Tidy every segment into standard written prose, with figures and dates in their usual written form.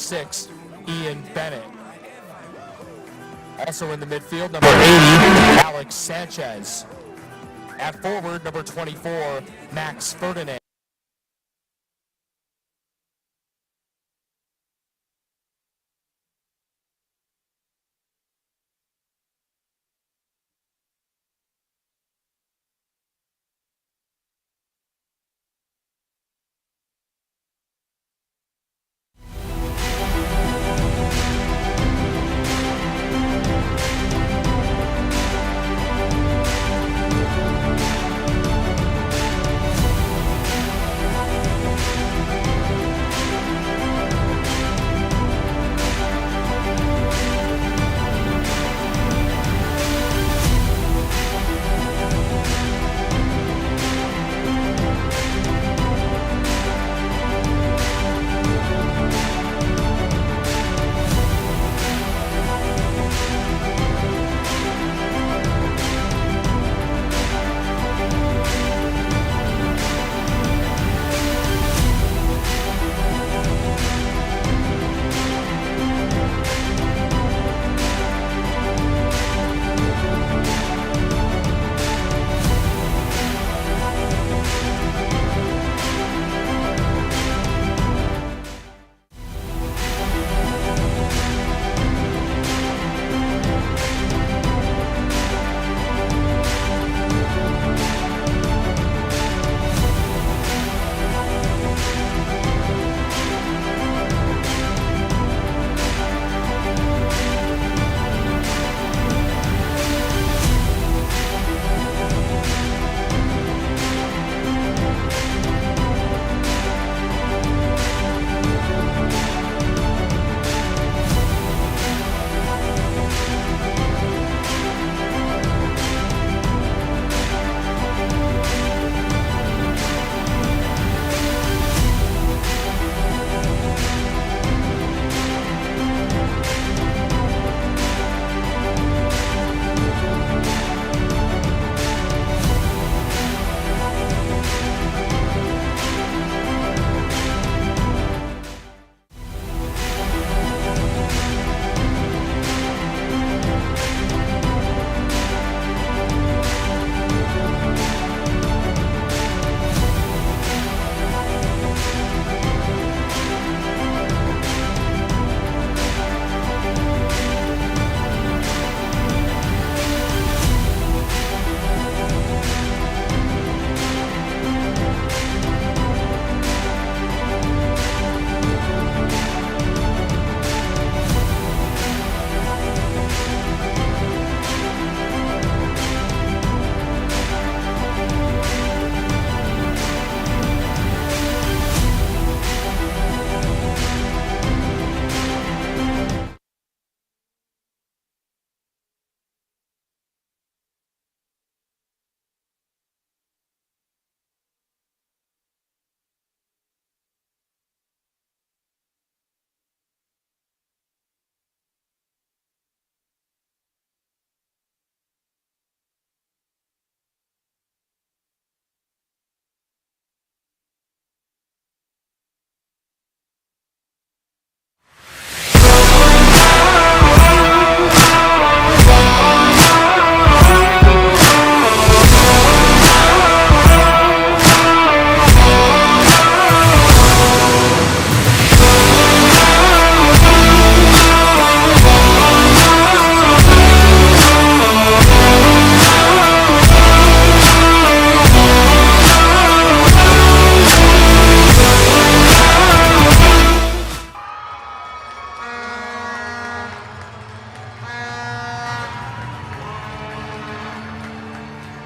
6, Ian Bennett. Also in the midfield, number 80, Alex Sanchez. At forward, number 24, Max Ferdinand.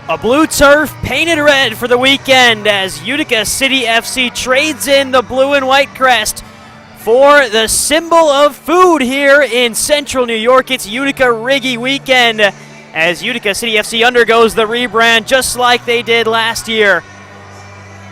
A blue turf painted red for the weekend as Utica City FC trades in the blue and white crest for the symbol of food here in central New York. It's Utica Riggy weekend as Utica City FC undergoes the rebrand just like they did last year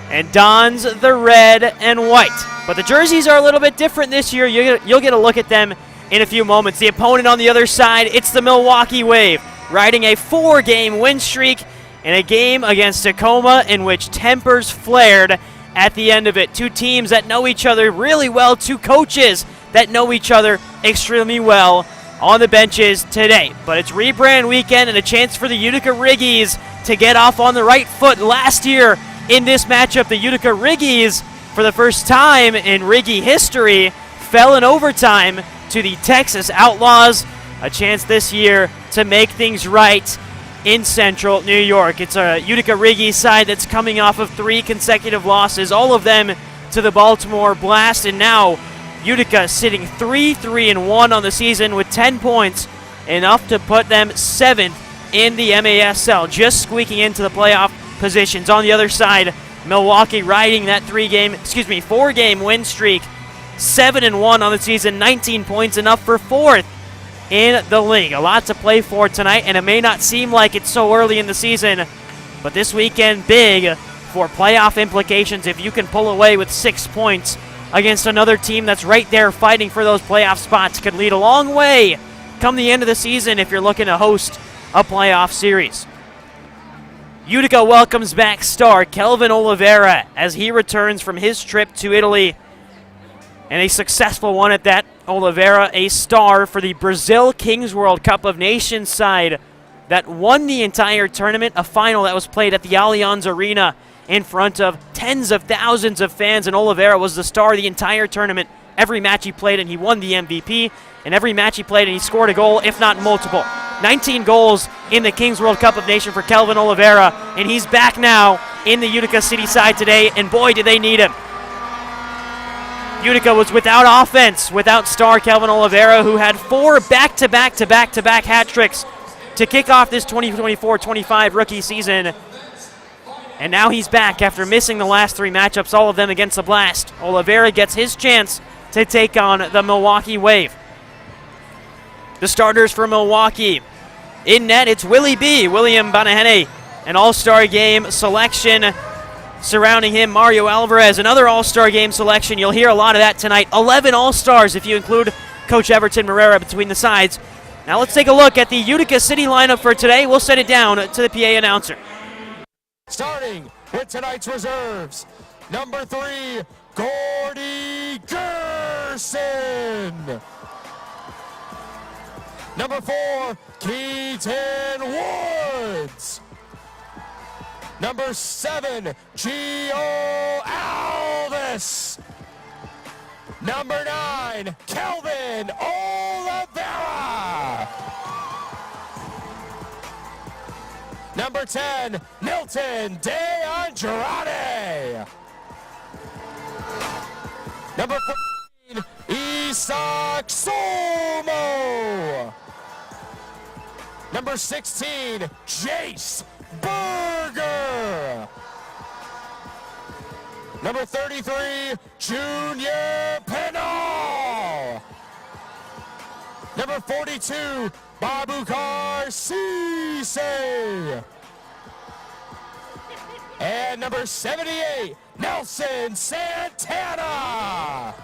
and dons the red and white. But the jerseys are a little bit different this year. You'll get a look at them in a few moments. The opponent on the other side, it's the Milwaukee Wave, riding a 4-game win streak in a game against Tacoma in which tempers flared at the end of it. Two teams that know each other really well, two coaches that know each other extremely well on the benches today. But it's rebrand weekend and a chance for the Utica Riggies to get off on the right foot. Last year in this matchup, the Utica Riggies, for the first time in Riggy history, fell in overtime to the Texas Outlaws. A chance this year to make things right in Central New York. It's a Utica Riggy side that's coming off of 3 consecutive losses, all of them to the Baltimore Blast, and now Utica sitting 3-3-1 on the season with 10 points, enough to put them 7th in the MASL, just squeaking into the playoff positions. On the other side, Milwaukee riding that 4-game win streak, 7-1 on the season, 19 points, enough for 4th in the league. A lot to play for tonight, and it may not seem like it's so early in the season, but this weekend big for playoff implications. If you can pull away with 6 points against another team that's right there fighting for those playoff spots, could lead a long way come the end of the season if you're looking to host a playoff series. Utica welcomes back star Kelvin Oliveira as he returns from his trip to Italy, and a successful one at that. Oliveira, a star for the Brazil Kings World Cup of Nations side that won the entire tournament, a final that was played at the Allianz Arena in front of tens of thousands of fans, and Oliveira was the star of the entire tournament. Every match he played, and he won the MVP, and every match he played, and he scored a goal, if not multiple. 19 goals in the Kings World Cup of Nations for Kelvin Oliveira, and he's back now in the Utica City side today, and boy, did they need him. Utica was without offense, without star Kelvin Oliveira, who had 4 back-to-back hat tricks to kick off this 2024-25 rookie season. And now he's back after missing the last 3 matchups, all of them against the Blast. Oliveira gets his chance to take on the Milwaukee Wave. The starters for Milwaukee. In net, it's Willie B. William Banahene, an all-star game selection. Surrounding him, Mario Alvarez, another all-star game selection. You'll hear a lot of that tonight. 11 all-stars if you include Coach Everton Morera between the sides. Now let's take a look at the Utica City lineup for today. We'll send it down to the PA announcer. Starting with tonight's reserves, number 3, Gordy Gerson. Number 4, Keaton Woods. Number 7, Gio Alvarez. Number 9, Kelvin Oliveira. Number 10, Milton De Andrade. Number 14, Isaac Somo. Number 16, Jace Berger. Number 33, Junior Penal. Number 42, Babukar Cisse. And number 78, Nelson Santana.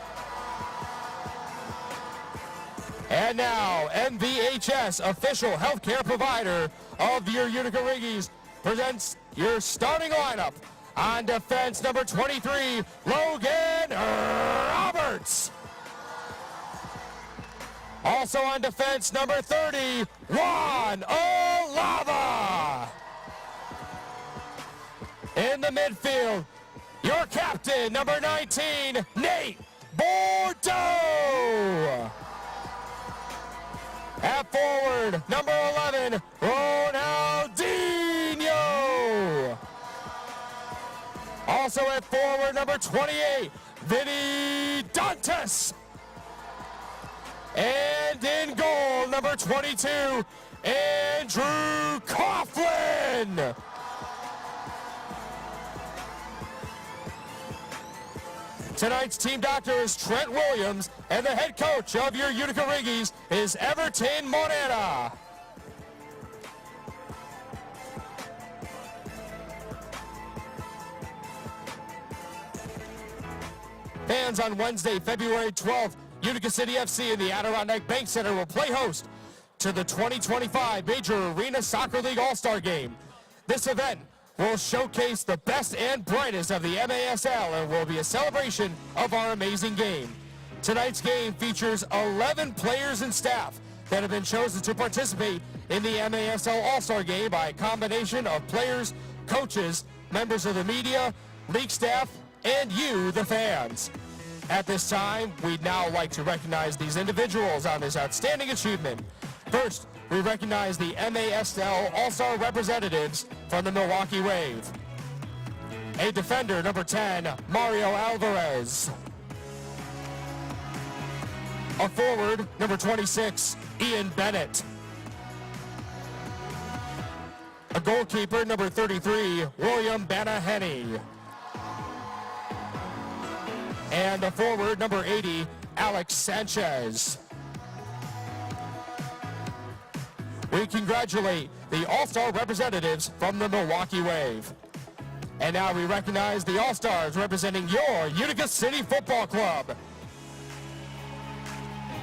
And now, MVHS, official healthcare provider of your Utica Riggies, presents your starting lineup. On defense, number 23, Logan Roberts. Also on defense, number 30, Juan Oliva. In the midfield, your captain, number 19, Nate Bordeaux. At forward, number 11, Ronaldinho. Also at forward, number 28, Vinny Dantas. And in goal, number 22, Andrew Coughlin. Tonight's team doctor is Trent Williams, and the head coach of your Utica Riggies is Everton Morera. Fans, on Wednesday, February 12th, Utica City FC in the Adirondack Bank Center will play host to the 2025 Major Arena Soccer League All-Star Game. This event will showcase the best and brightest of the MASL and will be a celebration of our amazing game. Tonight's game features 11 players and staff that have been chosen to participate in the MASL All-Star Game by a combination of players, coaches, members of the media, league staff, and you, the fans. At this time, we'd now like to recognize these individuals on this outstanding achievement. First, we recognize the MASL All-Star representatives from the Milwaukee Wave. A defender, number 10, Mario Alvarez. A forward, number 26, Ian Bennett. A goalkeeper, number 33, William Banaheny. And a forward, number 80, Alex Sanchez. We congratulate the All-Star representatives from the Milwaukee Wave. And now we recognize the All-Stars representing your Utica City Football Club.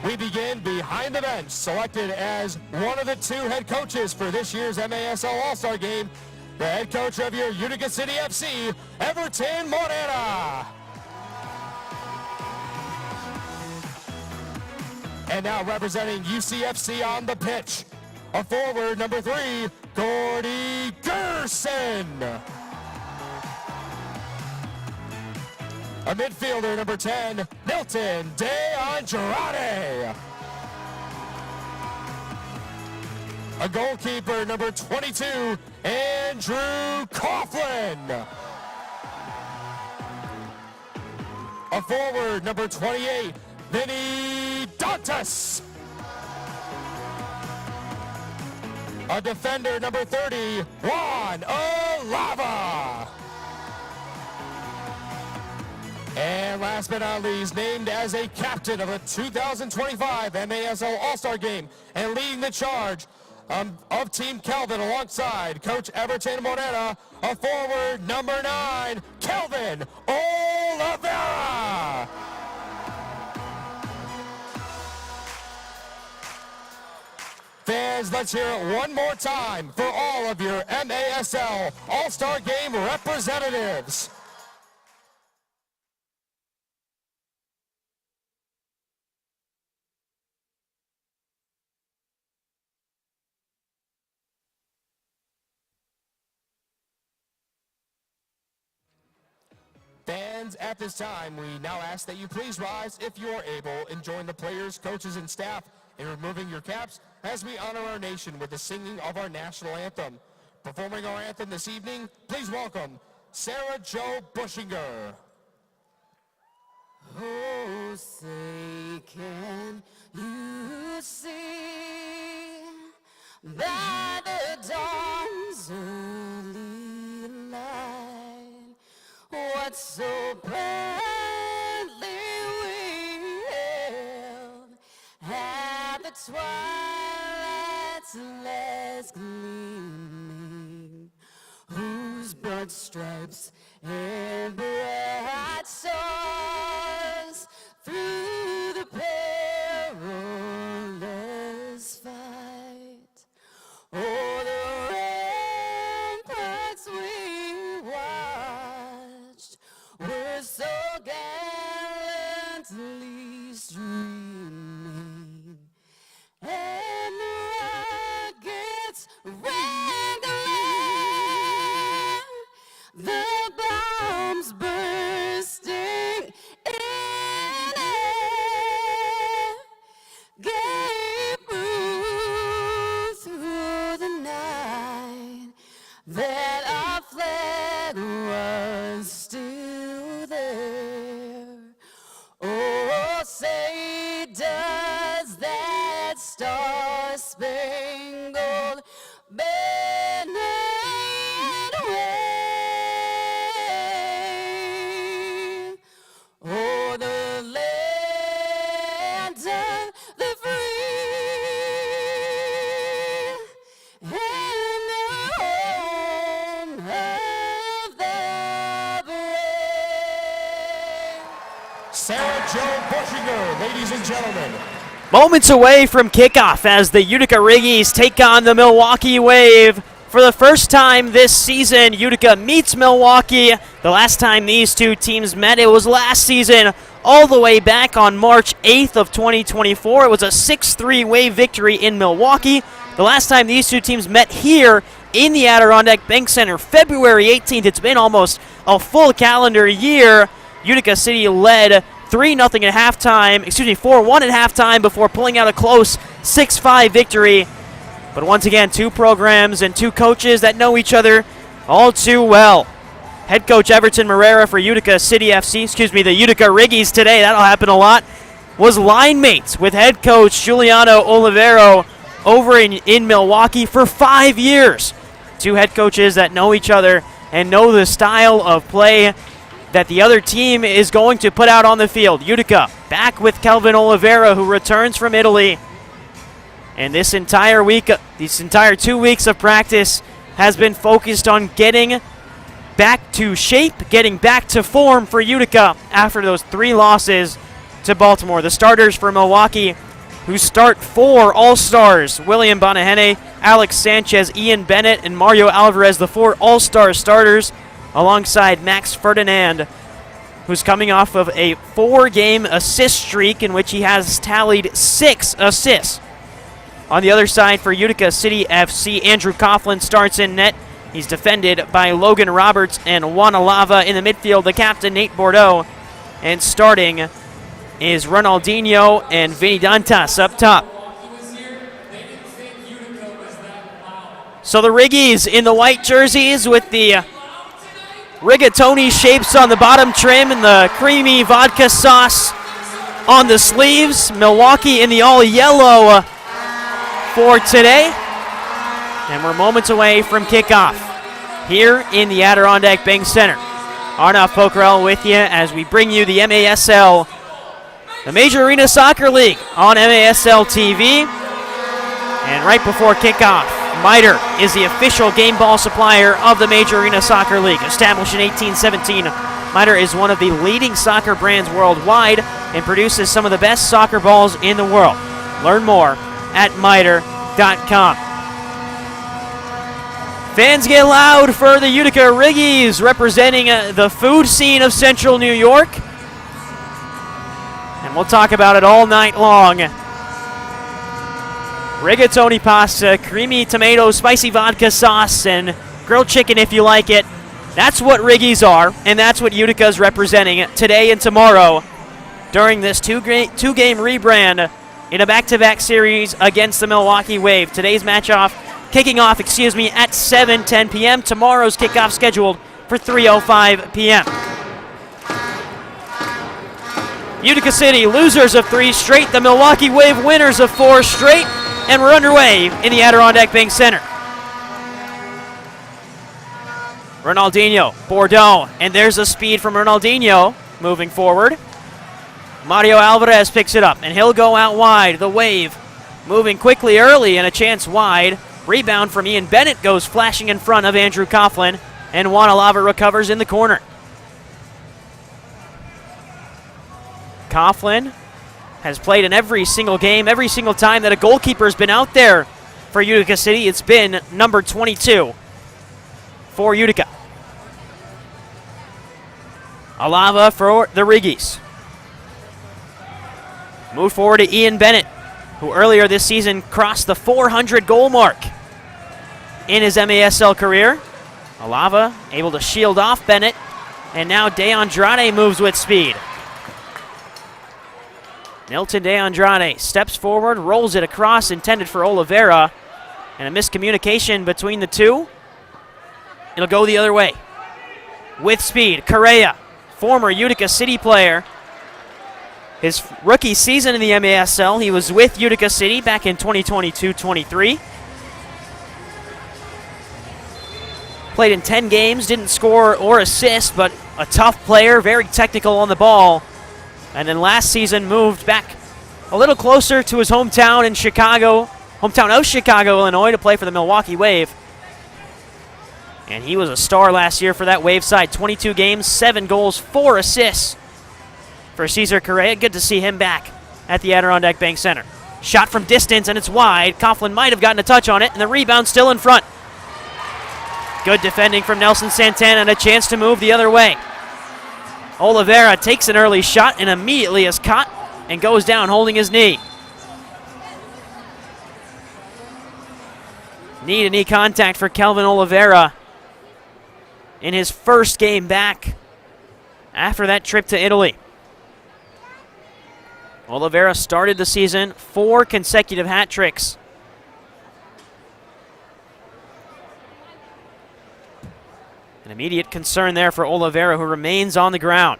We begin behind the bench, selected as one of the 2 head coaches for this year's MASL All-Star Game, the head coach of your Utica City FC, Everton Morena. And now representing UCFC on the pitch, a forward, number 3, Gordy Gerson. A midfielder, number 10, Milton De Andrade. A goalkeeper, number 22, Andrew Coughlin. A forward, number 28, Vinny Dantas. A defender, number 30, Juan Oliva. And last but not least, named as a captain of the 2025 MASL All-Star Game and leading the charge of Team Kelvin alongside Coach Everton Morena, a forward, number 9, Kelvin Oliva. Fans, let's hear it one more time for all of your MASL All-Star Game representatives. Fans, at this time, we now ask that you please rise if you are able and join the players, coaches, and staff in removing your caps as we honor our nation with the singing of our national anthem. Performing our anthem this evening, please welcome Sarah Jo Bushinger. Oh, say can you see by the dawn's early light what so proudly we hailed at the twilight's last gleaming, whose broad stripes and bright stars through the perilous fight, o'er the ramparts we watched were so gallantly streaming, and the rockets rang the bombs bursting in air gave proof through the night that our flag was still there. Oh, say does that star-spangled banner wave o'er the land of the free and the home of the brave. Sarah Jo Bushinger, ladies and gentlemen. Moments away from kickoff as the Utica Riggies take on the Milwaukee Wave. For the first time this season, Utica meets Milwaukee. The last time these two teams met, it was last season all the way back on March 8th of 2024. It was a 6-3 Wave victory in Milwaukee. The last time these two teams met here in the Adirondack Bank Center, February 18th. It's been almost a full calendar year. Utica City led 3-0 at halftime, 4-1 at halftime before pulling out a close 6-5 victory. But once again, two programs and two coaches that know each other all too well. Head coach Everton Moreira for Utica City FC, the Utica Riggies today, that'll happen a lot, was line mates with head coach Giuliano Olivero over in Milwaukee for 5 years. Two head coaches that know each other and know the style of play that the other team is going to put out on the field. Utica back with Kelvin Oliveira, who returns from Italy. And this entire week, these entire 2 weeks of practice has been focused on getting back to shape, getting back to form for Utica after those 3 losses to Baltimore. The starters for Milwaukee, who start 4 All-Stars, William Bonahene, Alex Sanchez, Ian Bennett, and Mario Alvarez, the 4 All-Star starters, alongside Max Ferdinand, who's coming off of a 4-game assist streak in which he has tallied 6 assists. On the other side for Utica City FC, Andrew Coughlin starts in net. He's defended by Logan Roberts and Juan Oliva. In the midfield, the captain, Nate Bordeaux. And starting is Ronaldinho and Vinny Dantas up top. So the Riggies in the white jerseys with the rigatoni shapes on the bottom trim and the creamy vodka sauce on the sleeves. Milwaukee in the all-yellow for today. And we're moments away from kickoff here in the Adirondack Bank Center. Arnav Pokrel with you as we bring you the MASL, the Major Arena Soccer League on MASL TV. And right before kickoff, Miter is the official game ball supplier of the Major Arena Soccer League. Established in 1817, Miter is one of the leading soccer brands worldwide and produces some of the best soccer balls in the world. Learn more at miter.com. Fans get loud for the Utica Riggies, representing the food scene of Central New York. And we'll talk about it all night long. Rigatoni pasta, creamy tomato, spicy vodka sauce, and grilled chicken if you like it. That's what Riggies are, and that's what Utica's representing today and tomorrow during this two-game rebrand in a back-to-back series against the Milwaukee Wave. Today's kicking off at 7:10 p.m. Tomorrow's kickoff scheduled for 3:05 p.m. Utica City, losers of 3 straight. The Milwaukee Wave, winners of 4 straight. And we're underway in the Adirondack Bank Center. Ronaldinho, Bordeaux, and there's the speed from Ronaldinho moving forward. Mario Alvarez picks it up, and he'll go out wide. The Wave moving quickly early and a chance wide. Rebound from Ian Bennett goes flashing in front of Andrew Coughlin, and Juan Oliva recovers in the corner. Coughlin has played in every single game, every single time that a goalkeeper's been out there for Utica City. It's been number 22 for Utica. Oliva for the Riggies. Move forward to Ian Bennett, who earlier this season crossed the 400 goal mark in his MASL career. Oliva able to shield off Bennett, and now De Andrade moves with speed. Milton De Andrade steps forward, rolls it across, intended for Oliveira, and a miscommunication between the two. It'll go the other way. With speed, Correa, former Utica City player. His rookie season in the MASL, he was with Utica City back in 2022-23. Played in 10 games, didn't score or assist, but a tough player, very technical on the ball. And then last season moved back a little closer to his hometown of Chicago, Illinois, to play for the Milwaukee Wave. And he was a star last year for that Wave side. 22 games, 7 goals, 4 assists for Cesar Correa. Good to see him back at the Adirondack Bank Center. Shot from distance, and it's wide. Coughlin might have gotten a touch on it, and the rebound still in front. Good defending from Nelson Santana, and a chance to move the other way. Oliva takes an early shot and immediately is caught and goes down holding his knee. Knee-to-knee contact for Kelvin Oliva in his first game back after that trip to Italy. Oliva started the season 4 consecutive hat tricks. An immediate concern there for Oliva, who remains on the ground.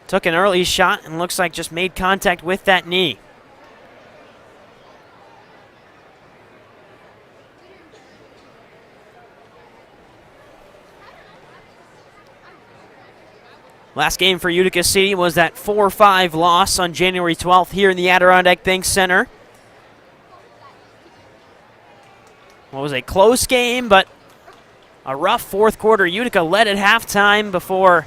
Took an early shot and looks like just made contact with that knee. Last game for Utica City was that 4-5 loss on January 12th here in the Adirondack Bank Center. Well, it was a close game, but a rough fourth quarter. Utica led at halftime before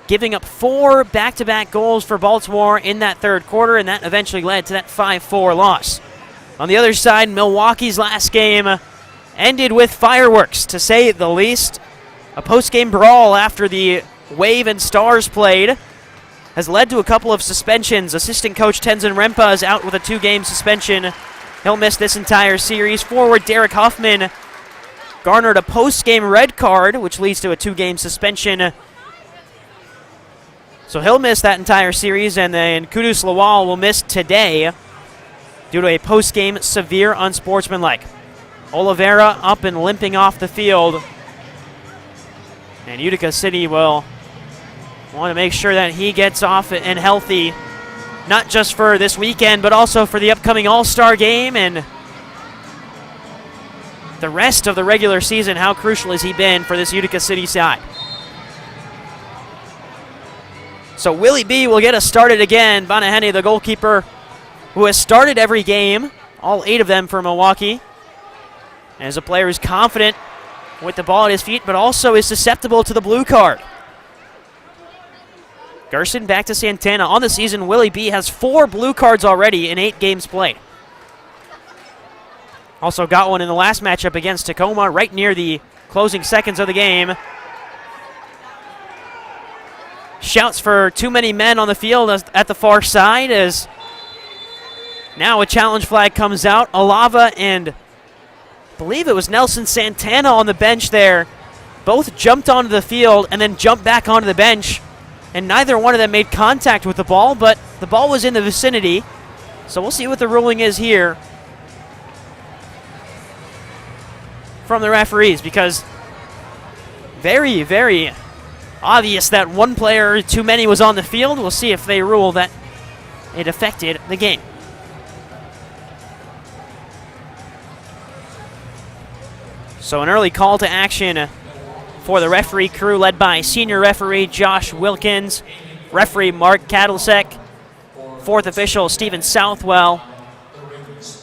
giving up 4 back-to-back goals for Baltimore in that third quarter, and that eventually led to that 5-4 loss. On the other side, Milwaukee's last game ended with fireworks, to say the least. A post-game brawl after the Wave and Stars played has led to a couple of suspensions. Assistant coach Tenzin Rempa is out with a 2-game suspension. He'll miss this entire series. Forward Derek Huffman garnered a post-game red card, which leads to a 2-game suspension. So he'll miss that entire series, and then Kudus Lawal will miss today due to a post-game severe unsportsmanlike. Oliva up and limping off the field. And Utica City will want to make sure that he gets off and healthy, not just for this weekend, but also for the upcoming All-Star game and the rest of the regular season. How crucial has he been for this Utica City side? So Willie B will get us started again. Banahene, the goalkeeper, who has started every game, all 8 of them for Milwaukee, and is a player who's confident with the ball at his feet, but also is susceptible to the blue card. Gerson back to Santana. On the season, Willie B has 4 blue cards already in 8 games played. Also got one in the last matchup against Tacoma, right near the closing seconds of the game. Shouts for too many men on the field at the far side as now a challenge flag comes out. Oliva and I believe it was Nelson Santana on the bench there. Both jumped onto the field and then jumped back onto the bench. And neither one of them made contact with the ball, but the ball was in the vicinity. So we'll see what the ruling is here from the referees, because very, very obvious that one player too many was on the field. We'll see if they rule that it affected the game. So an early call to action for the referee crew led by senior referee Josh Wilkins, referee Mark Kadlesek, 4th official Stephen Southwell,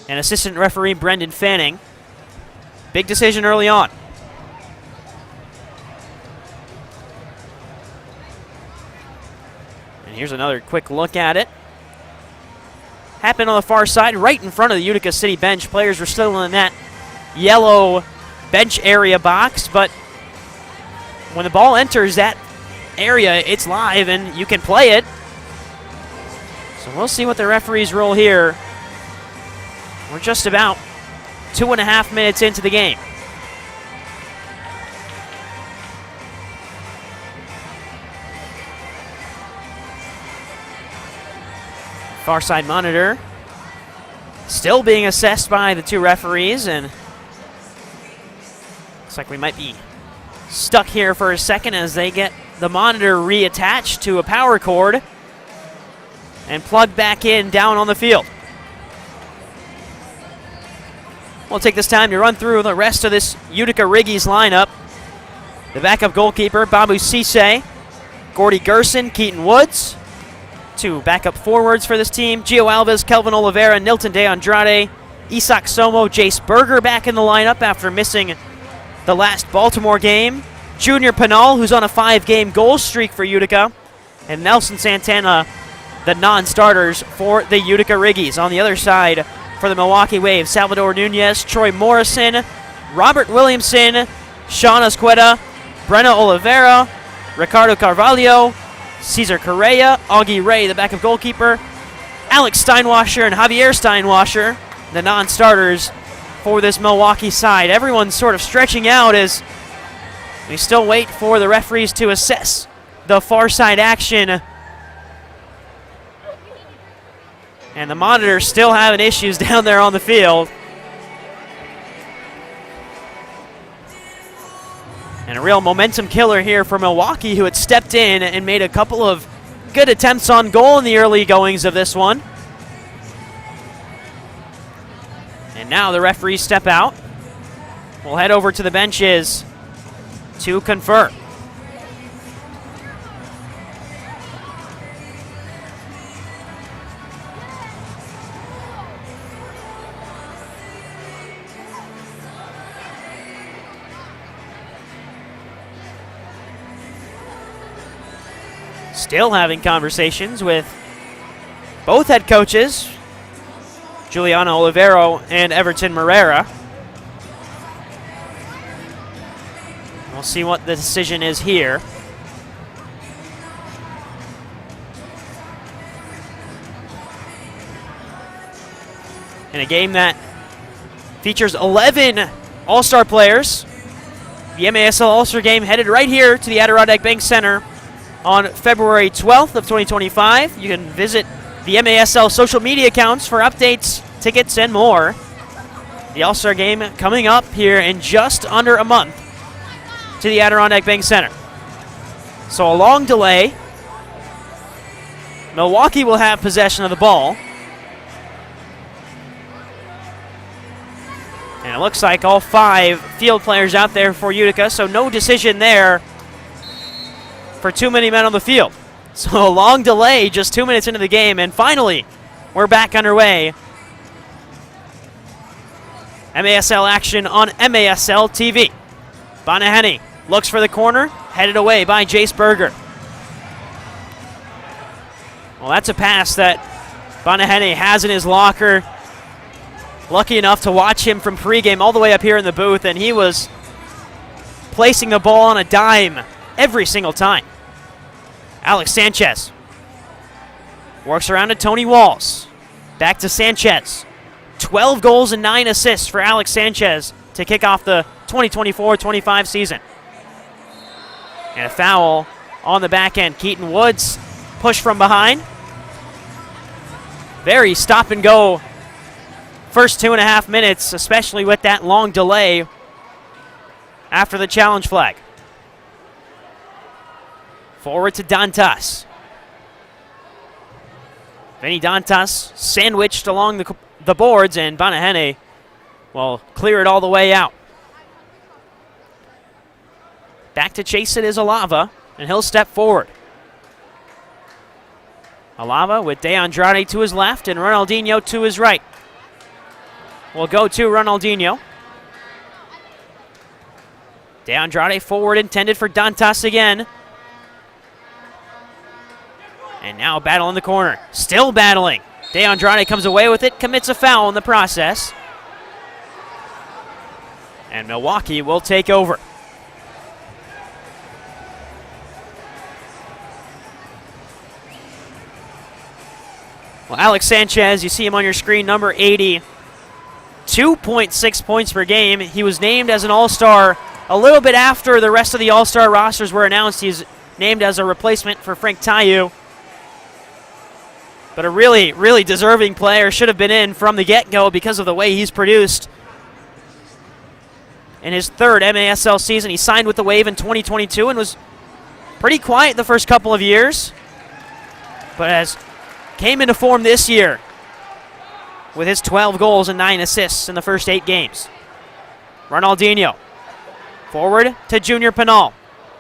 and assistant referee Brendan Fanning. Big decision early on. And here's another quick look at it. Happened on the far side, right in front of the Utica City bench. Players were still in that yellow bench area box, but when the ball enters that area, it's live and you can play it. So we'll see what the referees rule here. We're just about 2.5 minutes into the game. Far side monitor still being assessed by the 2 referees, and looks like we might be stuck here for a second as they get the monitor reattached to a power cord and plugged back in down on the field. We'll take this time to run through the rest of this Utica Riggies lineup. The backup goalkeeper, Babu Cisse, Gordy Gerson, Keaton Woods. 2 backup forwards for this team, Gio Alvarez, Kelvin Oliva, Nilton De Andrade, Isak Somo, Jace Berger back in the lineup after missing the last Baltimore game. Junior Penal, who's on a 5-game goal streak for Utica. And Nelson Santana, the non-starters for the Utica Riggies. On the other side, for the Milwaukee Wave, Salvador Nunez, Troy Morrison, Robert Williamson, Sean Esqueda, Brenna Oliveira, Ricardo Carvalho, Cesar Correa, Augie Ray, the backup goalkeeper, Alex Steinwasser and Javier Steinwasser, the non-starters for this Milwaukee side. Everyone's sort of stretching out as we still wait for the referees to assess the far side action. And the monitors still having issues down there on the field. And a real momentum killer here for Milwaukee, who had stepped in and made a couple of good attempts on goal in the early goings of this one. And now the referees step out. We'll head over to the benches to confer. Still having conversations with both head coaches, Juliano Olivero and Everton Morera. We'll see what the decision is here. In a game that features 11 All-Star players, the MASL All-Star game headed right here to the Adirondack Bank Center on February 12th of 2025. You can visit the MASL social media accounts for updates, tickets, and more. The All-Star game coming up here in just under a month to the Adirondack Bank Center. So a long delay. Milwaukee will have possession of the ball. And it looks like all 5 field players out there for Utica, so no decision there for too many men on the field. So a long delay, just 2 minutes into the game, and finally, we're back underway. MASL action on MASL TV. Bonaheny looks for the corner, headed away by Jace Berger. Well, that's a pass that Bonaheny has in his locker. Lucky enough to watch him from pregame all the way up here in the booth, and he was placing the ball on a dime every single time. Alex Sanchez works around to Tony Walls. Back to Sanchez. 12 goals and 9 assists for Alex Sanchez to kick off the 2024-25 season. And a foul on the back end. Keaton Woods push from behind. Very stop and go first 2.5 minutes, especially with that long delay after the challenge flag. Forward to Dantas. Vinny Dantas sandwiched along the boards, and Bonaheny will clear it all the way out. Back to chase it is Oliva, and he'll step forward. Oliva with De Andrade to his left and Ronaldinho to his right. We'll go to Ronaldinho. De Andrade forward intended for Dantas again. And now battle in the corner. Still battling. De Andrade comes away with it, commits a foul in the process. And Milwaukee will take over. Well, Alex Sanchez, you see him on your screen, number 80. 2.6 points per game. He was named as an All-Star a little bit after the rest of the All-Star rosters were announced. He's named as a replacement for Frank Tayu. But a really, really deserving player. Should have been in from the get-go because of the way he's produced. In his 3rd MASL season, he signed with the Wave in 2022 and was pretty quiet the first couple of years. But has came into form this year with his 12 goals and 9 assists in the first 8 games. Ronaldinho forward to Junior Penal.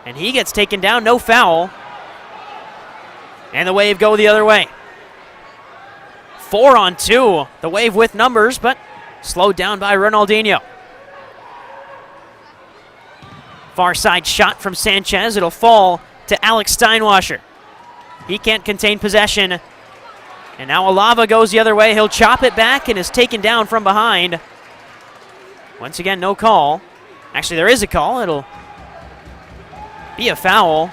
And he gets taken down, no foul. And the Wave go the other way. 4-on-2. The Wave with numbers, but slowed down by Ronaldinho. Far side shot from Sanchez. It'll fall to Alex Steinwasser. He can't contain possession. And now Oliva goes the other way. He'll chop it back and is taken down from behind. Once again, no call. Actually, there is a call. It'll be a foul.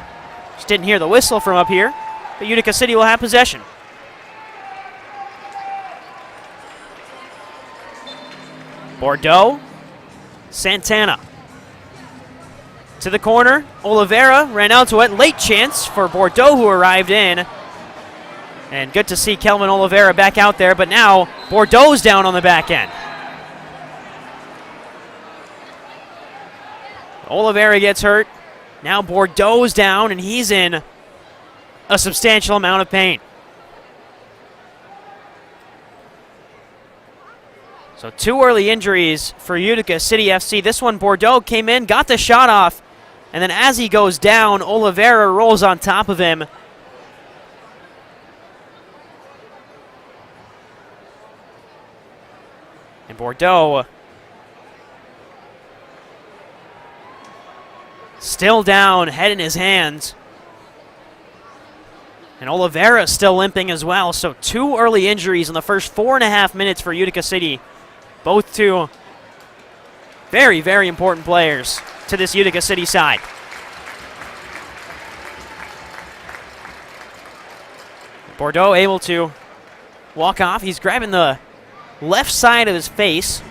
Just didn't hear the whistle from up here. But Utica City will have possession. Bordeaux, Santana. To the corner, Oliveira ran out to it. Late chance for Bordeaux, who arrived in. And good to see Kelvin Oliveira back out there, but now Bordeaux's down on the back end. Oliveira gets hurt. Now Bordeaux's down, and he's in a substantial amount of pain. So 2 early injuries for Utica City FC. This one, Bordeaux came in, got the shot off, and then as he goes down, Oliveira rolls on top of him. And Bordeaux still down, head in his hands. And Oliveira still limping as well. So 2 early injuries in the first 4.5 minutes for Utica City. Both 2 very, very important players to this Utica City side. Bordeaux able to walk off. He's grabbing the left side of his face.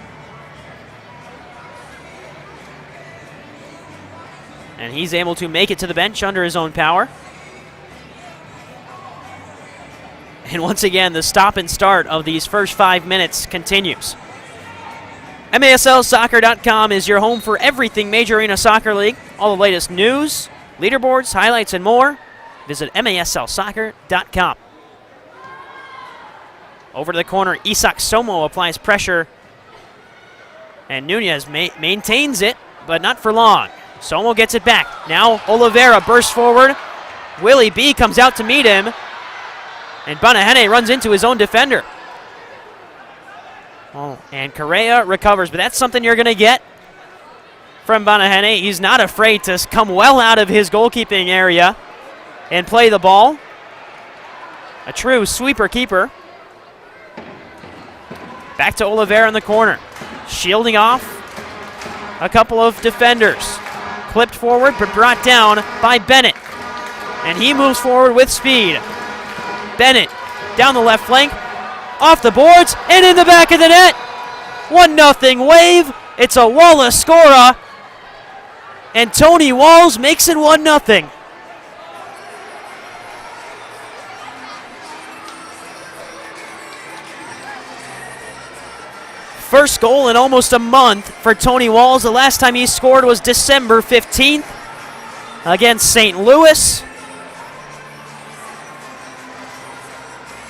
And he's able to make it to the bench under his own power. And once again, the stop and start of these first 5 minutes continues. MASLsoccer.com is your home for everything Major Arena Soccer League. All the latest news, leaderboards, highlights, and more. Visit MASLsoccer.com. Over to the corner, Isak Somo applies pressure. And Nunez maintains it, but not for long. Somo gets it back. Now Oliveira bursts forward. Willie B comes out to meet him. And Banahene runs into his own defender. Oh, and Correa recovers, but that's something you're going to get from Banahene. He's not afraid to come well out of his goalkeeping area and play the ball. A true sweeper keeper. Back to Oliveira in the corner. Shielding off a couple of defenders. Clipped forward, but brought down by Bennett. And he moves forward with speed. Bennett down the left flank. Off the boards and in the back of the net. 1-0 Wave. It's a Wallace scorer. And Tony Walls makes it 1-0. First goal in almost a month for Tony Walls. The last time he scored was December 15th against St. Louis.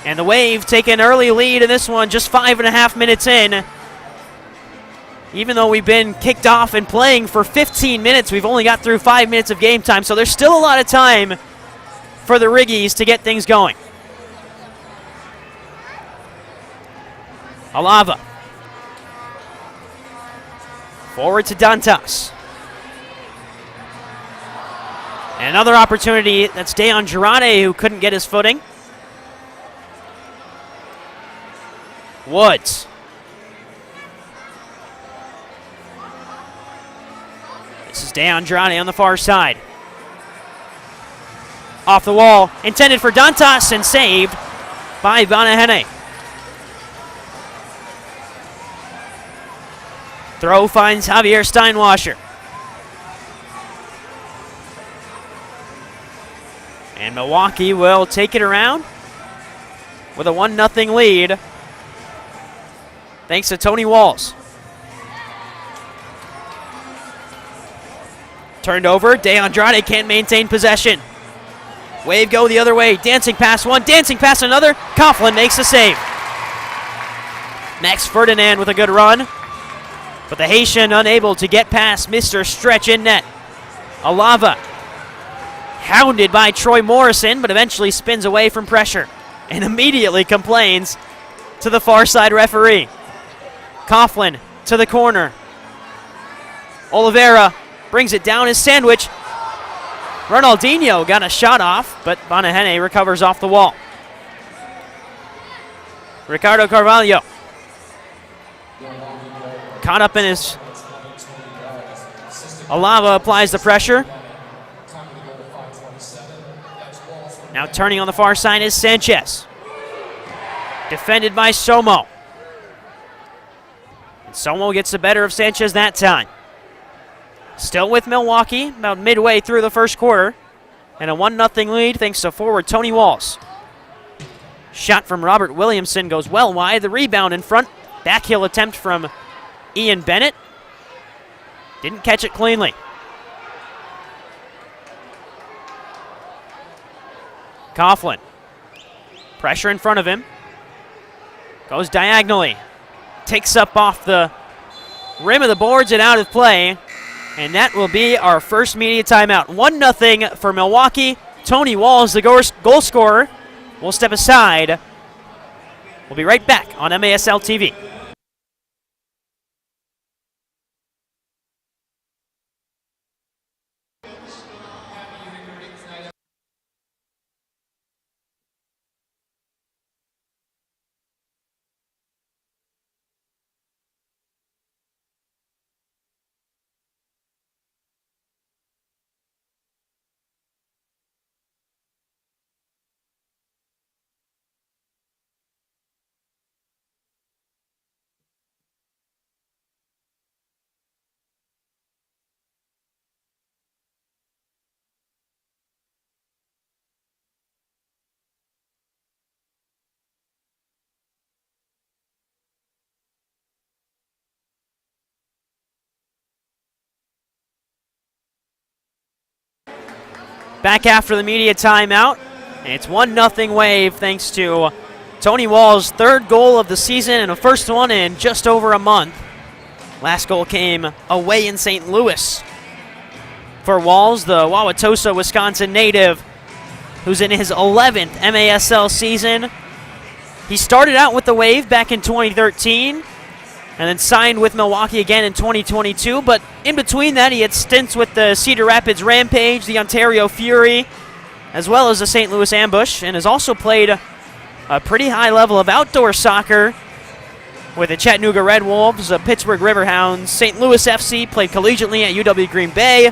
And the Wave take an early lead in this one, just 5.5 minutes in. Even though we've been kicked off and playing for 15 minutes, we've only got through 5 minutes of game time, so there's still a lot of time for the Riggies to get things going. Oliva. Forward to Dantas. And another opportunity, that's Deandrade who couldn't get his footing. Woods. This is Deandrade on the far side. Off the wall, intended for Dantas and saved by Banahene. Throw finds Javier Steinwasser. And Milwaukee will take it around with a 1-0 lead. Thanks to Tony Walls. Turned over, Deandrade can't maintain possession. Wave go the other way, dancing past one, dancing past another. Coughlin makes the save. Max Ferdinand with a good run. But the Haitian unable to get past Mr. Stretch in net. Oliva, hounded by Troy Morrison, but eventually spins away from pressure and immediately complains to the far side referee. Coughlin to the corner. Oliveira brings it down his sandwich. Ronaldinho got a shot off, but Banahene recovers off the wall. Ricardo Carvalho caught up in his Oliva applies the pressure. Now turning on the far side is Sanchez. Defended by Somo. And Somo gets the better of Sanchez that time. Still with Milwaukee, about midway through the first quarter. And a 1-0 lead thanks to forward Tony Walls. Shot from Robert Williamson goes well wide. The rebound in front. Backheel attempt from Ian Bennett. Didn't catch it cleanly. Coughlin. Pressure in front of him. Goes diagonally. Takes up off the rim of the boards and out of play. And that will be our first media timeout. 1-0 for Milwaukee. Tony Walls, the goal scorer, will step aside. We'll be right back on MASL TV. Back after the media timeout. And it's 1-0 Wave thanks to Tony Walls' third goal of the season and a first one in just over a month. Last goal came away in St. Louis. For Walls, the Wauwatosa, Wisconsin native, who's in his 11th MASL season. He started out with the Wave back in 2013 and then signed with Milwaukee again in 2022. But in between that, he had stints with the Cedar Rapids Rampage, the Ontario Fury, as well as the St. Louis Ambush, and has also played a pretty high level of outdoor soccer with the Chattanooga Red Wolves, the Pittsburgh Riverhounds, St. Louis FC, played collegiately at UW Green Bay.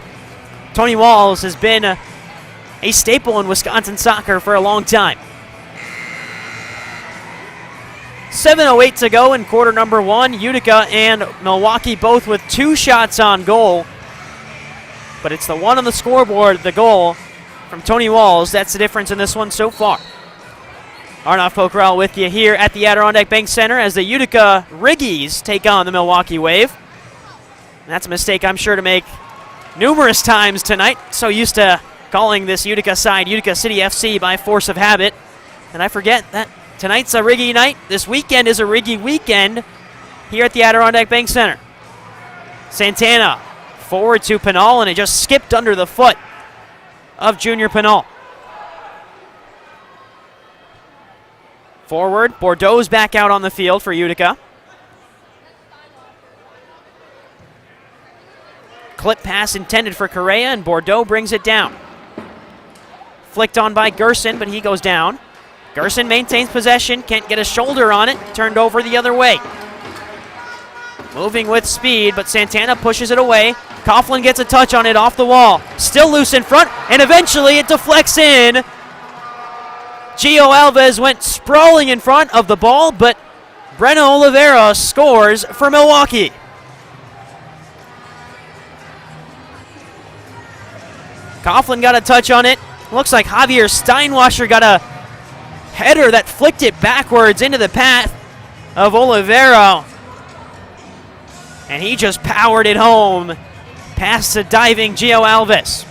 Tony Walls has been a staple in Wisconsin soccer for a long time. 7:08 to go in quarter number one. Utica and Milwaukee both with 2 shots on goal. But it's the one on the scoreboard, the goal from Tony Walls. That's the difference in this one so far. Arnav Pokral with you here at the Adirondack Bank Center as the Utica Riggies take on the Milwaukee Wave. And that's a mistake I'm sure to make numerous times tonight. So used to calling this Utica side Utica City FC by force of habit. And I forget that tonight's a Riggy night. This weekend is a Riggy weekend here at the Adirondack Bank Center. Santana forward to Penal, and it just skipped under the foot of Junior Penal. Forward, Bordeaux's back out on the field for Utica. Clip pass intended for Correa, and Bordeaux brings it down. Flicked on by Gerson, but he goes down. Gerson maintains possession, can't get a shoulder on it, turned over the other way. Moving with speed, but Santana pushes it away. Coughlin gets a touch on it off the wall. Still loose in front, and eventually it deflects in. Gio Alvarez went sprawling in front of the ball, but Brenna Oliveira scores for Milwaukee. Coughlin got a touch on it. Looks like Javier Steinwasser got a header that flicked it backwards into the path of Oliveira. And he just powered it home past the diving Gio Alves.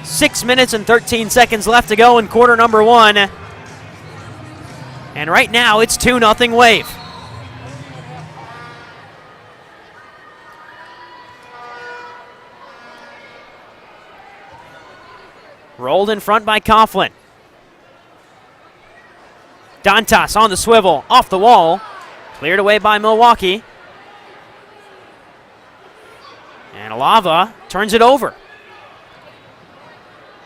6 minutes and 13 seconds left to go in quarter number one. And right now it's 2-0 Wave. Rolled in front by Coughlin. Dantas on the swivel, off the wall. Cleared away by Milwaukee. And Oliva turns it over.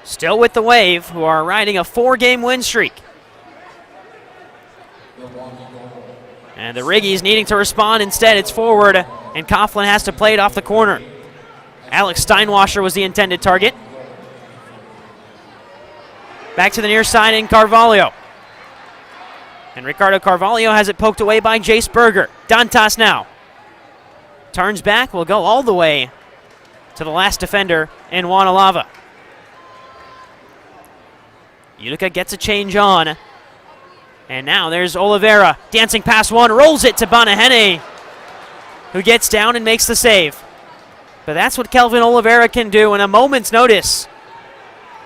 Still with the Wave, who are riding a 4-game win streak. And the Riggies needing to respond instead. It's forward and Coughlin has to play it off the corner. Alex Steinwasser was the intended target. Back to the near side in Carvalho. And Ricardo Carvalho has it poked away by Jace Berger. Dantas now. Turns back, will go all the way to the last defender in Juan Oliva. Utica gets a change on. And now there's Oliveira dancing past one, rolls it to Banahene, who gets down and makes the save. But that's what Kelvin Oliveira can do in a moment's notice.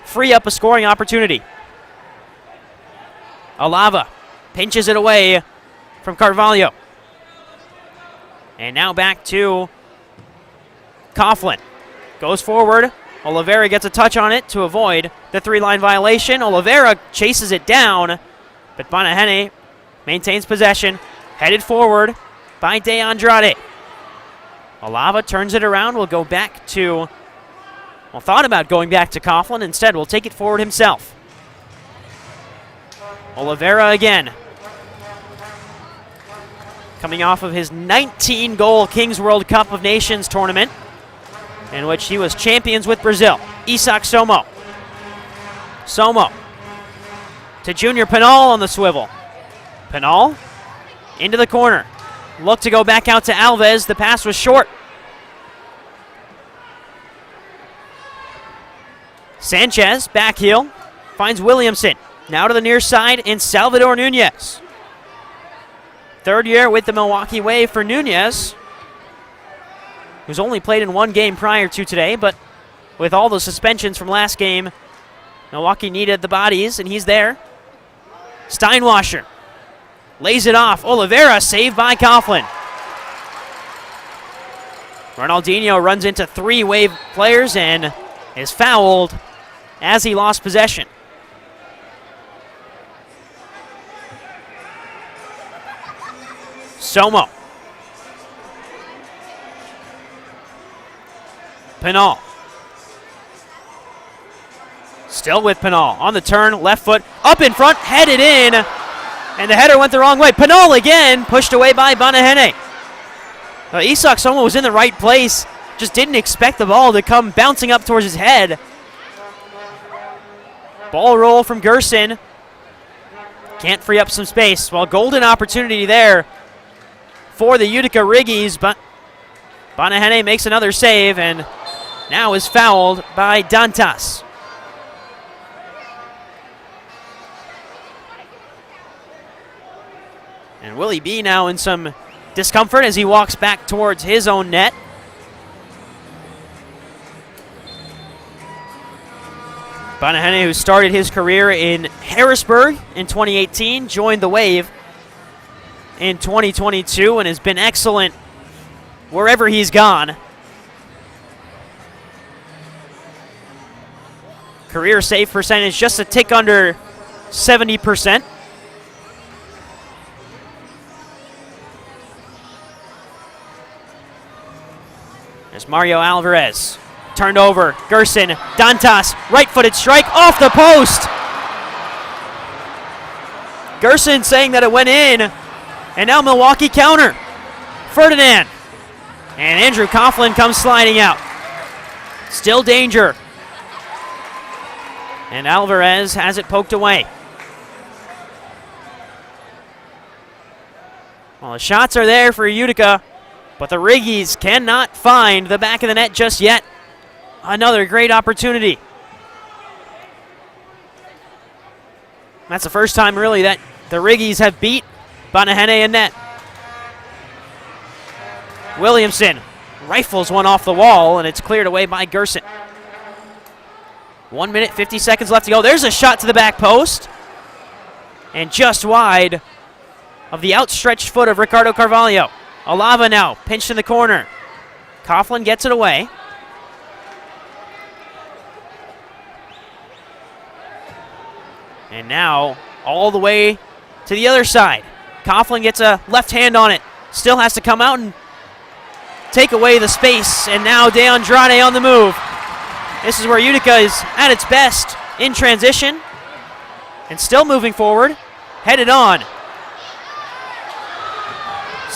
Free up a scoring opportunity. Oliva pinches it away from Carvalho. And now back to Coughlin. Goes forward. Oliveira gets a touch on it to avoid the three-line violation. Oliveira chases it down, but Banahene maintains possession. Headed forward by De Andrade. Oliva turns it around, will go back to, well, thought about going back to Coughlin. Instead, will take it forward himself. Oliveira again. Coming off of his 19-goal Kings World Cup of Nations tournament, in which he was champions with Brazil. Isak Somo. Somo to Junior Penal on the swivel. Penal into the corner. Look to go back out to Alvarez. The pass was short. Sanchez, back heel, finds Williamson. Now to the near side in Salvador Nunez. Third year with the Milwaukee Wave for Nunez, who's only played in one game prior to today, but with all the suspensions from last game, Milwaukee needed the bodies, and he's there. Steinwasser lays it off. Oliveira saved by Coughlin. Ronaldinho runs into three Wave players and is fouled as he lost possession. Somo. Penal. Still with Penal. On the turn, left foot, up in front, headed in. And the header went the wrong way. Penal again, pushed away by Banahene. Isak Somo was in the right place. Just didn't expect the ball to come bouncing up towards his head. Ball roll from Gerson. Can't free up some space. Well, golden opportunity there for the Utica Riggies, but Banahene makes another save and now is fouled by Dantas. And Willie B now in some discomfort as he walks back towards his own net. Banahene, who started his career in Harrisburg in 2018, joined the Wave in 2022 and has been excellent wherever he's gone. Career save percentage just a tick under 70%. There's Mario Alvarez. Turned over. Gerson. Dantas. Right-footed strike off the post. Gerson saying that it went in. And now Milwaukee counter. Ferdinand. And Andrew Coughlin comes sliding out. Still danger. And Alvarez has it poked away. Well, the shots are there for Utica, but the Riggies cannot find the back of the net just yet. Another great opportunity. That's the first time, really, that the Riggies have beat Banahene in net. Williamson rifles one off the wall, and it's cleared away by Gerson. 1 minute, 50 seconds left to go. There's a shot to the back post. And just wide of the outstretched foot of Ricardo Carvalho. Oliva now, pinched in the corner. Coughlin gets it away. And now, all the way to the other side. Coughlin gets a left hand on it. Still has to come out and take away the space. And now De Andrade on the move. This is where Utica is at its best in transition. And still moving forward. Headed on.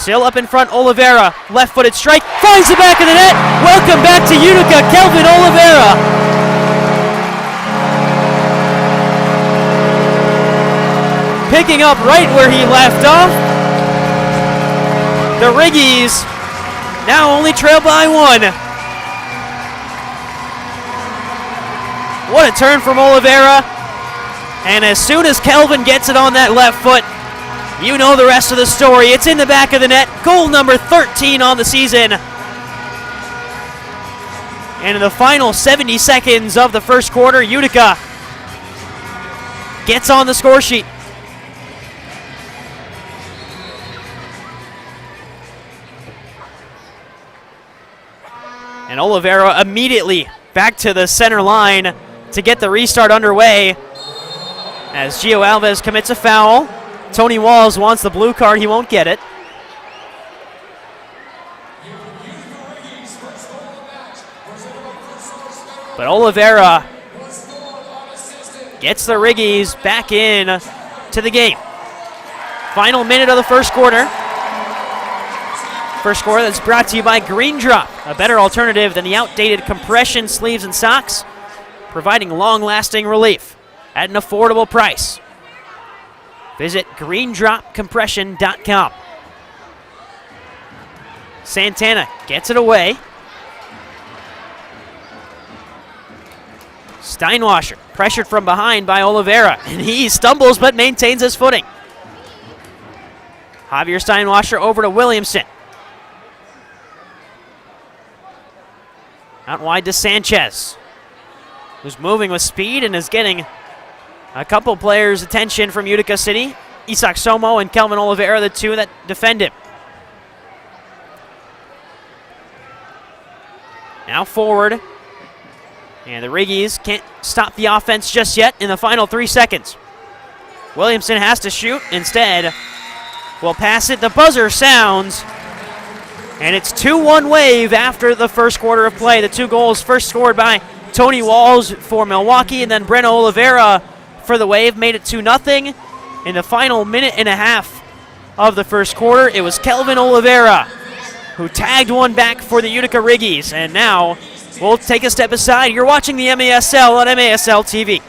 Still up in front, Oliveira. Left-footed strike. Finds the back of the net. Welcome back to Utica, Kelvin Oliveira. Picking up right where he left off. The Riggies now only trail by 1. What a turn from Oliveira. And as soon as Kelvin gets it on that left foot, you know the rest of the story. It's in the back of the net. Goal number 13 on the season. And in the final 70 seconds of the first quarter, Utica gets on the score sheet. And Oliveira immediately back to the center line to get the restart underway as Gio Alvarez commits a foul. Tony Walls wants the blue card. He won't get it. But Oliveira gets the Riggies back in to the game. Final minute of the first quarter. First quarter that's brought to you by Green Drop, a better alternative than the outdated compression sleeves and socks, providing long-lasting relief at an affordable price. Visit greendropcompression.com. Santana gets it away. Steinwasser pressured from behind by Oliveira, and he stumbles but maintains his footing. Javier Steinwasser over to Williamson. Out wide to Sanchez, who's moving with speed and is getting a couple players' attention from Utica City. Isak Somo and Kelvin Oliveira, the two that defend him. Now forward. And the Riggies can't stop the offense just yet in the final 3 seconds. Williamson has to shoot. Instead, will pass it. The buzzer sounds. And it's 2-1 Wave after the first quarter of play. The 2 goals first scored by Tony Walls for Milwaukee, and then Breno Oliveira for the Wave made it 2-0. In the final minute and a half of the first quarter, it was Kelvin Oliveira who tagged one back for the Utica Riggies. And now we'll take a step aside. You're watching the MASL on MASL TV.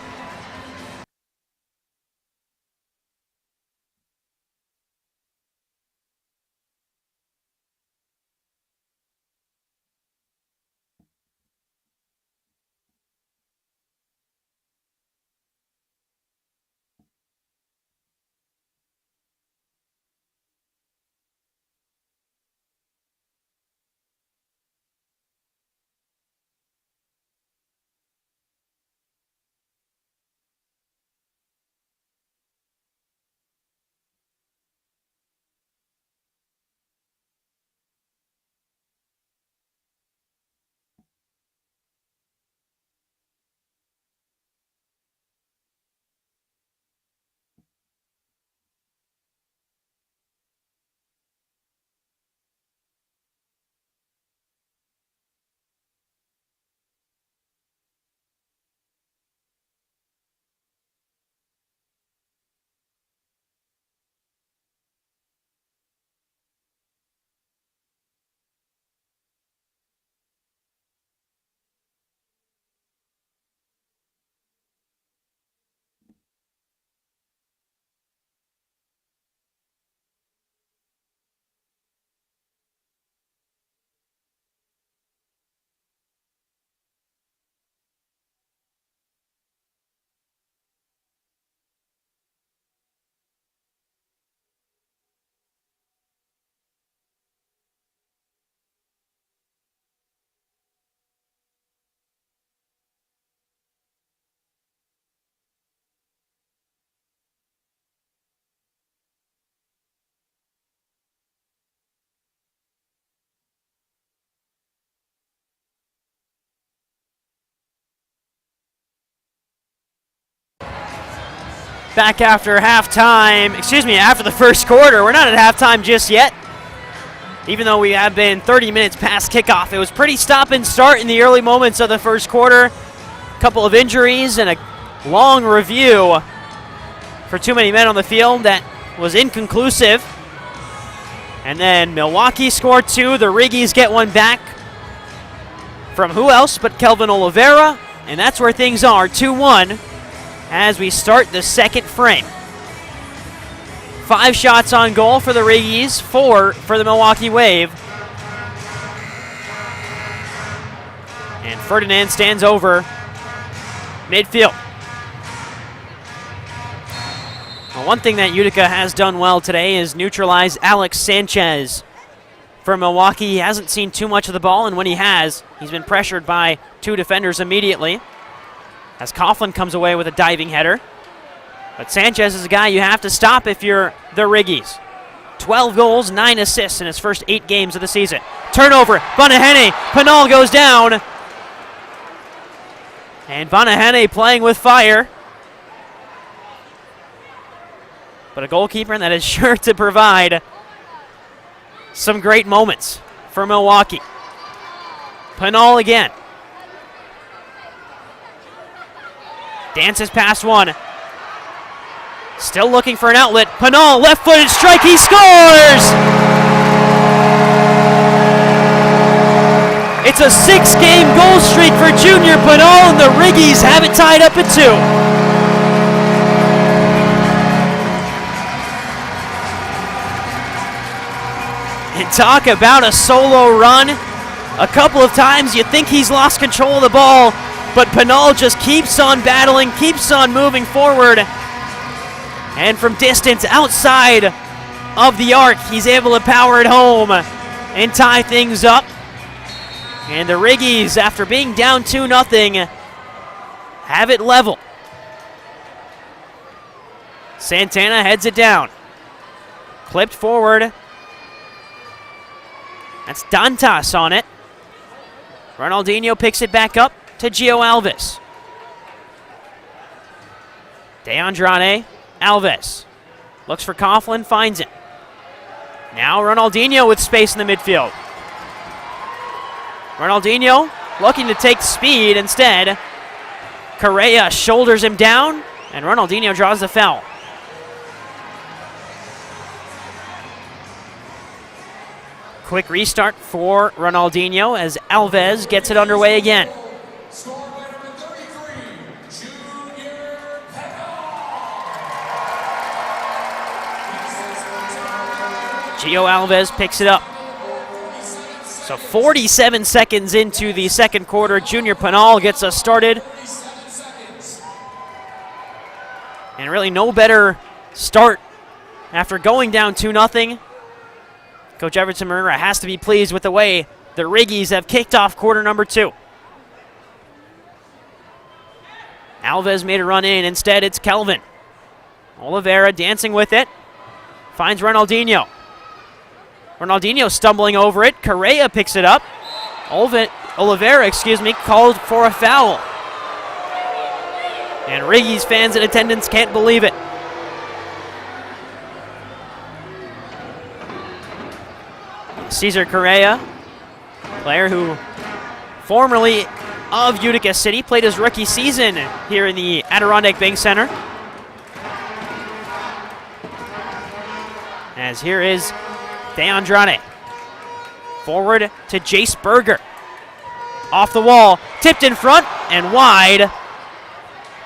Back after halftime, after the first quarter. We're not at halftime just yet. Even though we have been 30 minutes past kickoff. It was pretty stop and start in the early moments of the first quarter. A couple of injuries and a long review for too many men on the field that was inconclusive. And then Milwaukee scored 2. The Riggies get one back from who else but Kelvin Oliveira. And that's where things are, 2-1, as we start the second frame. 5 shots on goal for the Riggies, 4 for the Milwaukee Wave. And Ferdinand stands over midfield. Well, one thing that Utica has done well today is neutralize Alex Sanchez. For Milwaukee, he hasn't seen too much of the ball, and when he has, he's been pressured by 2 defenders immediately. As Coughlin comes away with a diving header. But Sanchez is a guy you have to stop if you're the Riggies. 12 goals, 9 assists in his first 8 games of the season. Turnover, Banahene, Penal goes down. And Banahene playing with fire. But a goalkeeper that is sure to provide some great moments for Milwaukee. Penal again. Dances past one. Still looking for an outlet. Penal, left-footed strike, he scores! It's a 6-game goal streak for Junior Penal, and the Riggies have it tied up at 2. And talk about a solo run. A couple of times you think he's lost control of the ball, but Penal just keeps on battling, keeps on moving forward. And from distance outside of the arc, he's able to power it home and tie things up. And the Riggies, after being down 2-0, have it level. Santana heads it down. Clipped forward. That's Dantas on it. Ronaldinho picks it back up to Gio Alves. DeAndrade, Alves. Looks for Coughlin, finds it. Now Ronaldinho with space in the midfield. Ronaldinho looking to take speed instead. Correa shoulders him down, and Ronaldinho draws the foul. Quick restart for Ronaldinho as Alves gets it underway again. Gio Alves picks it up. So 47 seconds into the second quarter, Junior Penal gets us started. And really no better start after going down 2-0. Coach Everton Marrera has to be pleased with the way the Riggies have kicked off quarter number 2. Alves made a run in. Instead, it's Kelvin. Oliveira dancing with it. Finds Ronaldinho. Ronaldinho stumbling over it. Correa picks it up. Oliveira, called for a foul. And Riggies fans in attendance can't believe it. Cesar Correa, player who formerly of Utica City, played his rookie season here in the Adirondack Bank Center. As here is DeAndrade. Forward to Jace Berger. Off the wall, tipped in front and wide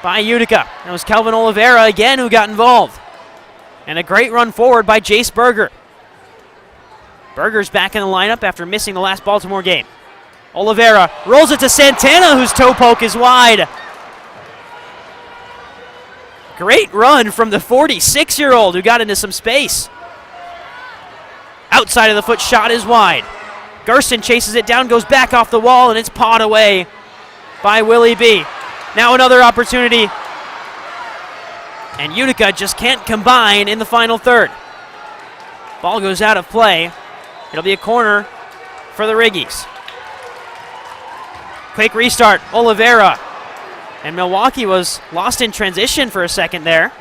by Utica. It was Kelvin Oliveira again who got involved. And a great run forward by Jace Berger. Berger's back in the lineup after missing the last Baltimore game. Oliveira rolls it to Santana, whose toe poke is wide. Great run from the 46-year-old who got into some space. Outside of the foot shot is wide. Gerson chases it down, goes back off the wall, and it's pawed away by Willie B. Now another opportunity. And Utica just can't combine in the final third. Ball goes out of play. It'll be a corner for the Riggies. Quick restart, Oliveira. And Milwaukee was lost in transition for a second there.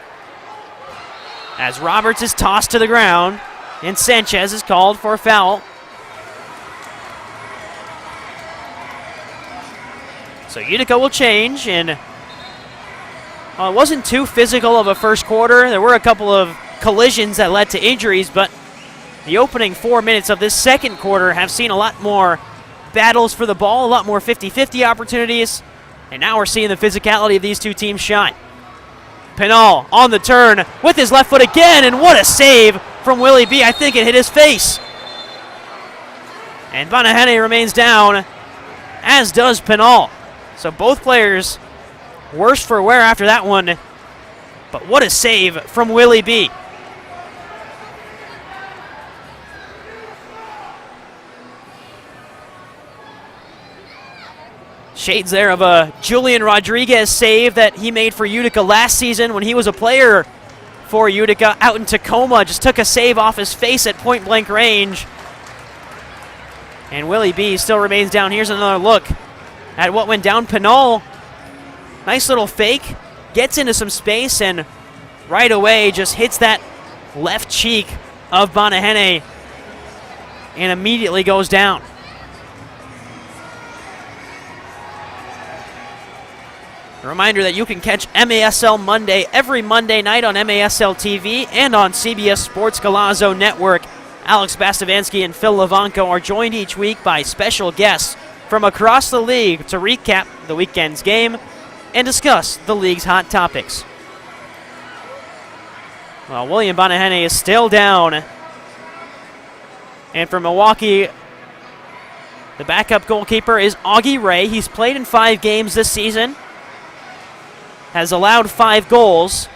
As Roberts is tossed to the ground, and Sanchez is called for a foul. So Utica will change, and it wasn't too physical of a first quarter. There were a couple of collisions that led to injuries, but The opening 4 minutes of this second quarter have seen a lot more battles for the ball, a lot more 50-50 opportunities, and now we're seeing the physicality of these two teams shine. Penal on the turn with his left foot again, and what a save from Willie B. I think it hit his face. And Banahene remains down, as does Penal. So both players worse for wear after that one, but what a save from Willie B. Shades there of a Julian Rodriguez save that he made for Utica last season when he was a player for Utica out in Tacoma. Just took a save off his face at point-blank range. And Willie B still remains down. Here's another look at what went down. Penal, nice little fake, gets into some space, and right away just hits that left cheek of Banahene and immediately goes down. A reminder that you can catch MASL Monday every Monday night on MASL TV and on CBS Sports Golazo Network. Alex Bastavansky and Phil Levanko are joined each week by special guests from across the league to recap the weekend's game and discuss the league's hot topics. Well, William Banahene is still down. And for Milwaukee, the backup goalkeeper is Augie Ray. He's played in 5 games this season, has allowed 5 goals,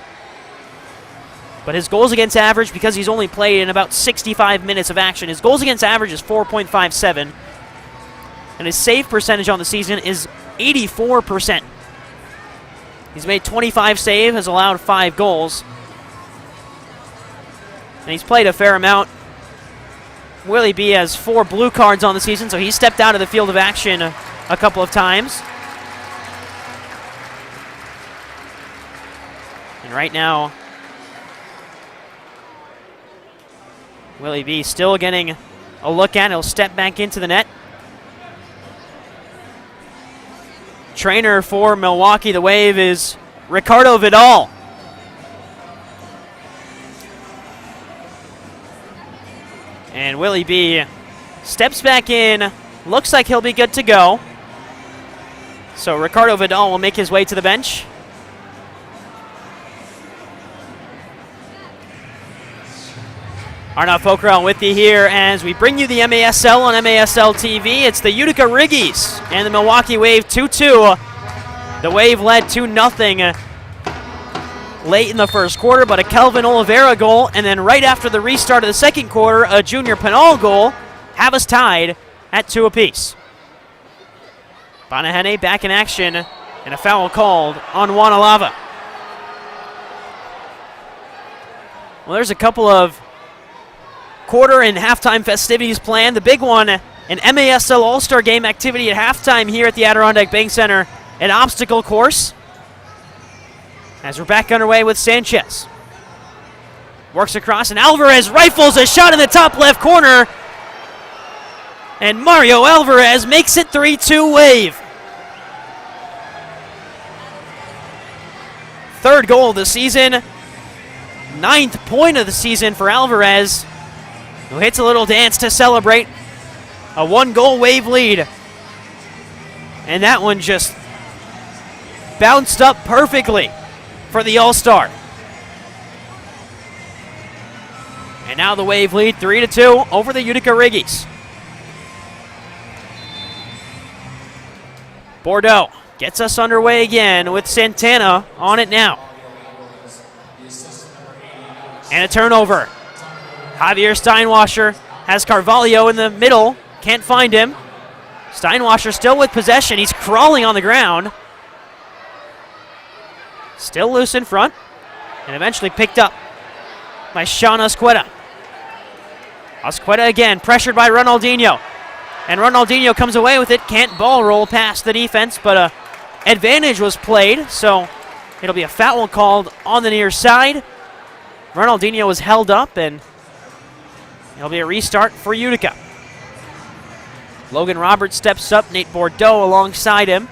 but his goals against average, because he's only played in about 65 minutes of action, his goals against average is 4.57, and his save percentage on the season is 84%. He's made 25 saves, has allowed 5 goals, and he's played a fair amount. Willie B has 4 blue cards on the season, so he stepped out of the field of action a couple of times. And right now, Willie B still getting a look at. He'll step back into the net. Trainer for Milwaukee, the Wave, is Ricardo Vidal. And Willie B steps back in. Looks like he'll be good to go. So Ricardo Vidal will make his way to the bench. Arnav Pokrel with you here as we bring you the MASL on MASL TV. It's the Utica Riggies and the Milwaukee Wave 2-2. The Wave led 2-0 late in the first quarter, but a Kelvin Oliveira goal, and then right after the restart of the second quarter, a Junior Penal goal have us tied at 2 apiece. Banahene back in action, and a foul called on Juan Oliva. Well, there's a couple of quarter and halftime festivities planned. The big one, an MASL All-Star Game activity at halftime here at the Adirondack Bank Center, an obstacle course. As we're back underway with Sanchez. Works across, and Alvarez rifles a shot in the top left corner. And Mario Alvarez makes it 3-2 Wave. 3rd goal of the season. 9th point of the season for Alvarez, who hits a little dance to celebrate a 1-goal Wave lead. And that one just bounced up perfectly for the All-Star. And now the Wave lead 3-2 over the Utica Riggies. Bordeaux gets us underway again with Santana on it now. And a turnover. Javier Steinwasser has Carvalho in the middle. Can't find him. Steinwasser still with possession. He's crawling on the ground. Still loose in front. And eventually picked up by Sean Asqueta. Asqueta again, pressured by Ronaldinho. And Ronaldinho comes away with it. Can't ball roll past the defense, but advantage was played, so it'll be a foul called on the near side. Ronaldinho was held up, and it'll be a restart for Utica. Logan Roberts steps up, Nate Bordeaux alongside him,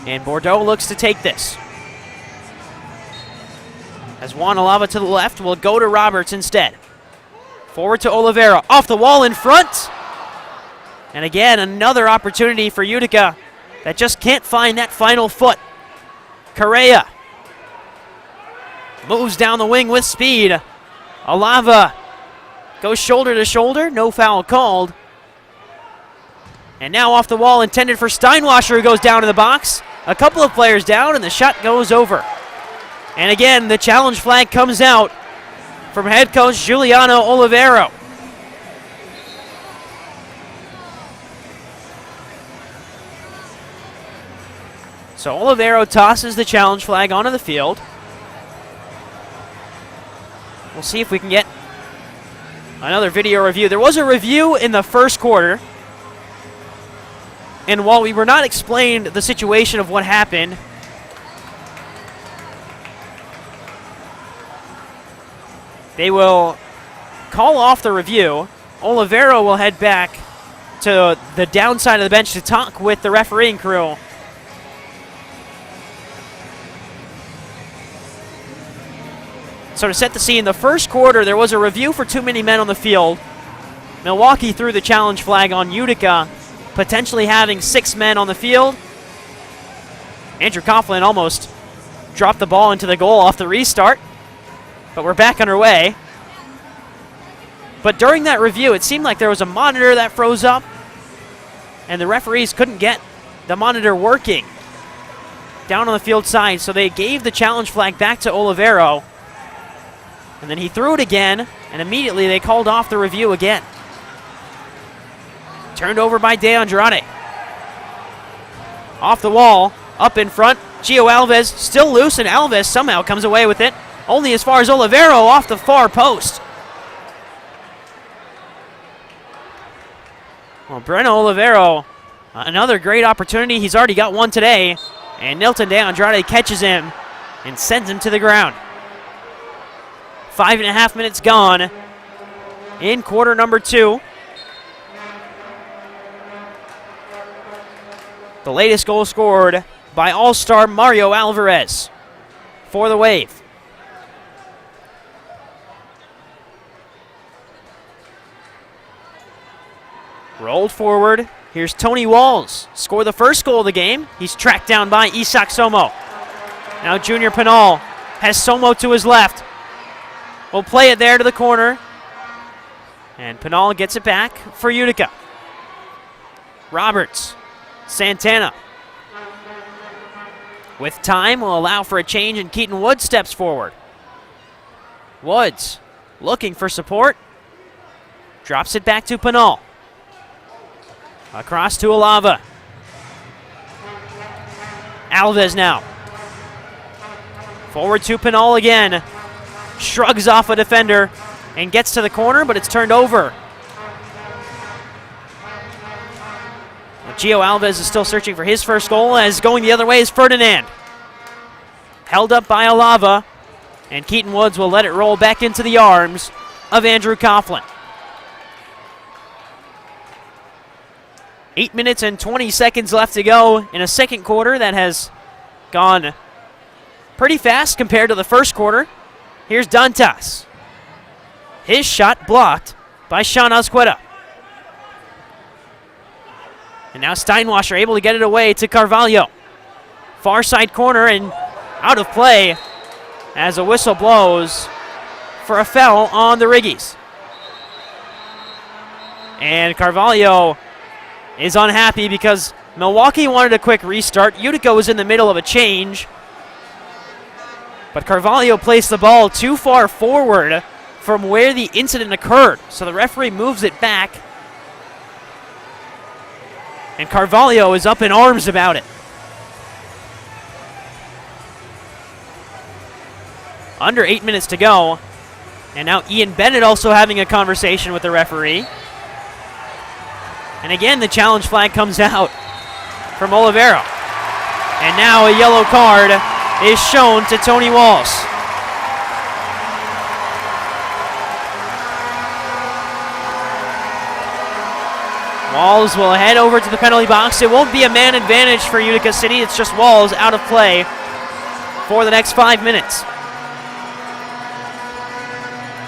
and Bordeaux looks to take this. As Juan Oliva to the left will go to Roberts instead. Forward to Oliveira, off the wall in front. And again, another opportunity for Utica that just can't find that final foot. Correa moves down the wing with speed. Oliva goes shoulder to shoulder, no foul called. And now off the wall, intended for Steinwasser, who goes down in the box. A couple of players down, and the shot goes over. And again, the challenge flag comes out from head coach Giuliano Olivero. So Olivero tosses the challenge flag onto the field. We'll see if we can get another video review. There was a review in the first quarter, and while we were not explained the situation of what happened, they will call off the review. Olivero will head back to the downside of the bench to talk with the refereeing crew. So to set the scene, the first quarter, there was a review for too many men on the field. Milwaukee threw the challenge flag on Utica, potentially having 6 men on the field. Andrew Coughlin almost dropped the ball into the goal off the restart, but we're back underway. But during that review, it seemed like there was a monitor that froze up, and the referees couldn't get the monitor working down on the field side, so they gave the challenge flag back to Olivero. And then he threw it again, and immediately they called off the review again. Turned over by De Andrade. Off the wall, up in front, Gio Alvarez still loose, and Alvarez somehow comes away with it. Only as far as Olivero off the far post. Well, Breno Olivero, another great opportunity. He's already got one today, and Nilton De Andrade catches him and sends him to the ground. 5.5 minutes gone in quarter number 2. The latest goal scored by All-Star Mario Alvarez for the Wave. Rolled forward. Here's Tony Walls. Scored the first goal of the game. He's tracked down by Isak Somo. Now Junior Penal has Somo to his left. We'll play it there to the corner. And Penal gets it back for Utica. Roberts. Santana. With time, will allow for a change, and Keaton Woods steps forward. Woods looking for support. Drops it back to Penal. Across to Oliva. Alves now. Forward to Penal again. Shrugs off a defender and gets to the corner, but it's turned over. Gio Alves is still searching for his first goal, as going the other way is Ferdinand. Held up by Oliva, and Keaton Woods will let it roll back into the arms of Andrew Coughlin. 8 minutes and 20 seconds left to go in a second quarter that has gone pretty fast compared to the first quarter. Here's Dantas. His shot blocked by Sean Azqueta. And now Steinwasser able to get it away to Carvalho. Far side corner and out of play as a whistle blows for a foul on the Riggies. And Carvalho is unhappy because Milwaukee wanted a quick restart. Utica was in the middle of a change. But Carvalho placed the ball too far forward from where the incident occurred. So the referee moves it back. And Carvalho is up in arms about it. Under 8 minutes to go. And now Ian Bennett also having a conversation with the referee. And again, the challenge flag comes out from Olivero. And now a yellow card is shown to Tony Walls. Walls will head over to the penalty box. It won't be a man advantage for Utica City. It's just Walls out of play for the next 5 minutes.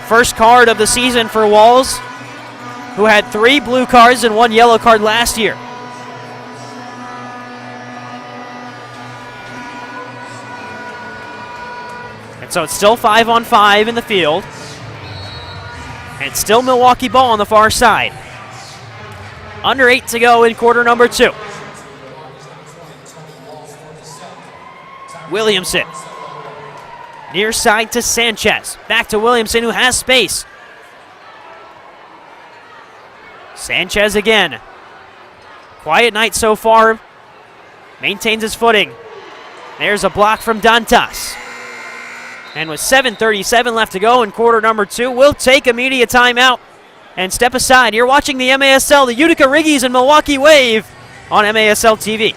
First card of the season for Walls, who had 3 blue cards and 1 yellow card last year. And so it's still 5-on-5 in the field. And still Milwaukee ball on the far side. Under 8 to go in quarter number 2. Williamson. Near side to Sanchez. Back to Williamson, who has space. Sanchez again. Quiet night so far. Maintains his footing. There's a block from Dantas. And with 7:37 left to go in quarter number 2, we'll take a media timeout and step aside. You're watching the MASL, the Utica Riggies and Milwaukee Wave on MASL TV.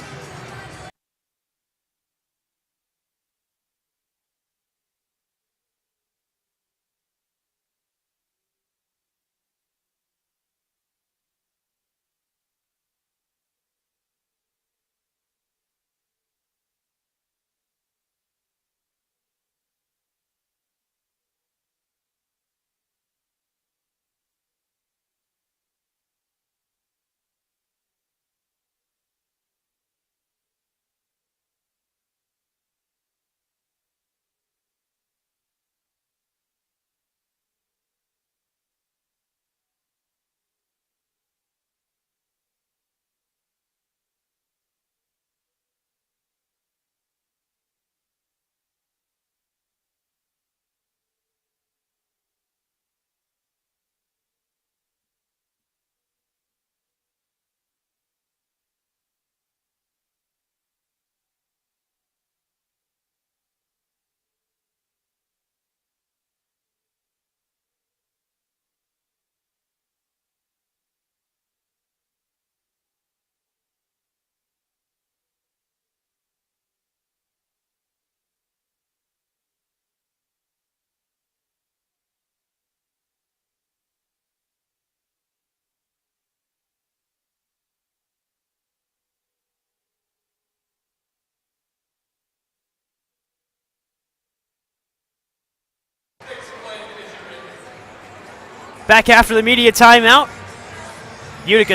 Back after the media timeout. The Utica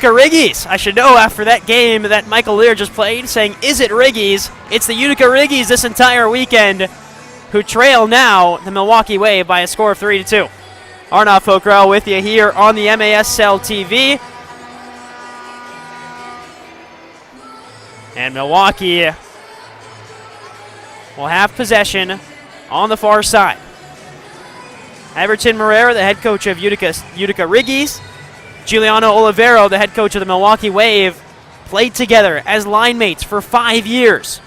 Riggies. I should know after that game that Michael Lear just played, saying, is it Riggies? It's the Utica Riggies this entire weekend, who trail now the Milwaukee Wave by a score of 3-2. Arnav Pokral with you here on the MASL TV. And Milwaukee will have possession on the far side. Everton Moreira, the head coach of Utica Riggies, Giuliano Olivero, the head coach of the Milwaukee Wave, played together as line mates for 5 years.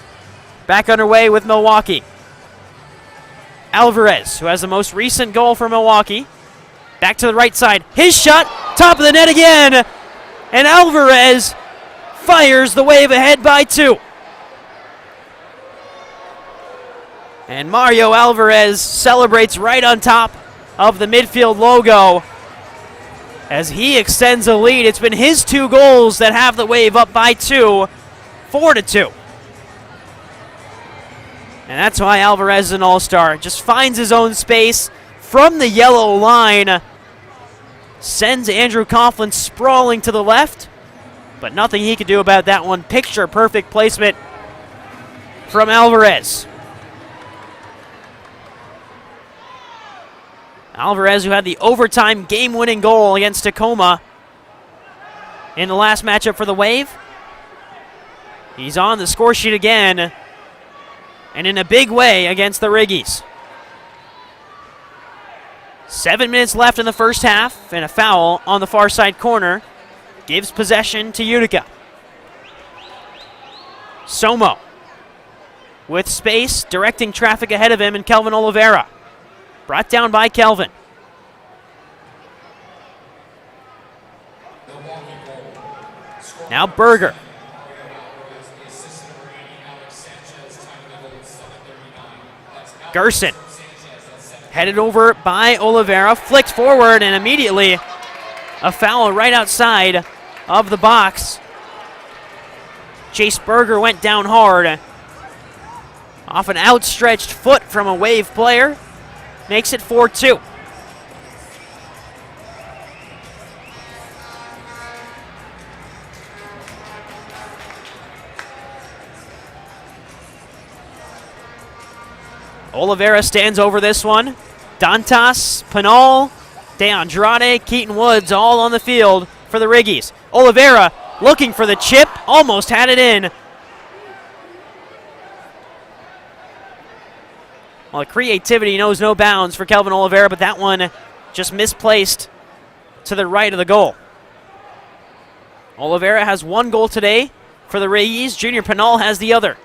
Back underway with Milwaukee. Alvarez, who has the most recent goal for Milwaukee. Back to the right side. His shot, top of the net again. And Alvarez fires the Wave ahead by 2. And Mario Alvarez celebrates right on top of the midfield logo as he extends a lead. It's been his 2 goals that have the Wave up by 2, 4-2. And that's why Alvarez is an all-star. Just finds his own space from the yellow line. Sends Andrew Coughlin sprawling to the left, but nothing he could do about that one. Picture-perfect placement from Alvarez. Alvarez, who had the overtime game-winning goal against Tacoma in the last matchup for the Wave. He's on the score sheet again, and in a big way against the Riggies. 7 minutes left in the first half, and a foul on the far side corner gives possession to Utica. Somo with space, directing traffic ahead of him, and Kelvin Oliveira. Brought down by Kelvin. Now Berger. Gerson. Headed over by Oliveira. Flicked forward, and immediately a foul right outside of the box. Chase Berger went down hard off an outstretched foot from a Wave player. makes it 4-2. Oliva stands over this one. Dantas, Penal, Andrade, Keaton Woods all on the field for the Riggies. Oliva looking for the chip, almost had it in. Well, creativity knows no bounds for Kelvin Oliva, but that one just misplaced to the right of the goal. Oliva has one goal today for the Riggies. Junior Penal has the other.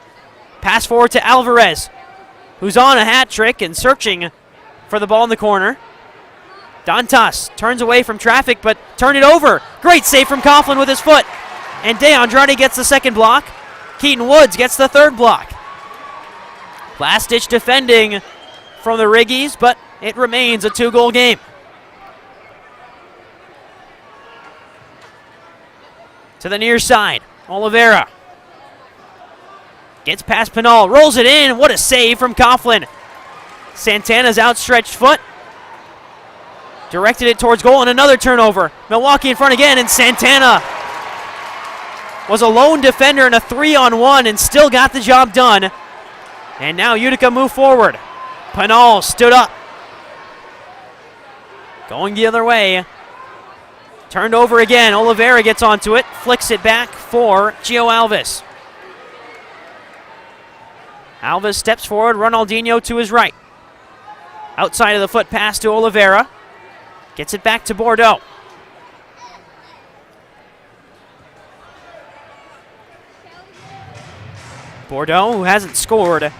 Pass forward to Alvarez, who's on a hat trick and searching for the ball in the corner. Dantas turns away from traffic, but turned it over. Great save from Coughlin with his foot. And Andrade gets the second block. Keaton Woods gets the third block. Last-ditch defending from the Riggies, but it remains a 2-goal game. To the near side, Oliva gets past Penal, rolls it in. What a save from Coughlin. Santana's outstretched foot directed it towards goal, and another turnover. Milwaukee in front again, and Santana was a lone defender in a 3-on-1 and still got the job done. And now Utica move forward. Penal stood up. Going the other way. Turned over again. Oliva gets onto it, flicks it back for Gio Alves. Alves steps forward, Ronaldinho to his right. Outside of the foot pass to Oliva. Gets it back to Bordeaux. Bordeaux, who hasn't scored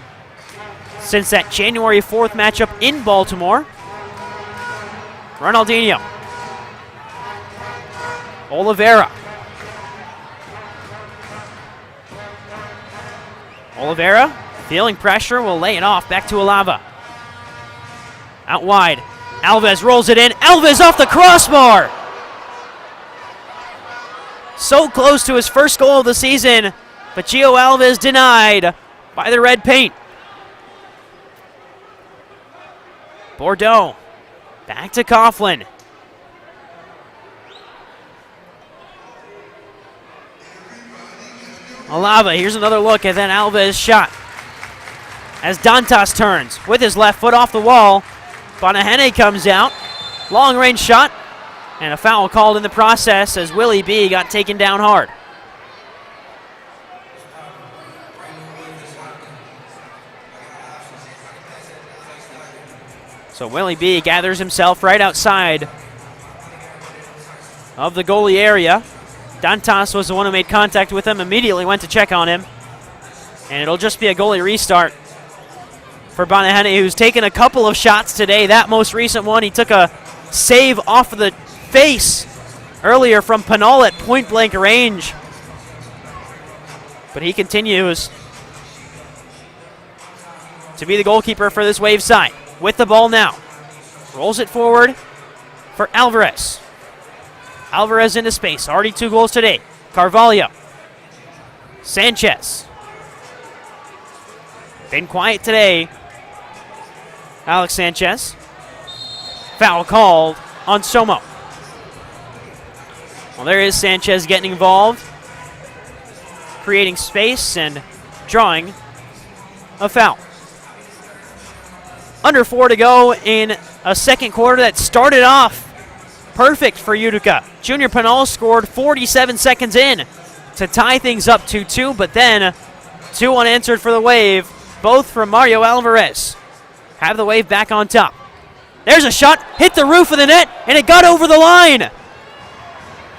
since that January 4th matchup in Baltimore. Ronaldinho. Oliva. Oliva, feeling pressure, will lay it off. Back to Oliva. Out wide. Alves rolls it in. Alves off the crossbar. So close to his first goal of the season, but Gio Alves denied by the red paint. Bordeaux. Back to Coughlin. Oliva, here's another look at that Alves shot. As Dantas turns with his left foot off the wall. Bonahene comes out. Long range shot. And a foul called in the process as Willie B got taken down hard. So Willie B gathers himself right outside of the goalie area. Dantas was the one who made contact with him, immediately went to check on him. And it'll just be a goalie restart for Bonahene, who's taken a couple of shots today. That most recent one, he took a save off of the face earlier from Penal at point-blank range. But he continues to be the goalkeeper for this Wave side. With the ball now. Rolls it forward for Alvarez. Alvarez into space. Already 2 goals today. Carvalho. Sanchez. Been quiet today. Alex Sanchez. Foul called on Somo. Well, there is Sanchez getting involved, creating space and drawing a foul. Under 4 to go in a second quarter that started off perfect for Utica. Junior Penal scored 47 seconds in to tie things up 2-2, but then 2 unanswered for the Wave, both from Mario Alvarez. Have the Wave back on top. There's a shot, hit the roof of the net, and it got over the line.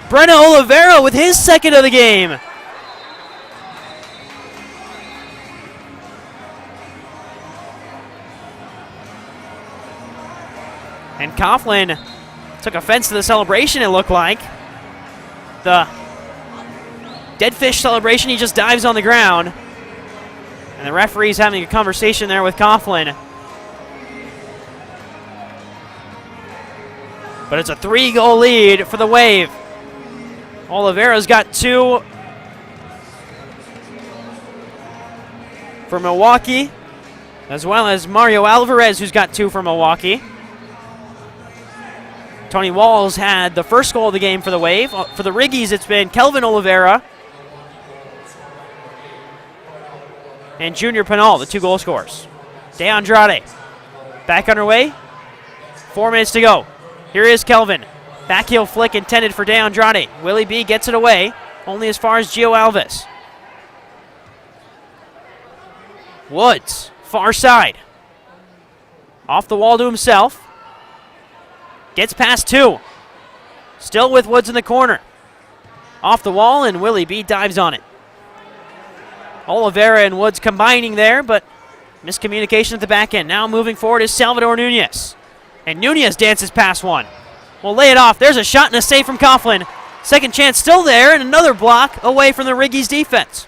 Brenna Oliva with his second of the game. And Coughlin took offense to the celebration, it looked like. The dead fish celebration, he just dives on the ground. And the referee's having a conversation there with Coughlin. But it's a 3-goal lead for the Wave. Oliveira's got 2 for Milwaukee. as well as Mario Alvarez, who's got 2 for Milwaukee. Tony Walls had the first goal of the game for the Wave. For the Riggies, it's been Kelvin Oliveira and Junior Penal, the 2 goal scorers. De Andrade back underway. 4 minutes to go. Here is Kelvin. Backheel flick intended for De Andrade. Willie B gets it away, only as far as Gio Alves. Woods, far side. Off the wall to himself. Gets past 2. Still with Woods in the corner. Off the wall, and Willie B dives on it. Oliveira and Woods combining there, but miscommunication at the back end. Now moving forward is Salvador Nunez. And Nunez dances past one. Will lay it off. There's a shot and a save from Coughlin. Second chance still there, and another block away from the Riggies defense.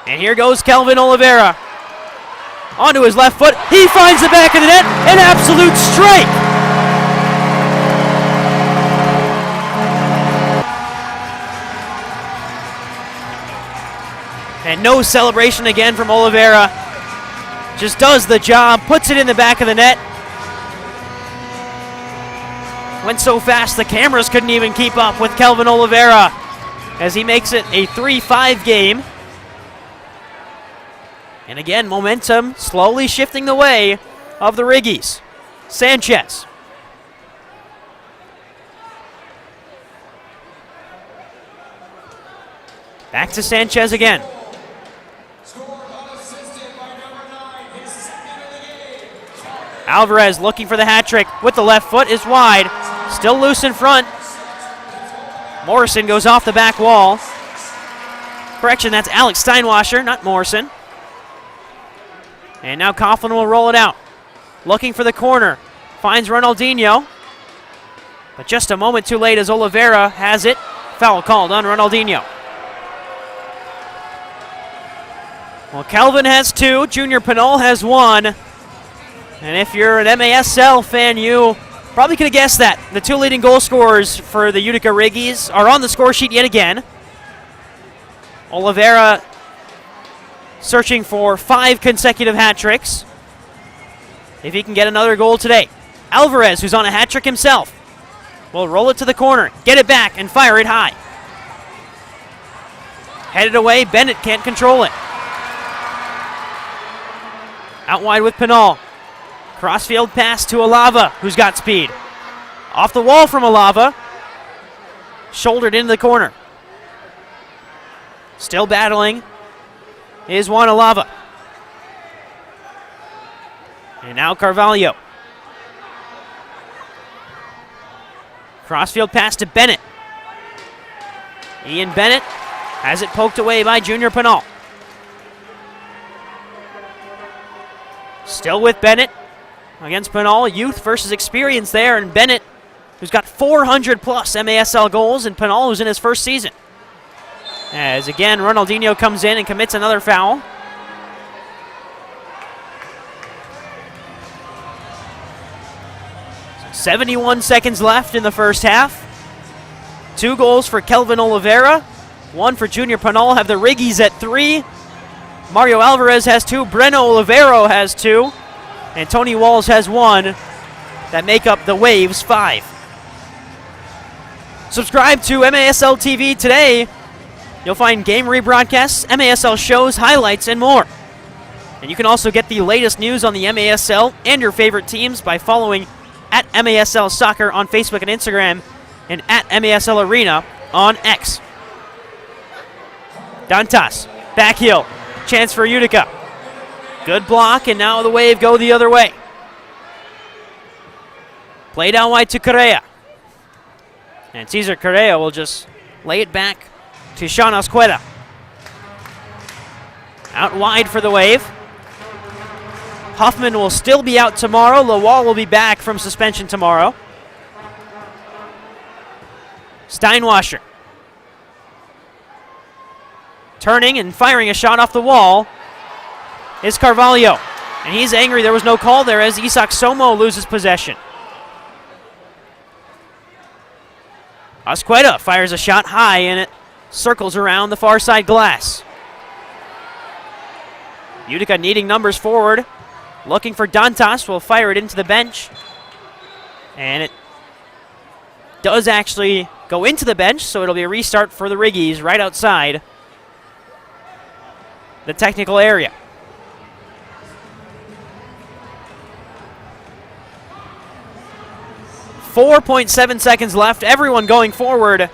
And here goes Kelvin Oliveira. Onto his left foot. He finds the back of the net. An absolute strike. And no celebration again from Oliveira. Just does the job, puts it in the back of the net. Went so fast the cameras couldn't even keep up with Kelvin Oliveira as he makes it a 3-5 game. And again, momentum slowly shifting the way of the Riggies. Sanchez. Back to Sanchez again. Alvarez looking for the hat trick with the left foot is wide. Still loose in front. Morrison goes off the back wall. Correction, that's Alex Steinwasser, not Morrison. And now Coughlin will roll it out. Looking for the corner. Finds Ronaldinho. But just a moment too late as Oliveira has it. Foul called on Ronaldinho. Well, Kelvin has 2. Junior Penal has 1. And if you're an MASL fan, you probably could have guessed that. The 2 leading goal scorers for the Utica Riggies are on the score sheet yet again. Oliveira searching for 5 consecutive hat tricks. If he can get another goal today. Alvarez, who's on a hat trick himself, will roll it to the corner, get it back, and fire it high. Headed away, Bennett can't control it. Out wide with Penal. Crossfield pass to Oliva, who's got speed. Off the wall from Oliva. Shouldered into the corner. Still battling is Juan Oliva. And now Carvalho. Crossfield pass to Bennett. Ian Bennett has it poked away by Junior Penal. Still with Bennett against Penal. Youth versus experience there, and Bennett, who's got 400 plus MASL goals, and Penal, who's in his first season. As again, Ronaldinho comes in and commits another foul. So 71 seconds left in the first half. 2 goals for Kelvin Oliveira, 1 for Junior Penal. Have the Riggies at 3. Mario Alvarez has 2. Breno Oliveira has 2. And Tony Walls has 1. That make up the Waves 5. Subscribe to MASL TV today. You'll find game rebroadcasts, MASL shows, highlights, and more. And you can also get the latest news on the MASL and your favorite teams by following at MASL Soccer on Facebook and Instagram, and at MASL Arena on X. Dantas, back heel, chance for Utica. Good block, and now the Wave go the other way. Play down wide to Correa. And Cesar Correa will just lay it back to Sean Asqueda. Out wide for the Wave. Huffman will still be out tomorrow. Lawal will be back from suspension tomorrow. Steinwasser. Turning and firing a shot off the wall is Carvalho. And he's angry there was no call there as Isak Somo loses possession. Asqueda fires a shot high and it circles around the far side glass. Utica needing numbers forward. Looking for Dantas, will fire it into the bench. And it does actually go into the bench, so it'll be a restart for the Riggies right outside the technical area. .7 seconds left. Everyone going forward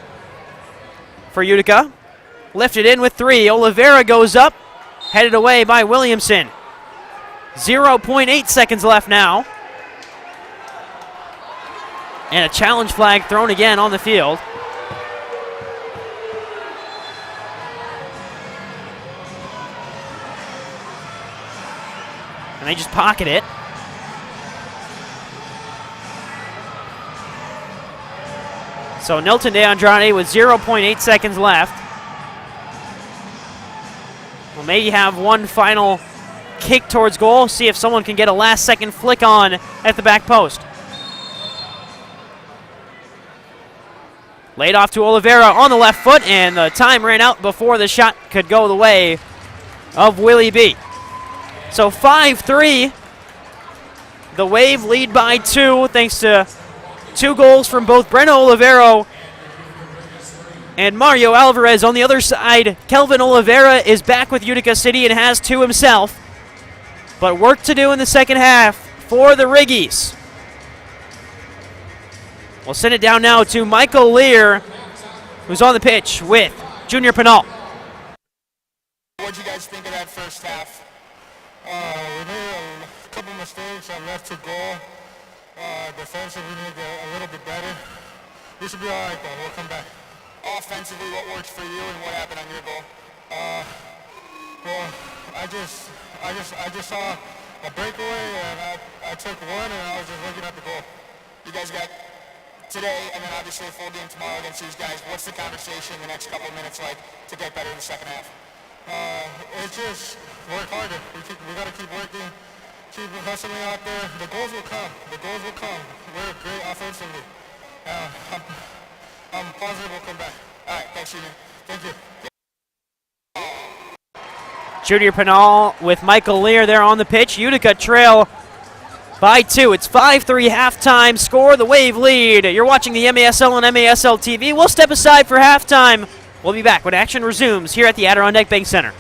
for Utica. Lifted in with 3. Oliveira goes up. Headed away by Williamson. 0.8 seconds left now. And a challenge flag thrown again on the field. And they just pocket it. So Nilton de Andrade with 0.8 seconds left. We'll maybe have one final kick towards goal. See if someone can get a last-second flick on at the back post. Laid off to Oliveira on the left foot, and the time ran out before the shot could go the way of Willie B. So 5-3. The Wave lead by 2 thanks to 2 goals from both Breno Olivero and Mario Alvarez. On the other side, Kelvin Oliveira is back with Utica City and has 2 himself. But work to do in the second half for the Riggies. We'll send it down now to Michael Lear, who's on the pitch with Junior Penal. What did you guys think of that first half? We made a couple mistakes on left to goal. Defensively, we need to get a little bit better. We should be all right, though. We'll come back. Offensively, what worked for you and what happened on your goal? Well, I just saw a breakaway, and I took one, and I was just looking at the goal. You guys got today, and then obviously a full game tomorrow against these guys. What's the conversation the next couple of minutes like to get better in the second half? It's just work harder. We got to keep working. Keep hustling out there. The goals will come. The goals will come. We're great offensively. I'm positive we'll come back. All right, thanks, Junior. Thank you. Junior Penal with Michael Lear there on the pitch. Utica trail by 2. It's 5-3 halftime score. The Wave lead. You're watching the MASL on MASL TV. We'll step aside for halftime. We'll be back when action resumes here at the Adirondack Bank Center.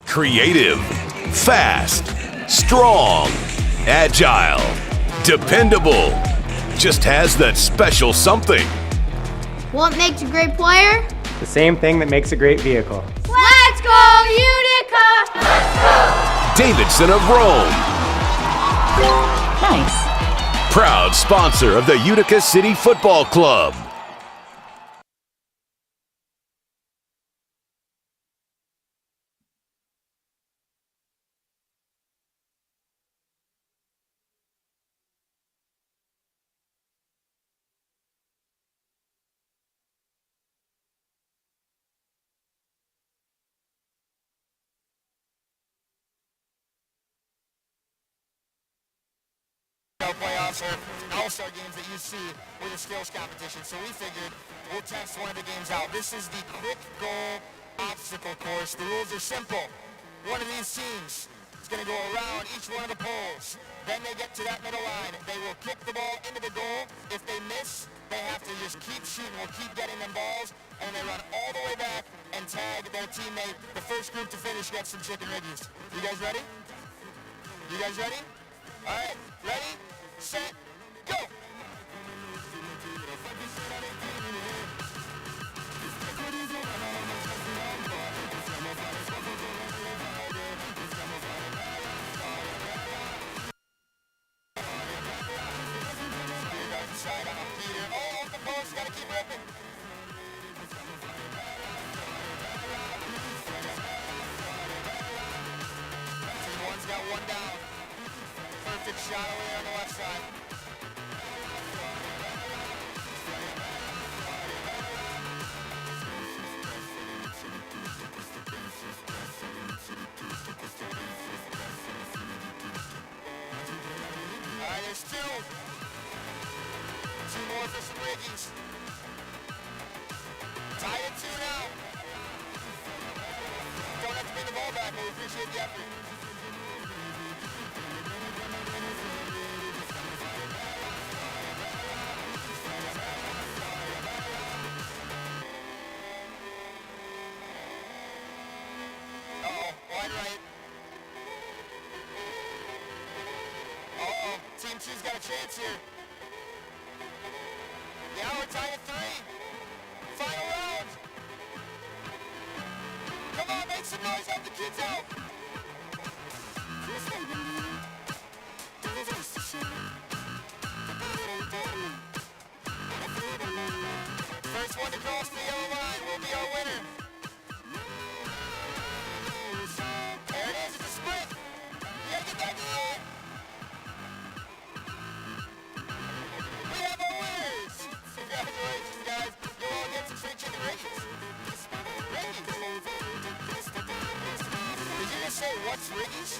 Creative, fast, strong, agile, dependable. Just has that special something. What makes a great player? The same thing that makes a great vehicle. Let's go, Utica! Davidson of Rome. Nice. Proud sponsor of the Utica City Football Club. playoffs or all-star games that you see with a skills competition. So we figured we'll test one of the games out. This is the quick goal obstacle course. The rules are simple. One of these teams is going to go around each one of the poles. Then they get to that middle line. They will kick the ball into the goal. If they miss, they have to just keep shooting. We'll keep getting them balls, and they run all the way back and tag their teammate. The first group to finish gets some chicken riggies. You guys ready? You guys ready? All right, ready, set, go! Side on Peter. Oh, off the post, gotta keep ripping. Team one's got one down. Perfect shot away on the left side. All right, there's two. Two more for some riggies. Tied at 2 now. Don't have to bring the ball back, but we appreciate the effort. Uh-oh, wide right. Uh-oh, Team 2's got a chance here. Now we're tied at 3. Final round. Come on, make some noise, help the kids out. First one to cross the yellow line will be our winner. There it is, it's a sprint. You gotta get back to the line. We have our winners. Congratulations, guys. You'll all get some free chicken riggies. Riggies. Did you just say, what's riggies?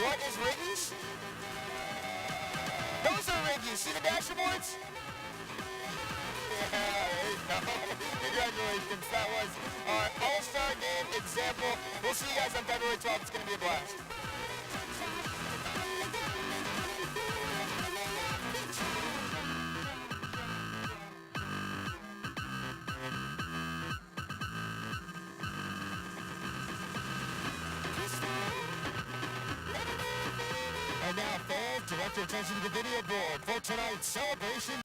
What is riggies? Those are riggies. See the dashboards? Yeah, there you go. Congratulations. That was our all-star game example. We'll see you guys on February 12th. It's going to be a blast. And now, fans, direct your attention to the video board for tonight's celebration.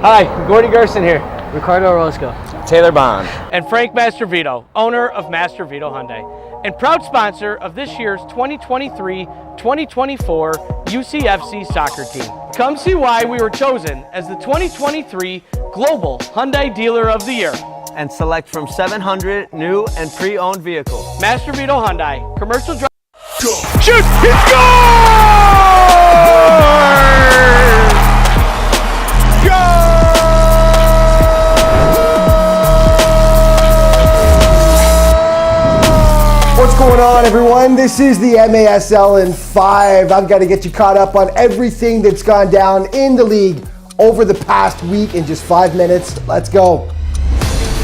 Hi, Gordy Gerson here. Ricardo Orozco. Taylor Bond. And Frank Mastervito, owner of Mastervito Hyundai, and proud sponsor of this year's 2023-2024 UCFC soccer team. Come see why we were chosen as the 2023 Global Hyundai Dealer of the Year. And select from 700 new and pre-owned vehicles. Mastervito Hyundai, commercial drive. Shoot! It's goal! What's going on, everyone? This is the MASL in 5. I've got to get you caught up on everything that's gone down in the league over the past week in just 5 minutes. Let's go.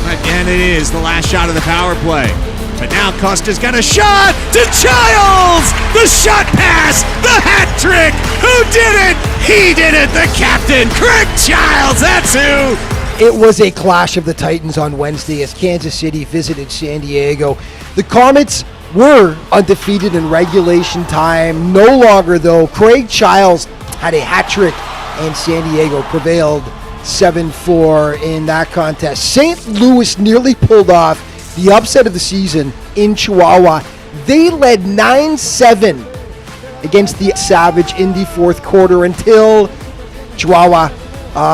And it is the last shot of the power play. But now Costa's got a shot to Childs! The shot pass! The hat trick! Who did it? He did it! The captain, Craig Childs! That's who! It was a clash of the Titans on Wednesday as Kansas City visited San Diego. The Comets were undefeated in regulation time. No longer, though. Craig Childs had a hat trick, and San Diego prevailed 7-4 in that contest. St. Louis nearly pulled off the upset of the season in Chihuahua. They led 9-7 against the Savage in the fourth quarter until Chihuahua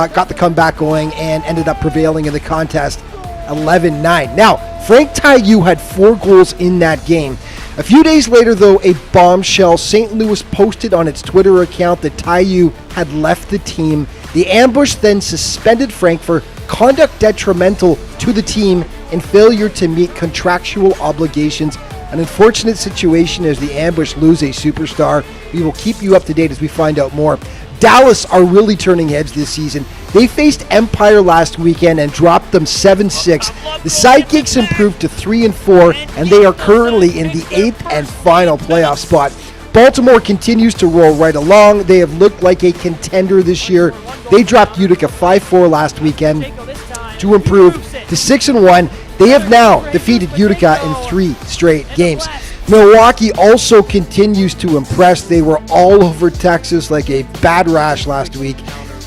got the comeback going and ended up prevailing in the contest 11-9. Now, Frank Taiyu had 4 goals in that game. A few days later, though, a bombshell. St. Louis posted on its Twitter account that Taiyu had left the team. The ambush then suspended Frank for conduct detrimental to the team and failure to meet contractual obligations. An unfortunate situation as the ambush lose a superstar. We will keep you up to date as we find out more. Dallas are really turning heads this season. They faced Empire last weekend and dropped them 7-6. The Sidekicks improved to 3-4, and they are currently in the 8th and final playoff spot. Baltimore continues to roll right along. They have looked like a contender this year. They dropped Utica 5-4 last weekend to improve to 6-1. They have now defeated Utica in 3 straight games. Milwaukee also continues to impress. They were all over Texas like a bad rash last week,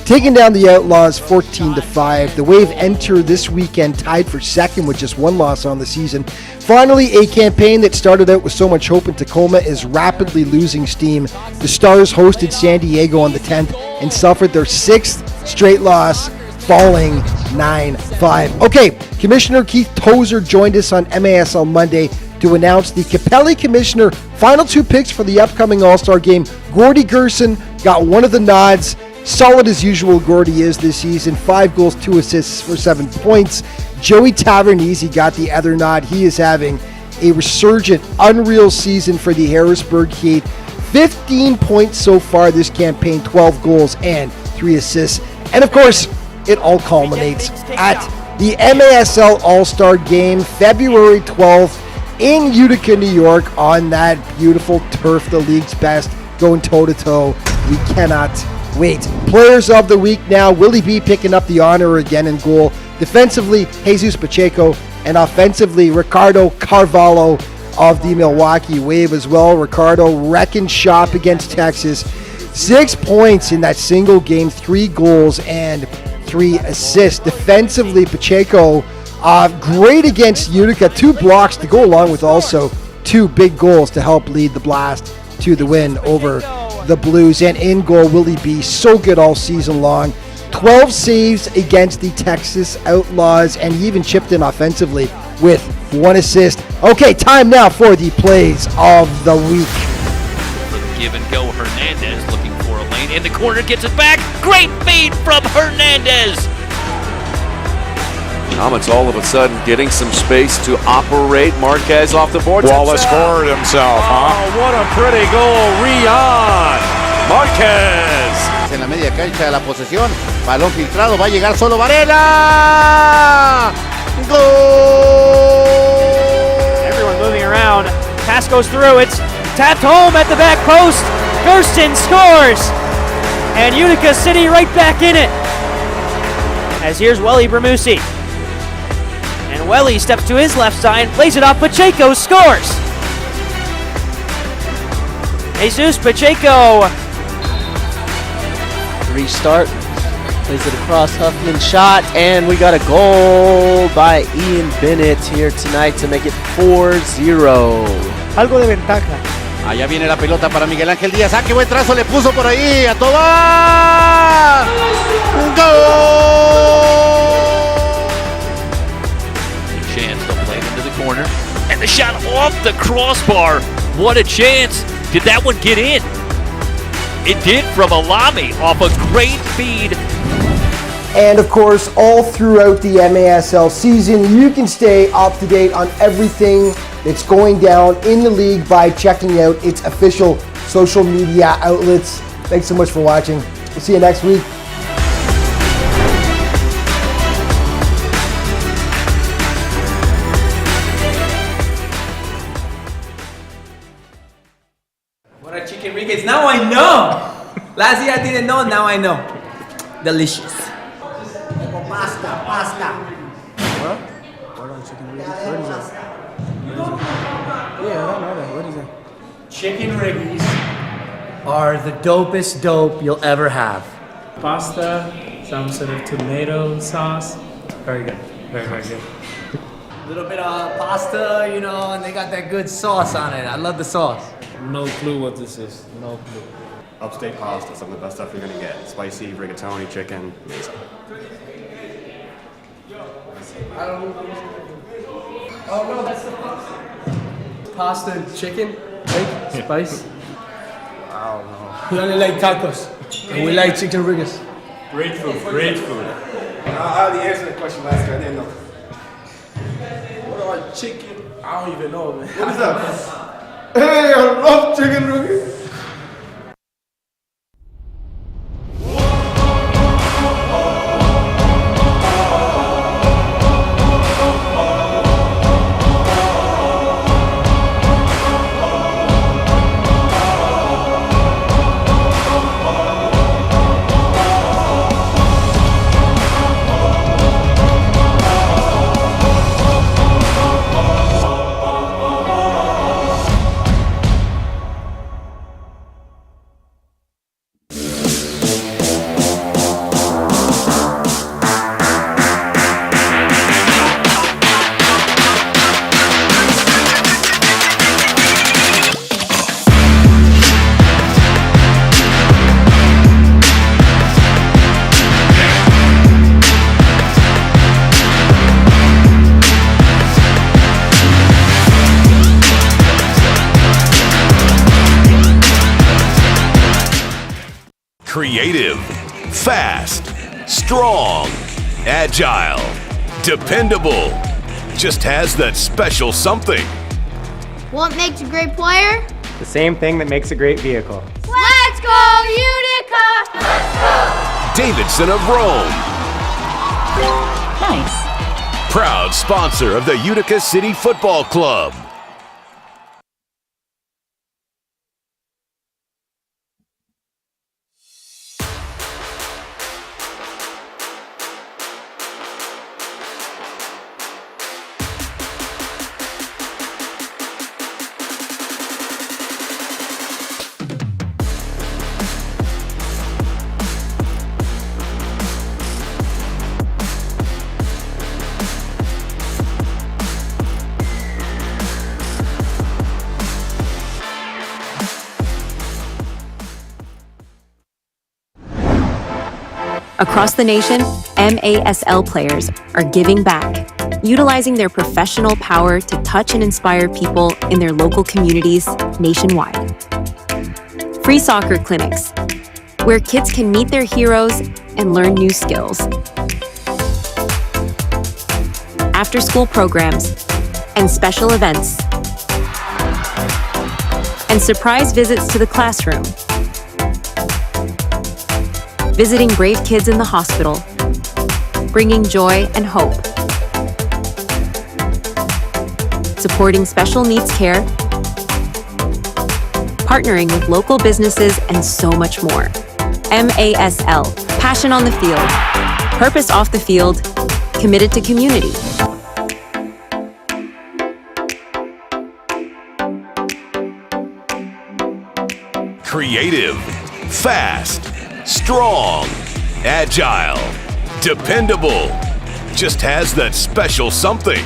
taking down the Outlaws 14-5. The Wave enter this weekend tied for second with just 1 loss on the season. Finally, a campaign that started out with so much hope in Tacoma is rapidly losing steam. The Stars hosted San Diego on the 10th and suffered their 6th straight loss, falling 9-5. Okay, Commissioner Keith Tozer joined us on MASL Monday to announce the Capelli Commissioner final 2 picks for the upcoming All-Star game. Gordy Gerson got one of the nods. Solid as usual, Gordy is this season. 5 goals, 2 assists for 7 points. Joey Tavernese got the other nod. He is having a resurgent, unreal season for the Harrisburg Heat. 15 points so far this campaign, 12 goals and 3 assists. And of course, it all culminates at the MASL All-Star Game, February 12th in Utica, New York, on that beautiful turf, the league's best, going toe-to-toe. We cannot wait. Players of the week now, Willie B picking up the honor again in goal. Defensively, Jesus Pacheco, and offensively, Ricardo Carvalho of the Milwaukee Wave as well. Ricardo wrecking shop against Texas. 6 points in that single game, 3 goals and 3 assists. Defensively, Pacheco, great against Utica. 2 blocks to go along with also 2 big goals to help lead the Blast to the win over the Blues. And in goal, Willie B, so good all season long. 12 saves against the Texas Outlaws, and he even chipped in offensively with 1 assist. Okay, time now for the plays of the week. Give and go, Hernandez looking for a lane in the corner, gets it back. Great feed from Hernandez. Comets all of a sudden getting some space to operate. Marquez off the board. Wallace scored himself, huh? Oh, what a pretty goal. Rian Marquez. En la media cancha de la posesión. Balón filtrado. Va a llegar solo Varela. Goal. Everyone moving around. Pass goes through. It's tapped home at the back post. Gerson scores. And Utica City right back in it. As here's Welly Bramusi. And Welly steps to his left side, plays it off. Pacheco scores. Jesus Pacheco. Restart. Plays it across, Huffman shot, and we got a goal by Ian Bennett here tonight to make it 4-0. Algo de ventaja. Allá viene la pelota para Miguel Ángel Díaz. ¡Ah, qué buen trazo le puso por ahí! ¡A tomar! ¡Gol! Chance to play it into the corner. And the shot off the crossbar. What a chance. Did that one get in? It did from Alami off a great feed. And of course, all throughout the MASL season, you can stay up to date on everything that's going down in the league by checking out its official social media outlets. Thanks so much for watching. We'll see you next week. What are chicken rickets? Now I know! Last year I didn't know, now I know. Delicious. Pasta. What? What are chicken rickets? What is that? Yeah, I don't know that. What is that? Chicken riggies are the dopest dope you'll ever have. Pasta, some sort of tomato sauce. Very good. Very, very good. A little bit of pasta, you know, and they got that good sauce on it. I love the sauce. No clue what this is. No clue. Upstate pasta, some of the best stuff you're gonna get. Spicy, rigatoni, chicken, amazing. Oh no, that's the pasta and chicken, right? Spice. I don't know. We only like tacos, and we like chicken riggers. Great food, great food. I already answered the question last year, I didn't know. What are chicken? I don't even know, man. What is that? Hey, I love chicken riggers. Creative, fast, strong, agile, dependable. Just has that special something. What makes a great player? The same thing that makes a great vehicle. Let's go, Utica! Davidson of Rome. Nice. Proud sponsor of the Utica City Football Club. Across the nation, MASL players are giving back, utilizing their professional power to touch and inspire people in their local communities nationwide. Free soccer clinics, where kids can meet their heroes and learn new skills. After-school programs and special events. And surprise visits to the classroom. Visiting brave kids in the hospital, bringing joy and hope. Supporting special needs care, partnering with local businesses, and so much more. MASL, passion on the field, purpose off the field, committed to community. Creative, fast, strong, Agile. Dependable. Just has that special something.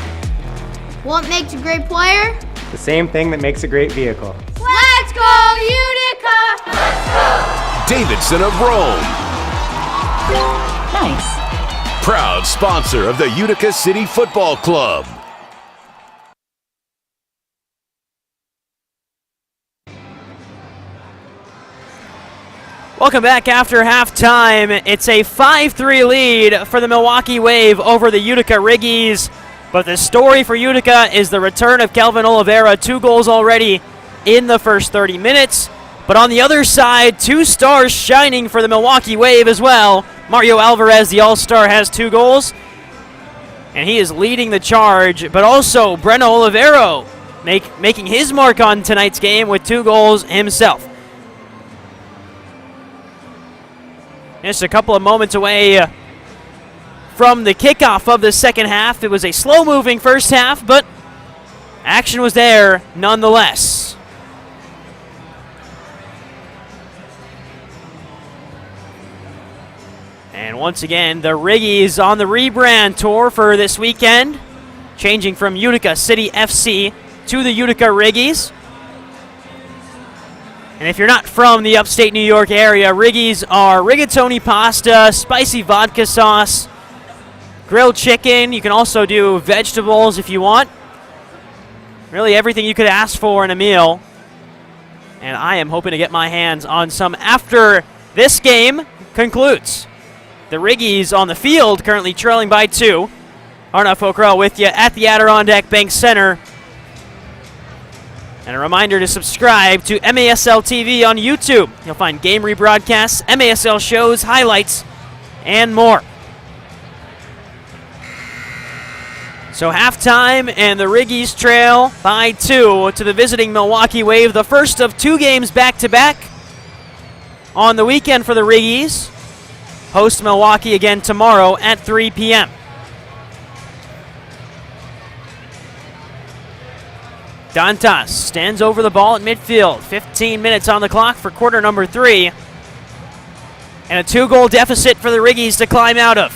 What makes a great player? The same thing that makes a great vehicle. Let's go, Utica! Davidson of Rome. Nice. Proud sponsor of the Utica City Football Club. Welcome back after halftime. It's a 5-3 lead for the Milwaukee Wave over the Utica Riggies. But the story for Utica is the return of Kelvin Oliva, 2 goals already in the first 30 minutes. But on the other side, 2 stars shining for the Milwaukee Wave as well. Mario Alvarez, the All-Star, has 2 goals, and he is leading the charge. But also Breno Olivero making his mark on tonight's game with 2 goals himself. Just a couple of moments away from the kickoff of the second half. It was a slow-moving first half, but action was there nonetheless. And once again, the Riggies on the rebrand tour for this weekend, changing from Utica City FC to the Utica Riggies. And if you're not from the upstate New York area, Riggies are rigatoni pasta, spicy vodka sauce, grilled chicken. You can also do vegetables if you want. Really everything you could ask for in a meal. And I am hoping to get my hands on some after this game concludes. The Riggies on the field currently trailing by 2. Arnaud Focrel with you at the Adirondack Bank Center. And a reminder to subscribe to MASL TV on YouTube. You'll find game rebroadcasts, MASL shows, highlights, and more. So halftime, and the Riggies trail by 2 to the visiting Milwaukee Wave. The first of 2 games back-to-back on the weekend for the Riggies. Host Milwaukee again tomorrow at 3 p.m. Dantas stands over the ball at midfield. 15 minutes on the clock for quarter number 3. And a 2-goal deficit for the Riggies to climb out of.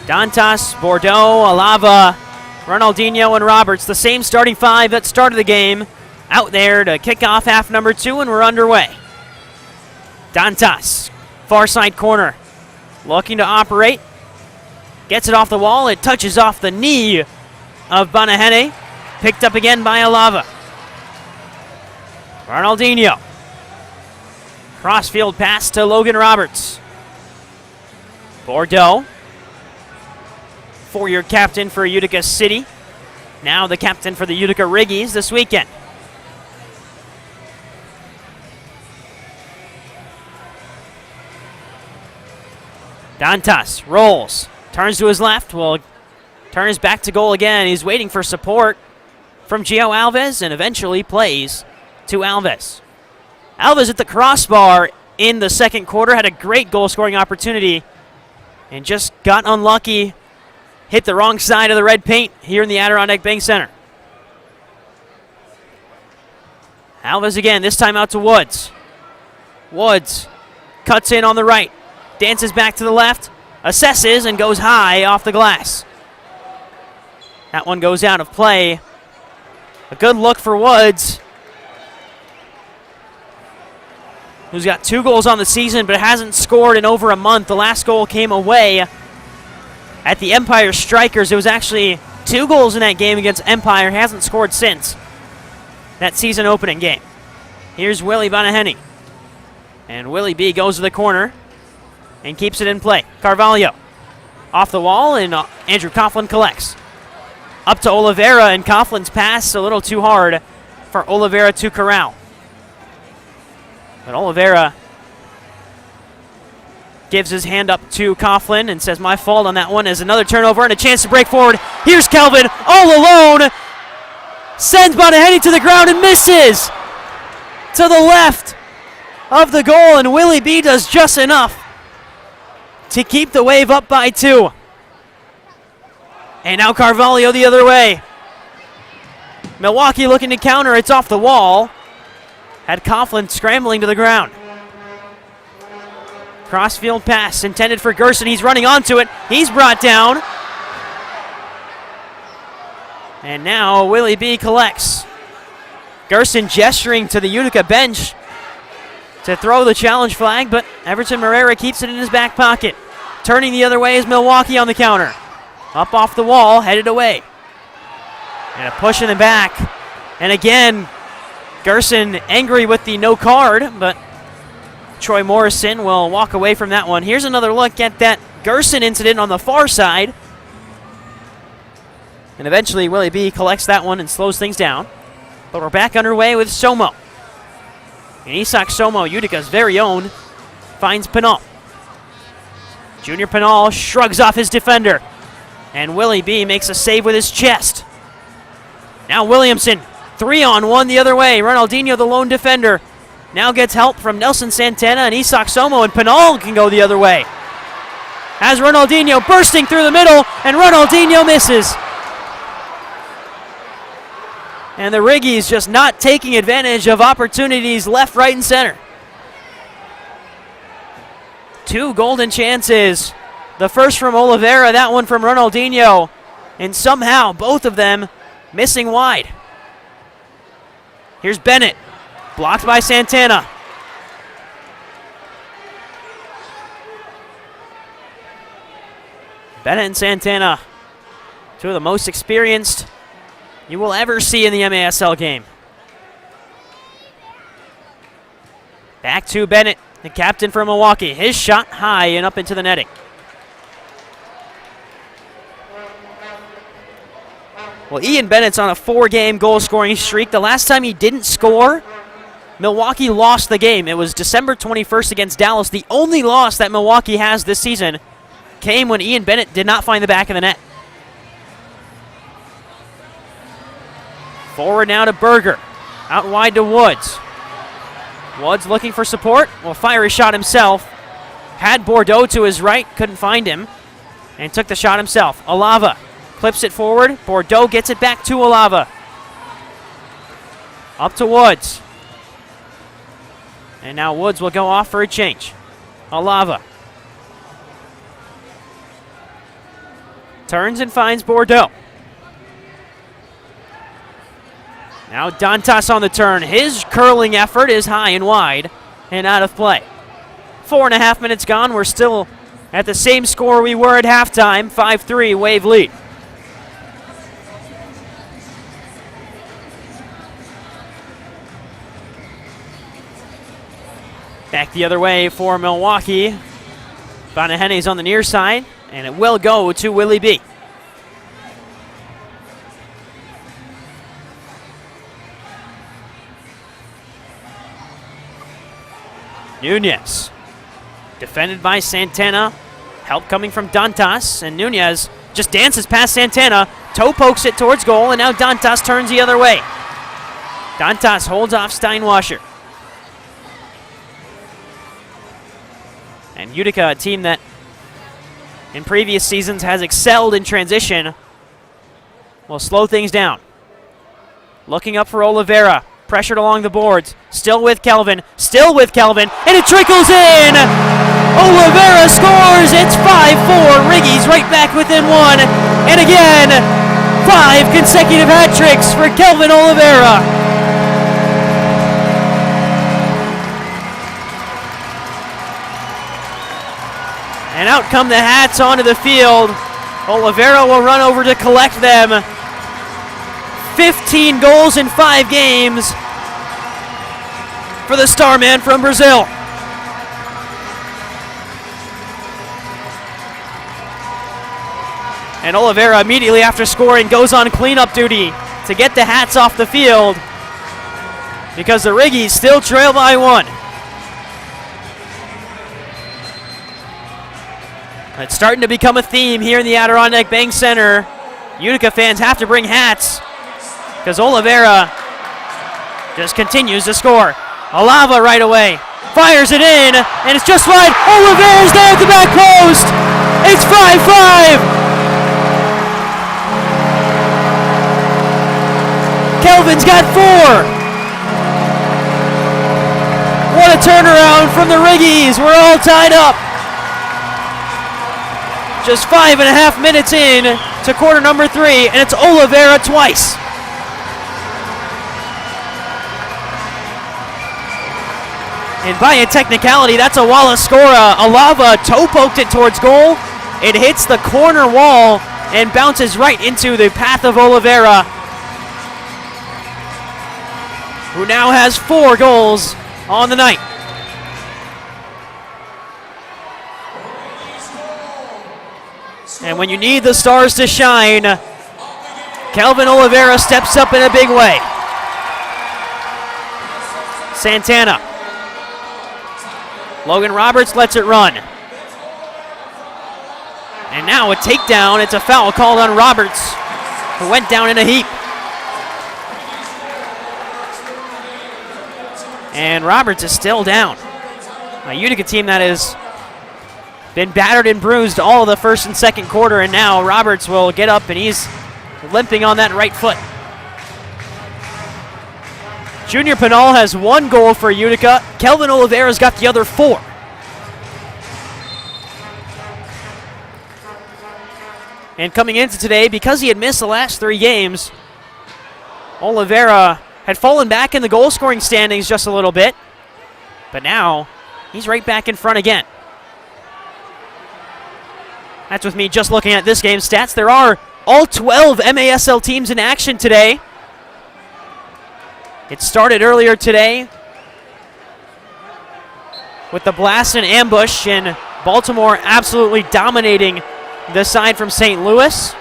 Dantas, Bordeaux, Oliva, Ronaldinho, and Roberts, the same starting 5 that started the game, out there to kick off half number 2, and we're underway. Dantas, far side corner, looking to operate. Gets it off the wall. It touches off the knee of Banahene. Picked up again by Oliva. Ronaldinho. Crossfield pass to Logan Roberts. Bordeaux. 4-year captain for Utica City. Now the captain for the Utica Riggies this weekend. Dantas rolls. Turns to his left, will turn his back to goal again. He's waiting for support from Gio Alves and eventually plays to Alves. Alves at the crossbar in the second quarter, had a great goal-scoring opportunity and just got unlucky, hit the wrong side of the red paint here in the Adirondack Bank Center. Alves again, this time out to Woods. Woods cuts in on the right, dances back to the left, assesses and goes high off the glass. That one goes out of play. A good look for Woods, who's got 2 goals on the season but hasn't scored in over a month. The last goal came away at the Empire Strikers. It was actually 2 goals in that game against Empire. He hasn't scored since that season opening game. Here's Willie Banahene. And Willie B goes to the corner and keeps it in play. Carvalho off the wall, and Andrew Coughlin collects. Up to Oliveira, and Coughlin's pass a little too hard for Oliveira to corral. But Oliveira gives his hand up to Coughlin and says, my fault on that one, as another turnover and a chance to break forward. Here's Kelvin all alone. Sends Banahene to the ground and misses to the left of the goal, and Willie B does just enough to keep the Wave up by 2. And now Carvalho the other way. Milwaukee looking to counter. It's off the wall. had Coughlin scrambling to the ground. Crossfield pass intended for Gerson. He's running onto it. He's brought down. And now Willie B collects. Gerson gesturing to the Utica bench to throw the challenge flag, but Everton Moreira keeps it in his back pocket. Turning the other way is Milwaukee on the counter. Up off the wall, headed away. And a push in the back. And again, Gerson angry with the no card, but Troy Morrison will walk away from that one. Here's another look at that Gerson incident on the far side. And eventually Willie B collects that one and slows things down. But we're back underway with Somo. And Isak Somo, Utica's very own, finds Penal. Junior Penal shrugs off his defender. And Willie B makes a save with his chest. Now Williamson, 3-on-1 the other way. Ronaldinho, the lone defender, now gets help from Nelson Santana and Isak Somo, and Penal can go the other way. As Ronaldinho bursting through the middle, and Ronaldinho misses. And the Riggies just not taking advantage of opportunities left, right, and center. 2 golden chances. The first from Oliveira, that one from Ronaldinho. And somehow both of them missing wide. Here's Bennett, blocked by Santana. Bennett and Santana, 2 of the most experienced you will ever see in the MASL game. Back to Bennett, the captain for Milwaukee. His shot high and up into the netting. Well, Ian Bennett's on a 4-game goal-scoring streak. The last time he didn't score, Milwaukee lost the game. It was December 21st against Dallas. The only loss that Milwaukee has this season came when Ian Bennett did not find the back of the net. Forward now to Berger. Out wide to Woods. Woods looking for support. Will fire his shot himself. Had Bordeaux to his right. Couldn't find him. And took the shot himself. Oliva clips it forward. Bordeaux gets it back to Oliva. Up to Woods. And now Woods will go off for a change. Oliva. Turns and finds Bordeaux. Now Dantas on the turn. His curling effort is high and wide and out of play. 4.5 minutes gone. We're still at the same score we were at halftime. 5-3 Wave lead. Back the other way for Milwaukee. Banahene's on the near side, and it will go to Willie B. Nunez, defended by Santana. Help coming from Dantas, and Nunez just dances past Santana. Toe pokes it towards goal, and now Dantas turns the other way. Dantas holds off Steinwasser. And Utica, a team that in previous seasons has excelled in transition, will slow things down. Looking up for Oliveira. Pressured along the boards. Still with Kelvin. And it trickles in! Oliveira scores! It's 5-4. Riggies right back within 1. And again, 5 consecutive hat tricks for Kelvin Oliveira. And out come the hats onto the field. Oliveira will run over to collect them. 15 goals in 5 games for the star man from Brazil. And Oliveira immediately after scoring goes on cleanup duty to get the hats off the field because the Riggies still trail by 1. It's starting to become a theme here in the Adirondack Bank Center. Utica fans have to bring hats because Oliveira just continues to score. Oliva right away. Fires it in, and it's just wide. Oliveira's there at the back post. It's 5-5. Kelvin's got 4. turnaround from the Riggies. We're all tied up. Just 5.5 minutes in to quarter number 3, and it's Oliva twice. And by a technicality, that's a Wallace score. Oliva toe poked it towards goal. It hits the corner wall and bounces right into the path of Oliva, who now has 4 goals on the night. And when you need the stars to shine, Kelvin Oliva steps up in a big way. Santana. Logan Roberts lets it run. And now a takedown. It's a foul called on Roberts, who went down in a heap. And Roberts is still down. A Utica team that has been battered and bruised all of the first and second quarter, and now Roberts will get up, and he's limping on that right foot. Junior Penal has 1 goal for Utica. Kelvin Oliva's got the other 4. And coming into today, because he had missed the last 3 games, Oliva had fallen back in the goal-scoring standings just a little bit, but now he's right back in front again. That's with me just looking at this game's stats. There are all 12 MASL teams in action today. It started earlier today with the blast and ambush, and Baltimore absolutely dominating the side from St. Louis.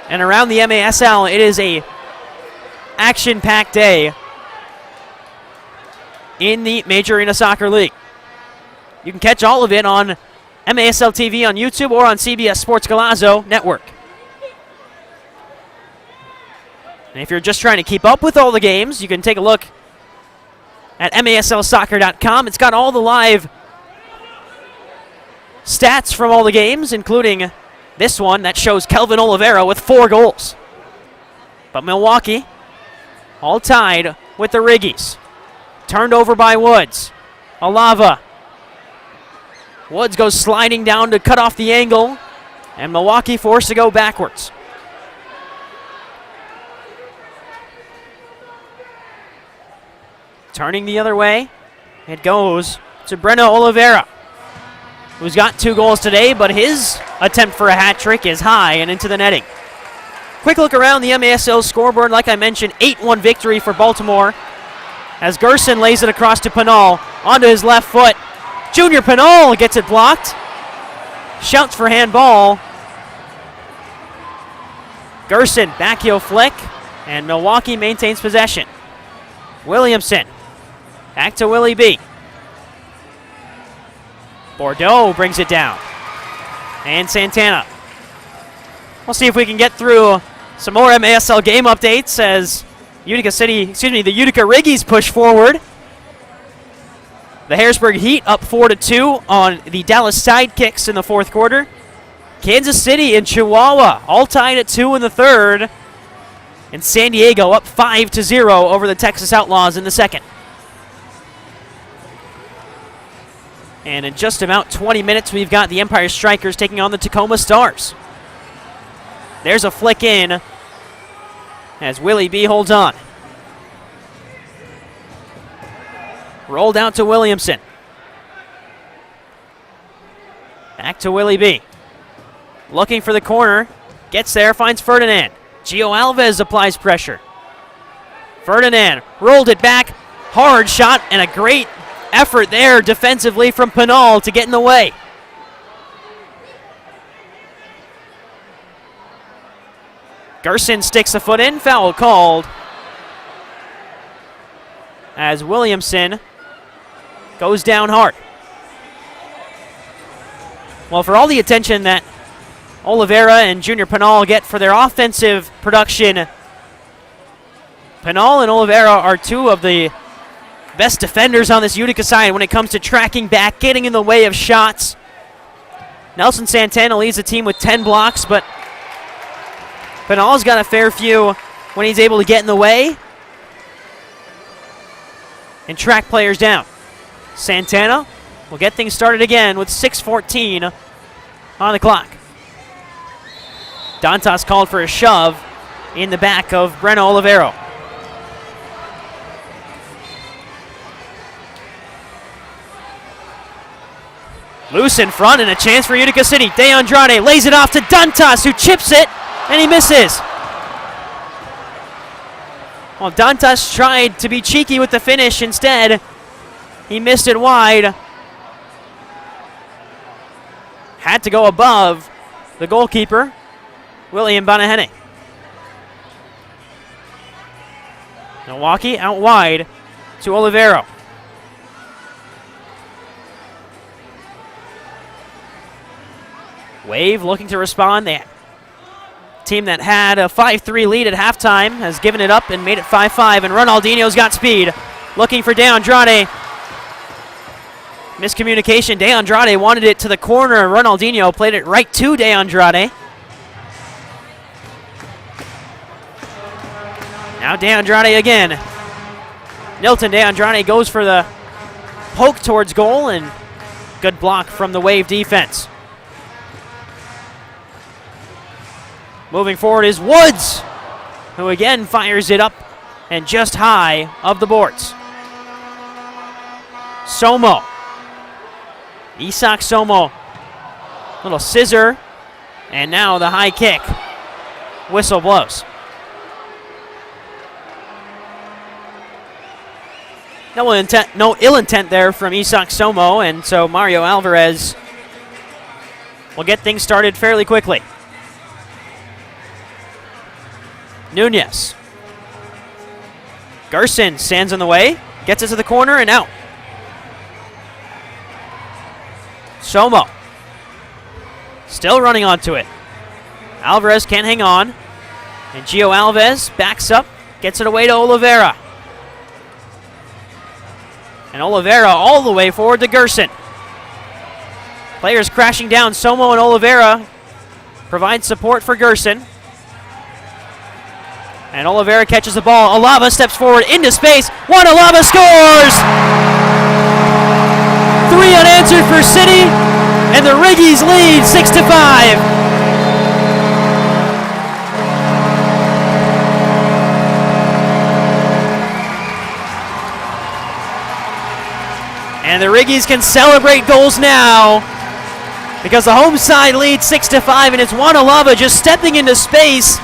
And around the MASL, it is a action-packed day in the Major Arena Soccer League. You can catch all of it on MASL TV on YouTube or on CBS Sports Golazo Network. And if you're just trying to keep up with all the games, you can take a look at MASLsoccer.com. It's got all the live stats from all the games, including this one that shows Kelvin Oliva with 4 goals. But Milwaukee all tied with the Riggies. Turned over by Woods. Oliva. Woods goes sliding down to cut off the angle, and Milwaukee forced to go backwards. Turning the other way, it goes to Breno Oliva, who's got 2 goals today, but his attempt for a hat trick is high and into the netting. Quick look around the MASL scoreboard. Like I mentioned, 8-1 victory for Baltimore as Gerson lays it across to Penal onto his left foot. Junior Penal gets it blocked. Shouts for handball. Gerson, back heel flick, and Milwaukee maintains possession. Williamson, back to Willie B. Bordeaux brings it down. And Santana. We'll see if we can get through some more MASL game updates as the Utica Riggies push forward. The Harrisburg Heat up 4-2 on the Dallas Sidekicks in the 4th quarter. Kansas City and Chihuahua all tied at 2 in the 3rd. And San Diego up 5-0 over the Texas Outlaws in the 2nd. And in just about 20 minutes, we've got the Empire Strikers taking on the Tacoma Stars. There's a flick in as Willie B holds on. Rolled out to Williamson. Back to Willie B. Looking for the corner. Gets there, finds Ferdinand. Gio Alvarez applies pressure. Ferdinand rolled it back. Hard shot and a great effort there defensively from Penal to get in the way. Gerson sticks a foot in. Foul called as Williamson goes down hard. Well, for all the attention that Oliva and Junior Penal get for their offensive production, Penal and Oliva are 2 of the best defenders on this Utica side when it comes to tracking back, getting in the way of shots. Nelson Santana leads the team with 10 blocks, but Penal's got a fair few when he's able to get in the way and track players down. Santana will get things started again with 6:14 on the clock. Dantas called for a shove in the back of Breno Olivero. Loose in front and a chance for Utica City. De Andrade lays it off to Dantas, who chips it, and he misses. Well, Dantas tried to be cheeky with the finish. Instead, he missed it wide. Had to go above the goalkeeper, William Banahene. Milwaukee out wide to Olivero. Wave looking to respond. The team that had a 5-3 lead at halftime has given it up and made it 5-5, and Ronaldinho's got speed. Looking for De Andrade. Miscommunication. De Andrade wanted it to the corner. Ronaldinho played it right to De Andrade. Now De Andrade again. Nilton De Andrade goes for the poke towards goal, and good block from the Wave defense. Moving forward is Woods, who again fires it up and just high of the boards. Somo. Isak Somo. Little scissor, and now the high kick. Whistle blows. No ill intent there from Isak Somo, and so Mario Alvarez will get things started fairly quickly. Nunez. Gerson stands in the way, gets it to the corner and out. Somo. Still running onto it. Alvarez can't hang on. And Gio Alves backs up, gets it away to Oliveira. And Oliveira all the way forward to Gerson. Players crashing down. Somo and Oliveira provide support for Gerson. And Oliveira catches the ball. Oliva steps forward into space. Oliva scores! 3 unanswered for City, and the Riggies lead 6-5. And the Riggies can celebrate goals now, because the home side leads 6-5, and it's Oliva just stepping into space.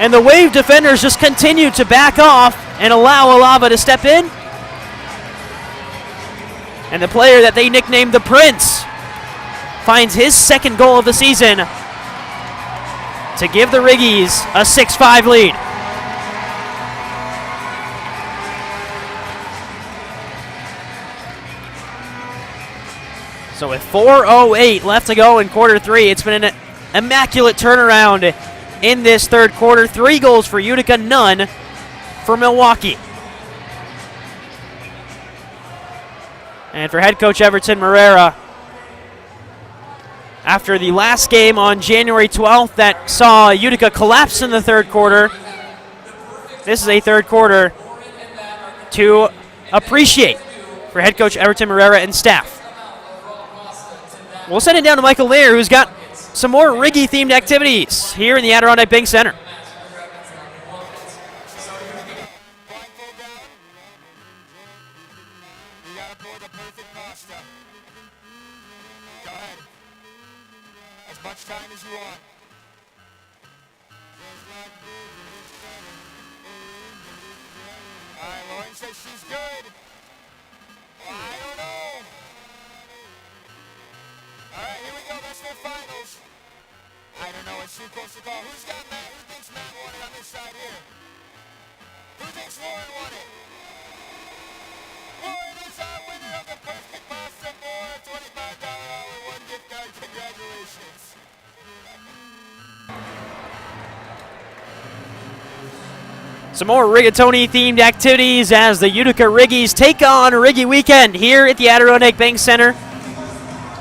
And the Wave defenders just continue to back off and allow Oliva to step in. And the player that they nicknamed the Prince finds his second goal of the season to give the Riggies a 6-5 lead. So with 4:08 left to go in quarter three, it's been an immaculate turnaround in this third quarter. 3 goals for Utica, none for Milwaukee. And for head coach Everton Moreira, after the last game on January 12th that saw Utica collapse in the third quarter, this is a third quarter to appreciate for head coach Everton Moreira and staff. We'll send it down to Michael Lear, who's got some more Riggy-themed activities here in the Adirondack Bank Center. As much time as you want. All right, Lauren says she's good. Well, I don't know. All right, here we go. That's their finals. I don't know. It's too close to call. Who's got Matt? Who thinks Matt won it on this side here? Who thinks Lauren won it? Lauren is our winner of the Perfect Pasta for $25 all-in-one gift card. Congratulations. Some more rigatoni-themed activities as the Utica Riggies take on Riggy Weekend here at the Adirondack Bank Center.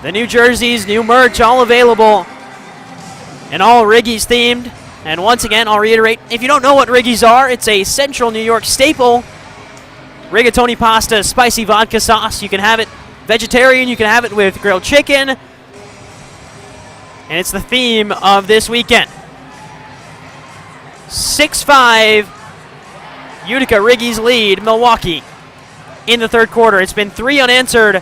The new jerseys, new merch, all available and all Riggies themed. And once again, I'll reiterate, if you don't know what Riggies are, it's a Central New York staple rigatoni pasta, spicy vodka sauce. You can have it vegetarian, you can have it with grilled chicken. And it's the theme of this weekend. 6-5, Utica Riggies lead Milwaukee in the third quarter. It's been 3 unanswered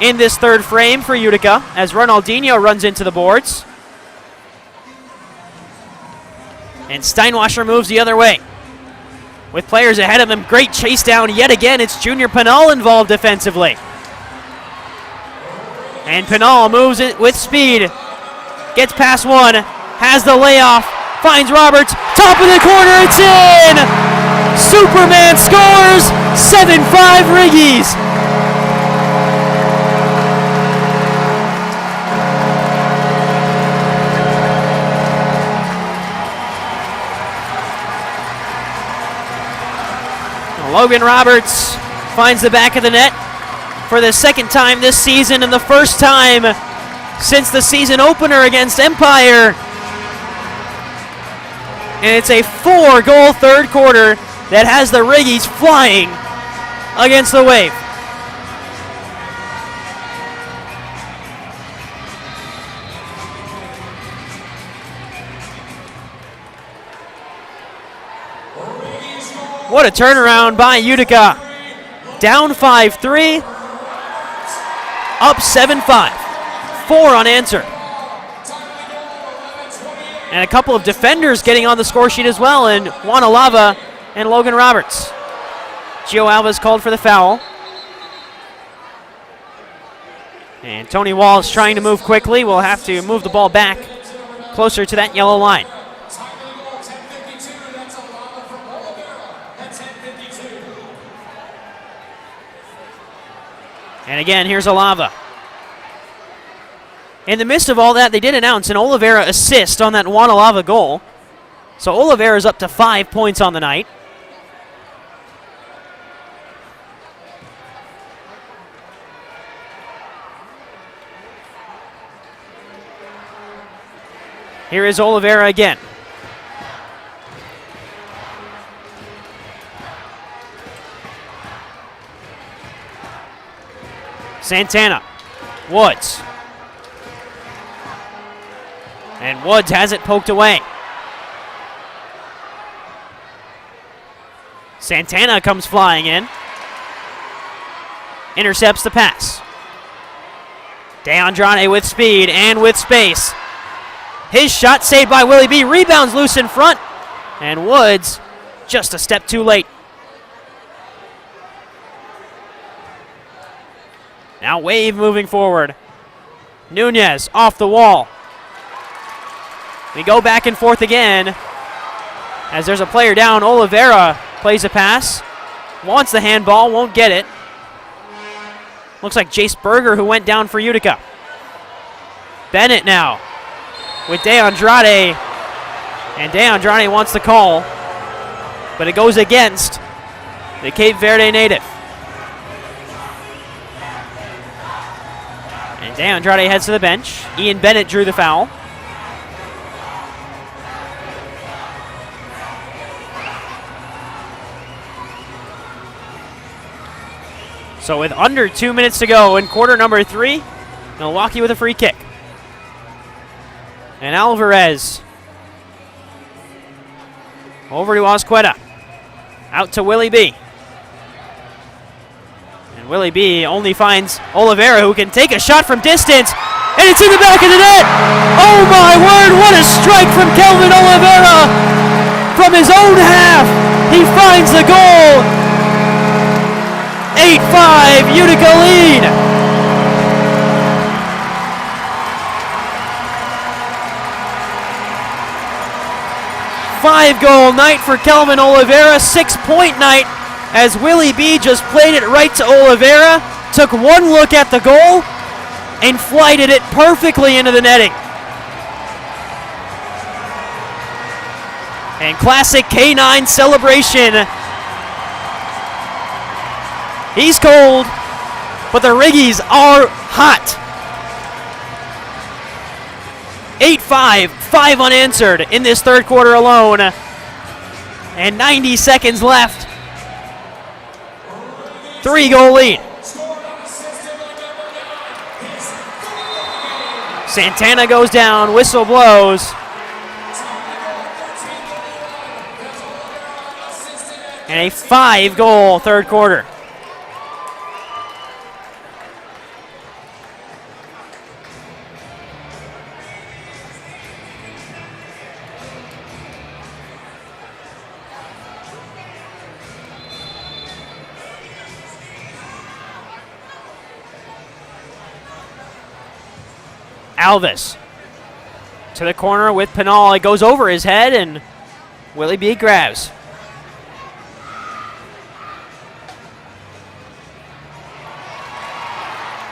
in this third frame for Utica as Ronaldinho runs into the boards. And Steinwasser moves the other way. With players ahead of him, great chase down yet again. It's Junior Penal involved defensively. And Penal moves it with speed. Gets past one, has the layoff, finds Roberts, top of the corner, it's in! Superman scores, 7-5 Riggies. Logan Roberts finds the back of the net for the second time this season and the first time since the season opener against Empire. And it's a 4-goal third quarter that has the Riggies flying against the Wave. What a turnaround by Utica. Down 5-3, up 7-5. 4 unanswered. And a couple of defenders getting on the score sheet as well, and Juan Oliva and Logan Roberts. Gio Alvarez called for the foul. And Tony Walls trying to move quickly. Will have to move the ball back closer to that yellow line. And again, here's Oliva. In the midst of all that, they did announce an Oliveira assist on that Juan Oliva goal. So Oliveira's up to 5 points on the night. Here is Oliveira again. Santana, Woods. And Woods has it poked away. Santana comes flying in. Intercepts the pass. DeAndrade with speed and with space. His shot saved by Willie B. Rebounds loose in front. And Woods just a step too late. Now Wave moving forward. Nunez off the wall. We go back and forth again as there's a player down. Oliveira plays a pass. Wants the handball, won't get it. Looks like Jace Berger who went down for Utica. Bennett now with DeAndrade. And DeAndrade wants the call, but it goes against the Cape Verde native. And DeAndrade heads to the bench. Ian Bennett drew the foul. So with under 2 minutes to go in quarter number 3, Milwaukee with a free kick. And Alvarez over to Osqueda. Out to Willie B. And Willie B only finds Oliveira, who can take a shot from distance. And it's in the back of the net. Oh my word, what a strike from Kelvin Oliveira. From his own half, he finds the goal. 8-5, Utica lead. Five-goal night for Kelvin Oliveira, 6-point night as Willie B just played it right to Oliveira, took one look at the goal, and flighted it perfectly into the netting. And classic K9 celebration. He's cold, but the Riggies are hot. 8-5, 5 unanswered in this third quarter alone. And 90 seconds left 3-goal lead. Santana goes down, whistle blows. And a 5-goal third quarter. Alvarez to the corner with Penal. It goes over his head, and Willie B grabs.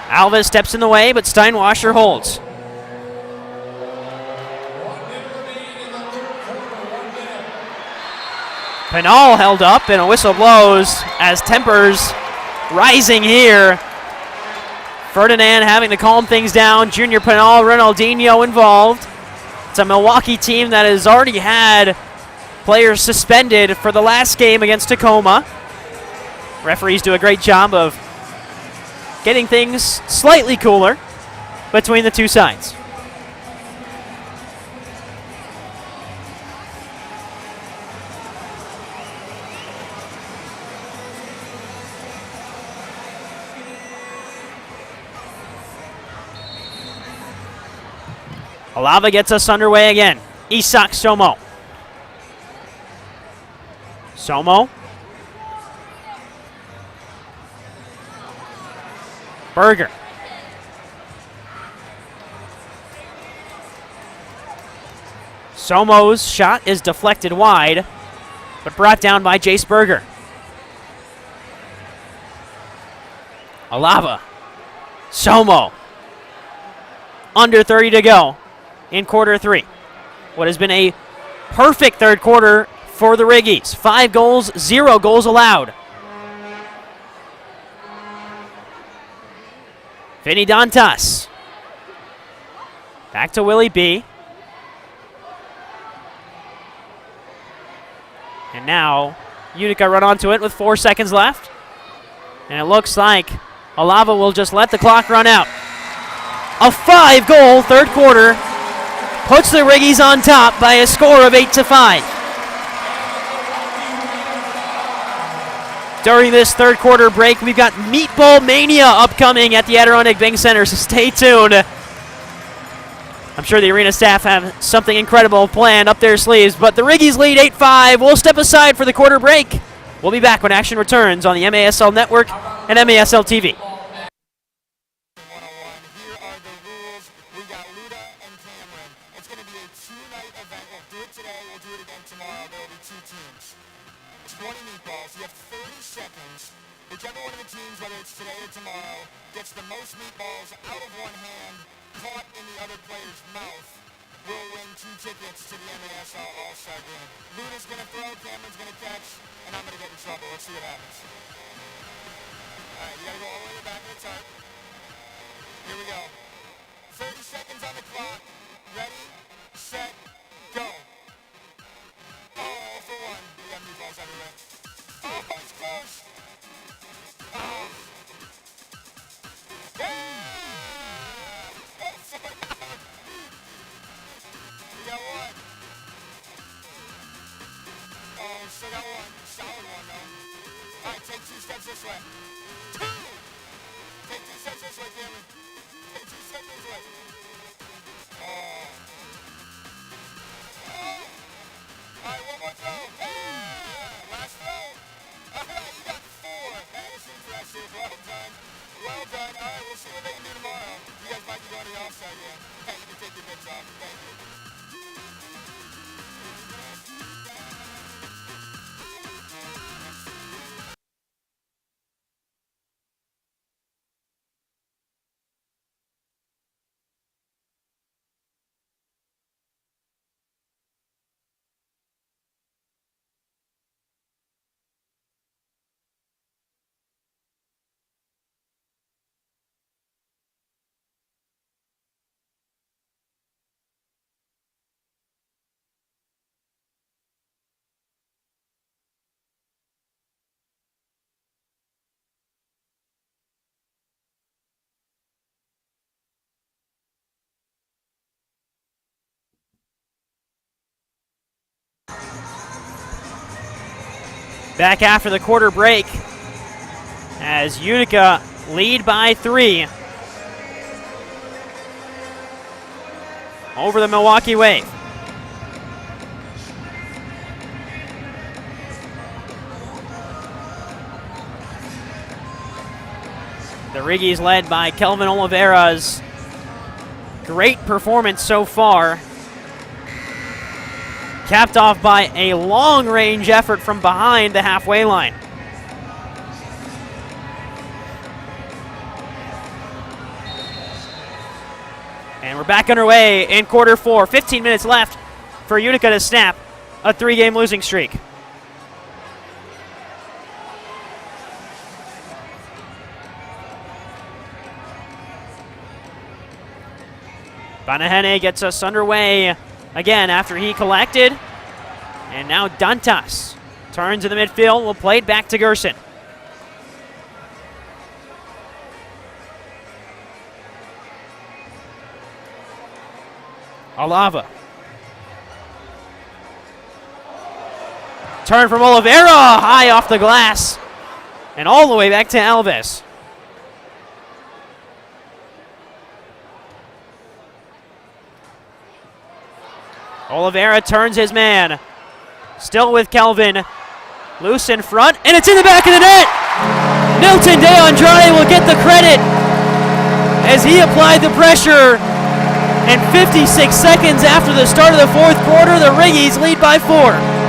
Alvarez steps in the way, but Steinwasser holds. Penal held up, and a whistle blows as tempers rising here. Ferdinand having to calm things down. Junior Penal, Ronaldinho involved. It's a Milwaukee team that has already had players suspended for the last game against Tacoma. Referees do a great job of getting things slightly cooler between the two sides. Oliva gets us underway again. Isak Somo. Somo. Berger. Somo's shot is deflected wide, but brought down by Jace Berger. Oliva. Somo. Under 30 to go in quarter three. What has been a perfect third quarter for the Riggies. 5 goals, 0 goals allowed. Vinny Dantas. Back to Willie B. And now Utica run onto it with 4 seconds left. And it looks like Oliva will just let the clock run out. A 5-goal third quarter puts the Riggies on top by a score of 8-5. During this third quarter break, we've got Meatball Mania upcoming at the Adirondack Bank Center, so stay tuned. I'm sure the arena staff have something incredible planned up their sleeves, but the Riggies lead 8-5. We'll step aside for the quarter break. We'll be back when action returns on the MASL Network and MASL TV. Gets the most meatballs out of one hand, caught in the other player's mouth, will win 2 tickets to the MASL All-Star Game. Luda's going to throw, Cameron's going to catch, and I'm going to get in trouble. Let's see what happens. All right, you got to go all the way to the back of the tarp. Here we go. 30 seconds on the clock. Ready, set, go. Oh, all for one. We got meatballs everywhere. Oh, it's close. Oh. We got one. Oh, still got one. Solid one, though. All right, take 2 steps this way. 2! Take 2 steps this way, Cameron. Take 2 steps this way. Oh. Oh. All right, one more throw. Yeah. Last throw. All right, you got 4. That is impressive. Well done. Well done. All right, we'll see what they can do tomorrow. You guys might be going to the All-Star game. Hey, you can take your bits off. Thank you. Back after the quarter break as Utica lead by 3 over the Milwaukee Wave. The Riggies led by Kelvin Oliva's great performance so far, capped off by a long-range effort from behind the halfway line. And we're back underway in quarter 4. 15 minutes left for Utica to snap a 3-game losing streak. Banahene gets us underway again after he collected. And now Dantas turns in the midfield. Will play it back to Gerson. Oliva. Turn from Oliveira, high off the glass. And all the way back to Alvarez. Oliveira turns his man. Still with Kelvin. Loose in front, and it's in the back of the net! Nilton De Andrade will get the credit as he applied the pressure. And 56 seconds after the start of the fourth quarter, the Riggies lead by 4.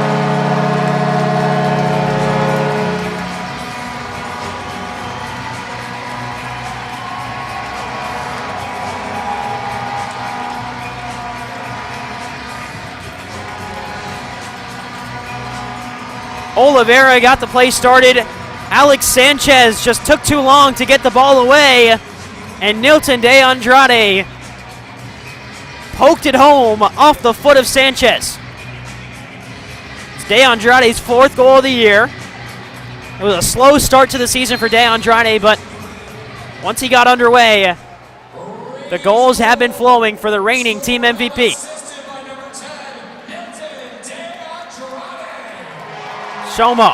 Oliveira got the play started. Alex Sanchez just took too long to get the ball away. And Nilton De Andrade poked it home off the foot of Sanchez. It's De Andrade's 4th goal of the year. It was a slow start to the season for De Andrade, but once he got underway, the goals have been flowing for the reigning team MVP. Somo.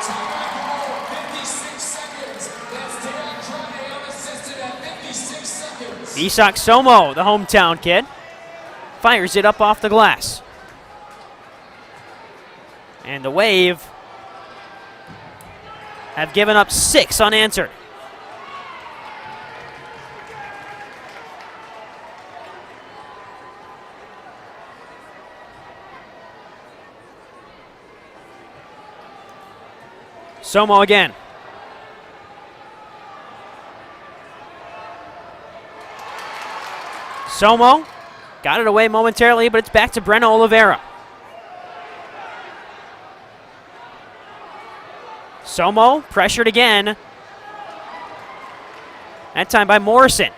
Isak Somo, the hometown kid, fires it up off the glass. And the Wave have given up 6 unanswered. Somo again. Somo got it away momentarily, but it's back to Breno Oliveira. Somo pressured again. That time by Morrison.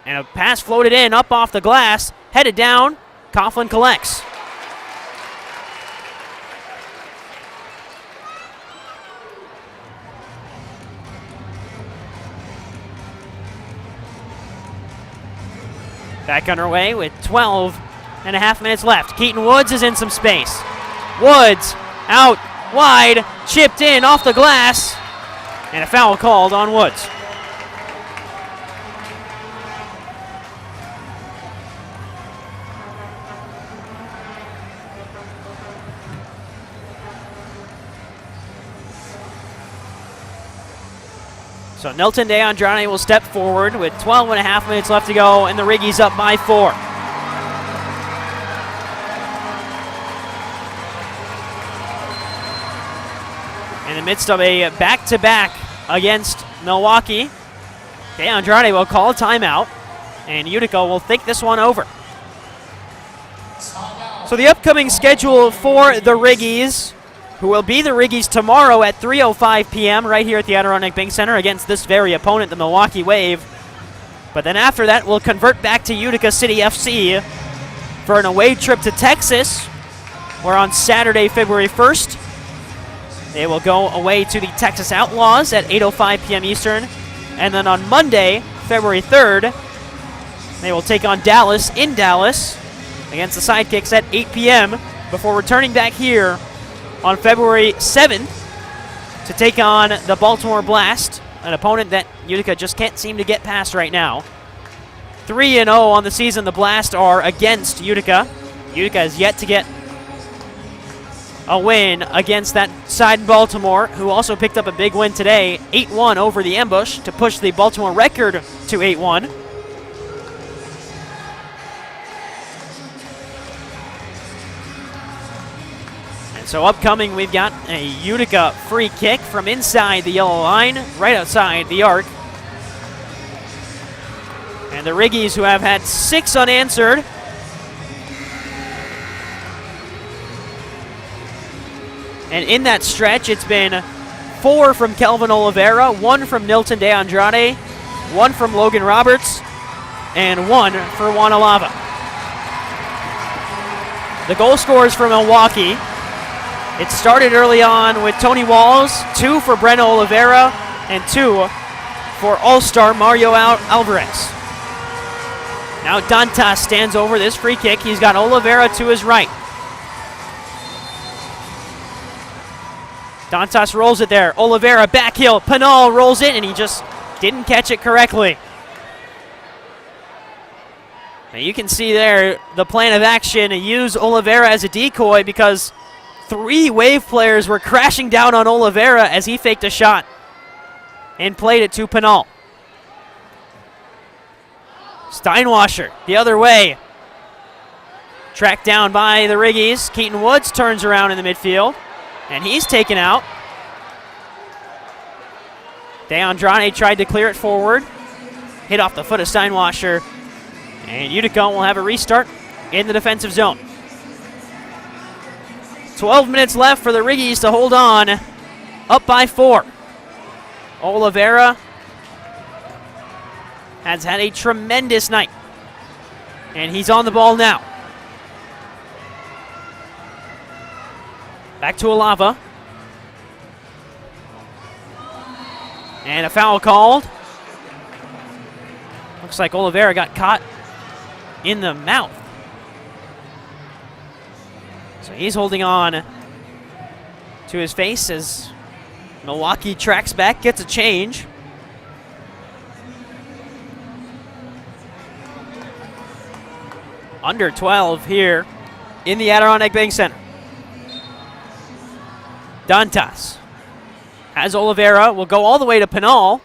And a pass floated in, up off the glass, headed down. Coughlin collects. Back underway with 12 and a half minutes left. Keaton Woods is in some space. Woods out wide, chipped in off the glass, and a foul called on Woods. So Nilton De Andrade will step forward with 12 and a half minutes left to go, and the Riggies up by 4. In the midst of a back-to-back against Milwaukee, De Andrade will call a timeout, and Utica will think this one over. So the upcoming schedule for the Riggies, who will be the Riggies tomorrow at 3:05 p.m. right here at the Adirondack Bank Center against this very opponent, the Milwaukee Wave. But then after that, we'll convert back to Utica City FC for an away trip to Texas, where on Saturday, February 1st, they will go away to the Texas Outlaws at 8:05 p.m. Eastern. And then on Monday, February 3rd, they will take on Dallas in Dallas against the Sidekicks at 8 p.m. before returning back here on February 7th to take on the Baltimore Blast, an opponent that Utica just can't seem to get past right now. 3-0 on the season. The Blast are against Utica. Utica has yet to get a win against that side in Baltimore, who also picked up a big win today, 8-1 over the Ambush to push the Baltimore record to 8-1. And so upcoming, we've got a Utica free kick from inside the yellow line, right outside the arc. And the Riggies, who have had 6 unanswered, and in that stretch, it's been 4 from Kelvin Oliveira, 1 from Nilton De Andrade, 1 from Logan Roberts, and 1 for Juan Oliva. The goal scorers for Milwaukee. It started early on with Tony Walls, 2 for Breno Oliveira, and 2 for All-Star Mario Alvarez. Now Dantas stands over this free kick. He's got Oliveira to his right. Dantas rolls it there. Oliveira back heel. Penal rolls it, and he just didn't catch it correctly. Now you can see there the plan of action. Use Oliveira as a decoy because 3 Wave players were crashing down on Oliveira as he faked a shot and played it to Penal. Steinwasser the other way. Tracked down by the Riggies. Keaton Woods turns around in the midfield, and he's taken out. De Andrade tried to clear it forward. Hit off the foot of Steinwasser, and Utica will have a restart in the defensive zone. 12 minutes left for the Riggies to hold on, up by 4. Oliveira has had a tremendous night, and he's on the ball now. Back to Oliva. And a foul called. Looks like Oliveira got caught in the mouth. So he's holding on to his face as Milwaukee tracks back, gets a change. Under 12 here in the Adirondack Bank Center. Dantas has Oliveira, will go all the way to Penal.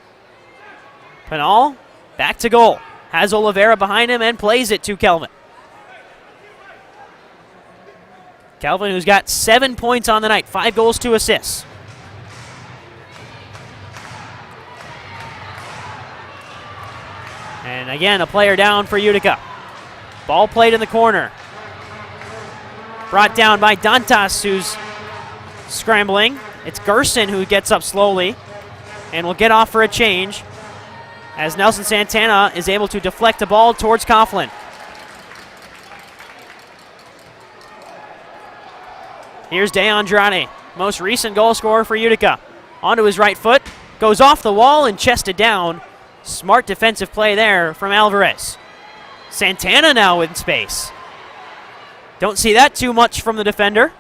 Penal back to goal. Has Oliveira behind him and plays it to Kelvin. Kelvin, who's got 7 points on the night, 5 goals, 2 assists. And again, a player down for Utica. Ball played in the corner. Brought down by Dantas, who's scrambling. It's Gerson who gets up slowly and will get off for a change as Nelson Santana is able to deflect the ball towards Coughlin. Here's De Andrade, most recent goal scorer for Utica. Onto his right foot, goes off the wall and chested down. Smart defensive play there from Alvarez. Santana now in space. Don't see that too much from the defender.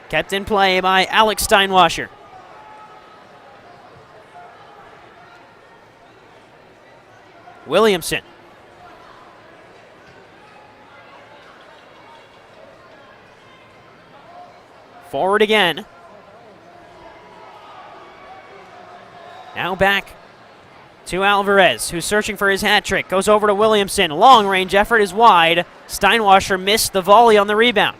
Kept in play by Alex Steinwasser. Williamson. Forward again. Now back to Alvarez, who's searching for his hat trick. Goes over to Williamson. Long range effort is wide. Steinwasser missed the volley on the rebound.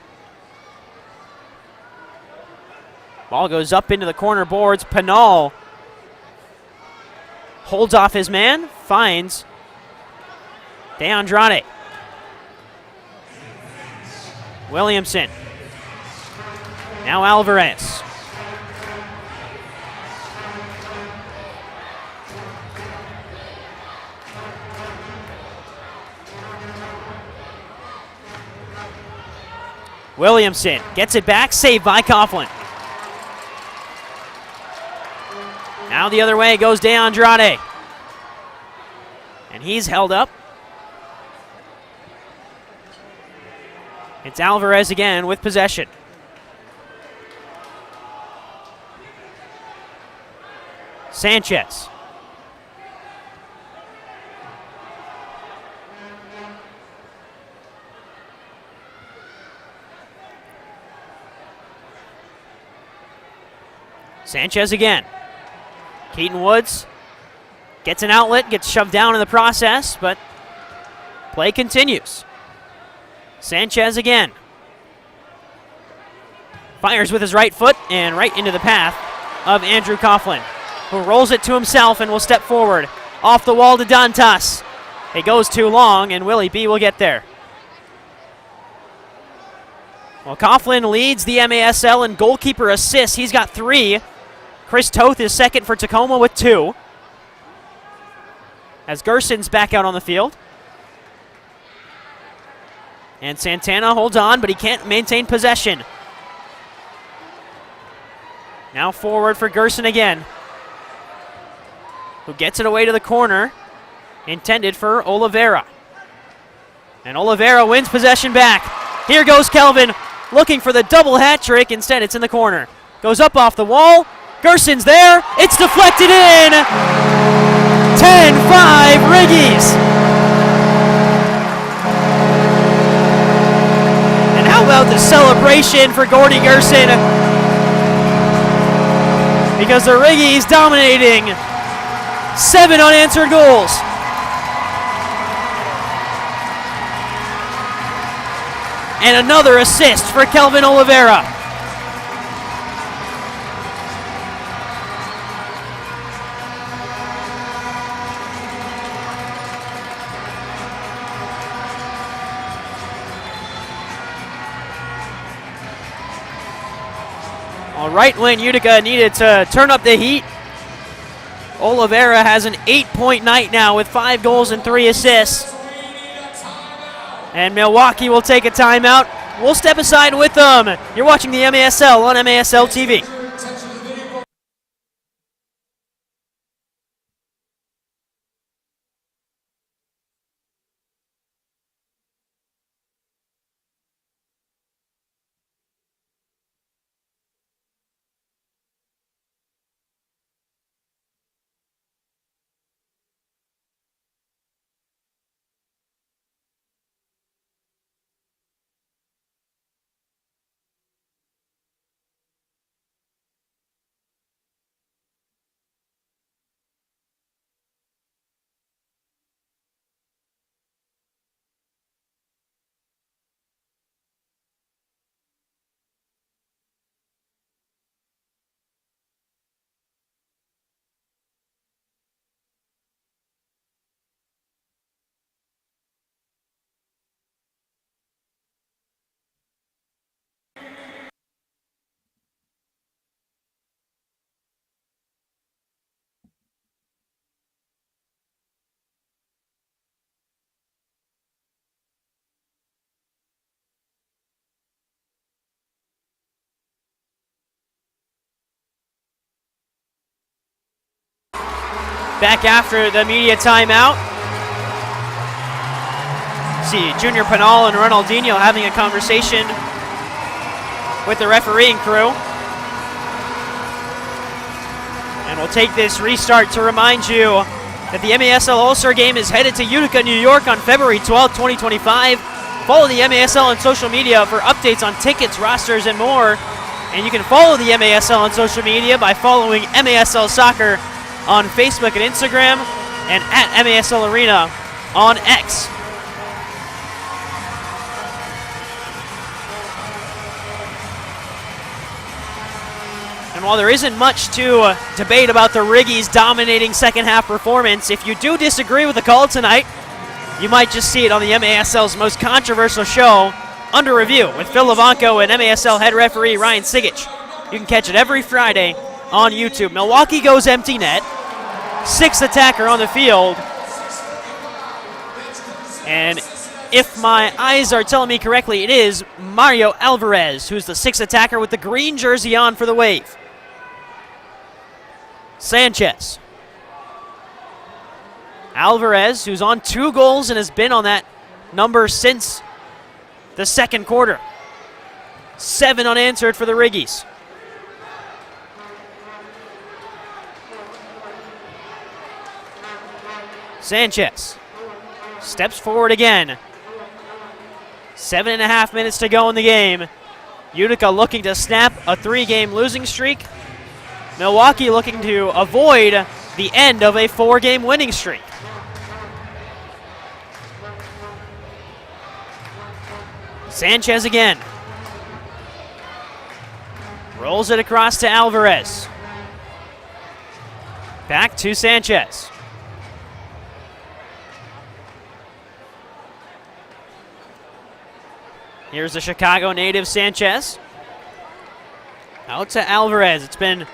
Ball goes up into the corner boards. Penal holds off his man, finds De Andrade. Williamson. Now Alvarez. Williamson gets it back, saved by Coughlin. Now the other way goes De Andrade. And he's held up. It's Alvarez again with possession. Sanchez. Sanchez again. Keaton Woods gets an outlet, gets shoved down in the process, but play continues. Sanchez again. Fires with his right foot and right into the path of Andrew Coughlin, who rolls it to himself and will step forward. Off the wall to Dantas. It goes too long, and Willie B will get there. Well, Coughlin leads the MASL in goalkeeper assists. He's got 3. Chris Toth is second for Tacoma with 2. As Gerson's back out on the field. And Santana holds on, but he can't maintain possession. Now forward for Gerson again, who gets it away to the corner, intended for Oliveira. And Oliveira wins possession back. Here goes Kelvin, looking for the double hat trick. Instead, it's in the corner. Goes up off the wall. Gerson's there. It's deflected in. 10-5 Riggies. And how about the celebration for Gordy Gerson? Because the Riggies dominating. 7 unanswered goals. And another assist for Kelvin Oliveira. Right when Utica needed to turn up the heat, Oliveira has an 8-point night now with 5 goals and 3 assists. And Milwaukee will take a timeout. We'll step aside with them. You're watching the MASL on MASL TV. Back after the media timeout. See Junior Penal and Ronaldinho having a conversation with the refereeing crew. And we'll take this restart to remind you that the MASL All-Star Game is headed to Utica, New York on February 12, 2025. Follow the MASL on social media for updates on tickets, rosters, and more. And you can follow the MASL on social media by following MASL Soccer on Facebook and Instagram, and at MASL Arena on X. And while there isn't much to debate about the Riggies' dominating second half performance, if you do disagree with the call tonight, you might just see it on the MASL's most controversial show, Under Review, with Phil Levanko and MASL head referee Ryan Sigich. You can catch it every Friday on YouTube. Milwaukee goes empty net. 6th attacker on the field. And if my eyes are telling me correctly, it is Mario Alvarez, who's the 6th attacker with the green jersey on for the Wave. Sanchez. Alvarez, who's on 2 goals and has been on that number since the second quarter. 7 unanswered for the Riggies. Sanchez steps forward again. 7.5 minutes to go in the game. Utica looking to snap a 3-game losing streak. Milwaukee looking to avoid the end of a 4-game winning streak. Sanchez again. Rolls it across to Alvarez. Back to Sanchez. Here's the Chicago native Sanchez. Out to Alvarez. It's been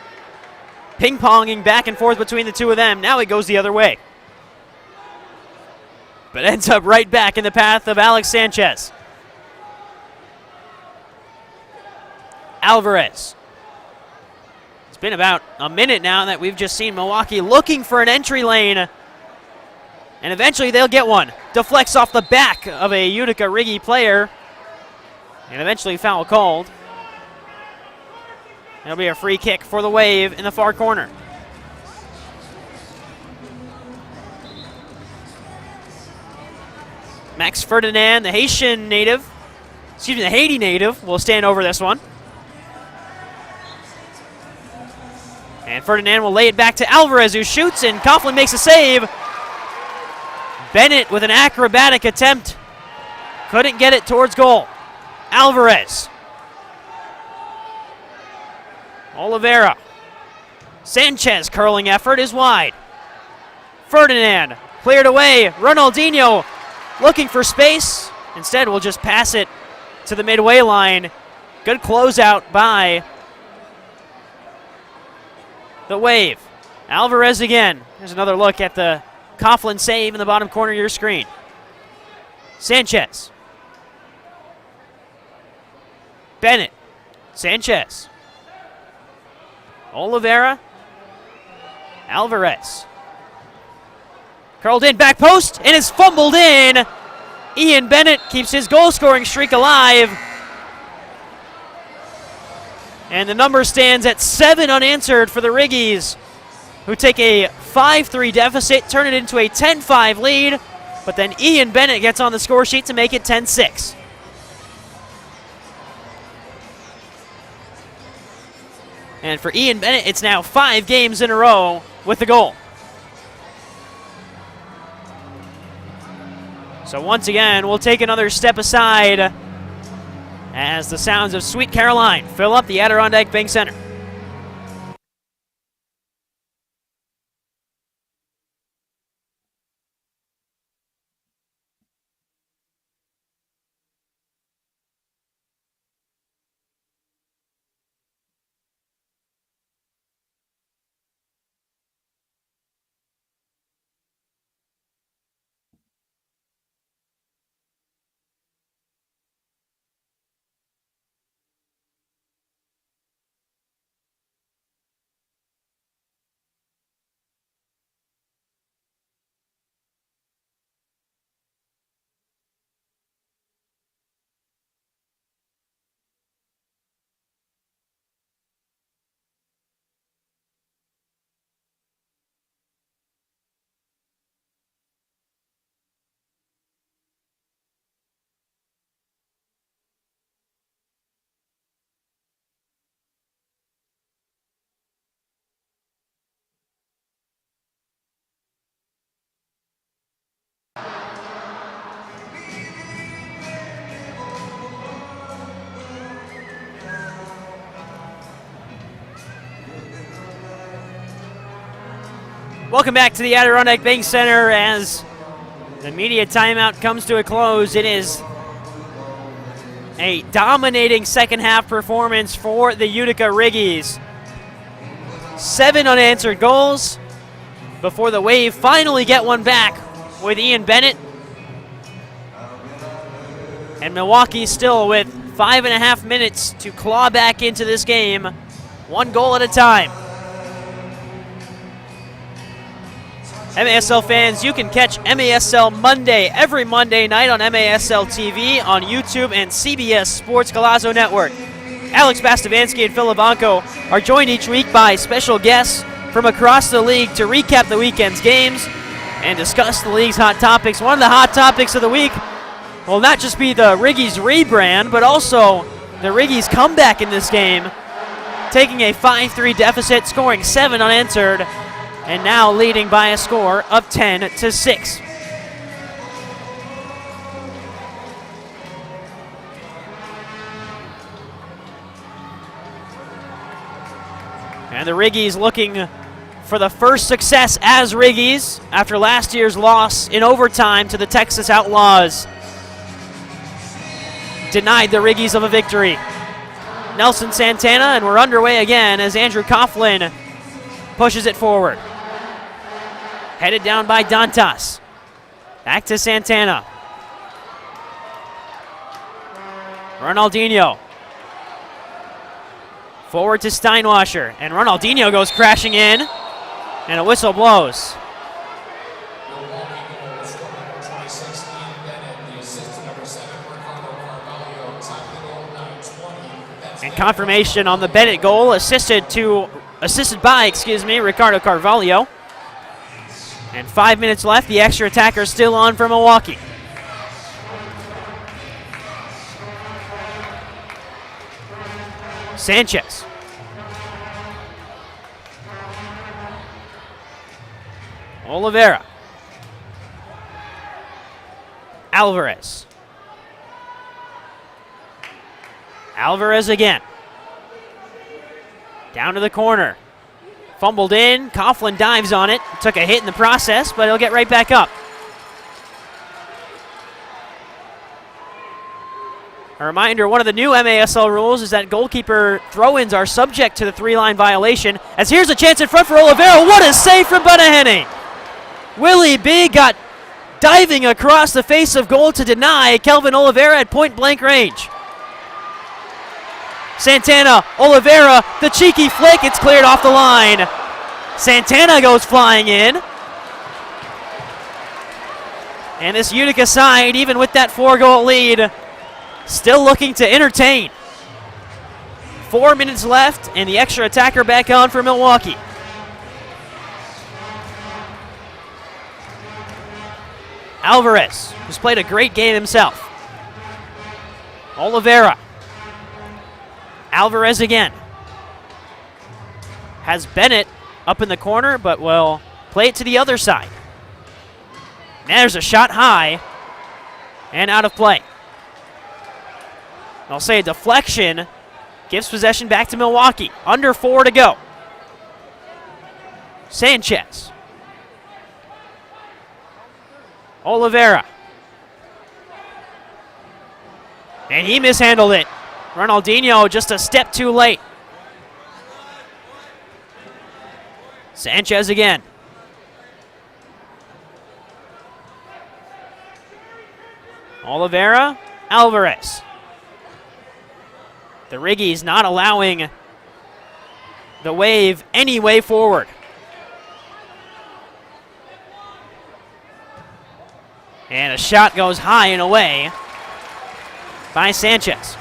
ping-ponging back and forth between the two of them. Now it goes the other way. But ends up right back in the path of Alex Sanchez. Alvarez. It's been about a minute now that we've just seen Milwaukee looking for an entry lane. And eventually they'll get one. Deflects off the back of a Utica Riggy player. And eventually foul called. It'll be a free kick for the Wave in the far corner. Max Ferdinand, the Haitian native, the Haiti native, will stand over this one. And Ferdinand will lay it back to Alvarez, who shoots, and Coughlin makes a save. Bennett with an acrobatic attempt. Couldn't get it towards goal. Alvarez. Oliva. Sanchez curling effort is wide. Ferdinand cleared away. Ronaldinho looking for space. Instead, we'll just pass it to the midway line. Good closeout by the Wave. Alvarez again. There's another look at the Coughlin save in the bottom corner of your screen. Sanchez. Bennett. Sanchez. Oliveira. Alvarez. Curled in, back post, and is fumbled in. Ian Bennett keeps his goal-scoring streak alive. And the number stands at 7 unanswered for the Riggies, who take a 5-3 deficit, turn it into a 10-5 lead, but then Ian Bennett gets on the score sheet to make it 10-6. And for Ian Bennett, it's now 5 games in a row with the goal. So once again, we'll take another step aside as the sounds of Sweet Caroline fill up the Adirondack Bank Center. Welcome back to the Adirondack Bank Center as the media timeout comes to a close. It is a dominating second half performance for the Utica Riggies. 7 unanswered goals before the Wave finally get one back with Ian Bennett. And Milwaukee still with 5.5 minutes to claw back into this game, 1 goal at a time. MASL fans, you can catch MASL Monday every Monday night on MASL TV, on YouTube, and CBS Sports Golazo Network. Alex Bastavansky and Phil Levanko are joined each week by special guests from across the league to recap the weekend's games and discuss the league's hot topics. One of the hot topics of the week will not just be the Riggies rebrand, but also the Riggies comeback in this game, taking a 5-3 deficit, scoring 7 unanswered, and now leading by a score of 10-6. And the Riggies looking for the first success as Riggies after last year's loss in overtime to the Texas Outlaws denied the Riggies of a victory. Nelson Santana, and we're underway again as Andrew Coughlin pushes it forward. Headed down by Dantas. Back to Santana. Ronaldinho. Forward to Steinwasser, and Ronaldinho goes crashing in, and a whistle blows. And confirmation on the Bennett goal, assisted by Ricardo Carvalho. And 5 minutes left, the extra attacker still on for Milwaukee. Sanchez. Oliveira. Alvarez. Alvarez again. Down to the corner. Fumbled in. Coughlin dives on it. Took a hit in the process, but he'll get right back up. A reminder, one of the new MASL rules is that goalkeeper throw-ins are subject to the 3-line violation. As here's a chance in front for Oliveira. What a save from Benahene. Willie B got diving across the face of goal to deny Kelvin Oliveira at point-blank range. Santana, Oliveira, the cheeky flick, it's cleared off the line. Santana goes flying in. And this Utica side, even with that 4-goal lead, still looking to entertain. 4 minutes left, and the extra attacker back on for Milwaukee. Alvarez, who's played a great game himself. Oliveira. Alvarez again. Has Bennett up in the corner, but will play it to the other side. There's a shot high and out of play. I'll say a deflection gives possession back to Milwaukee. Under 4 to go. Sanchez. Oliveira. And he mishandled it. Ronaldinho just a step too late. Sanchez again. Oliveira. Alvarez. The Riggies not allowing the Wave any way forward. And a shot goes high and away by Sanchez.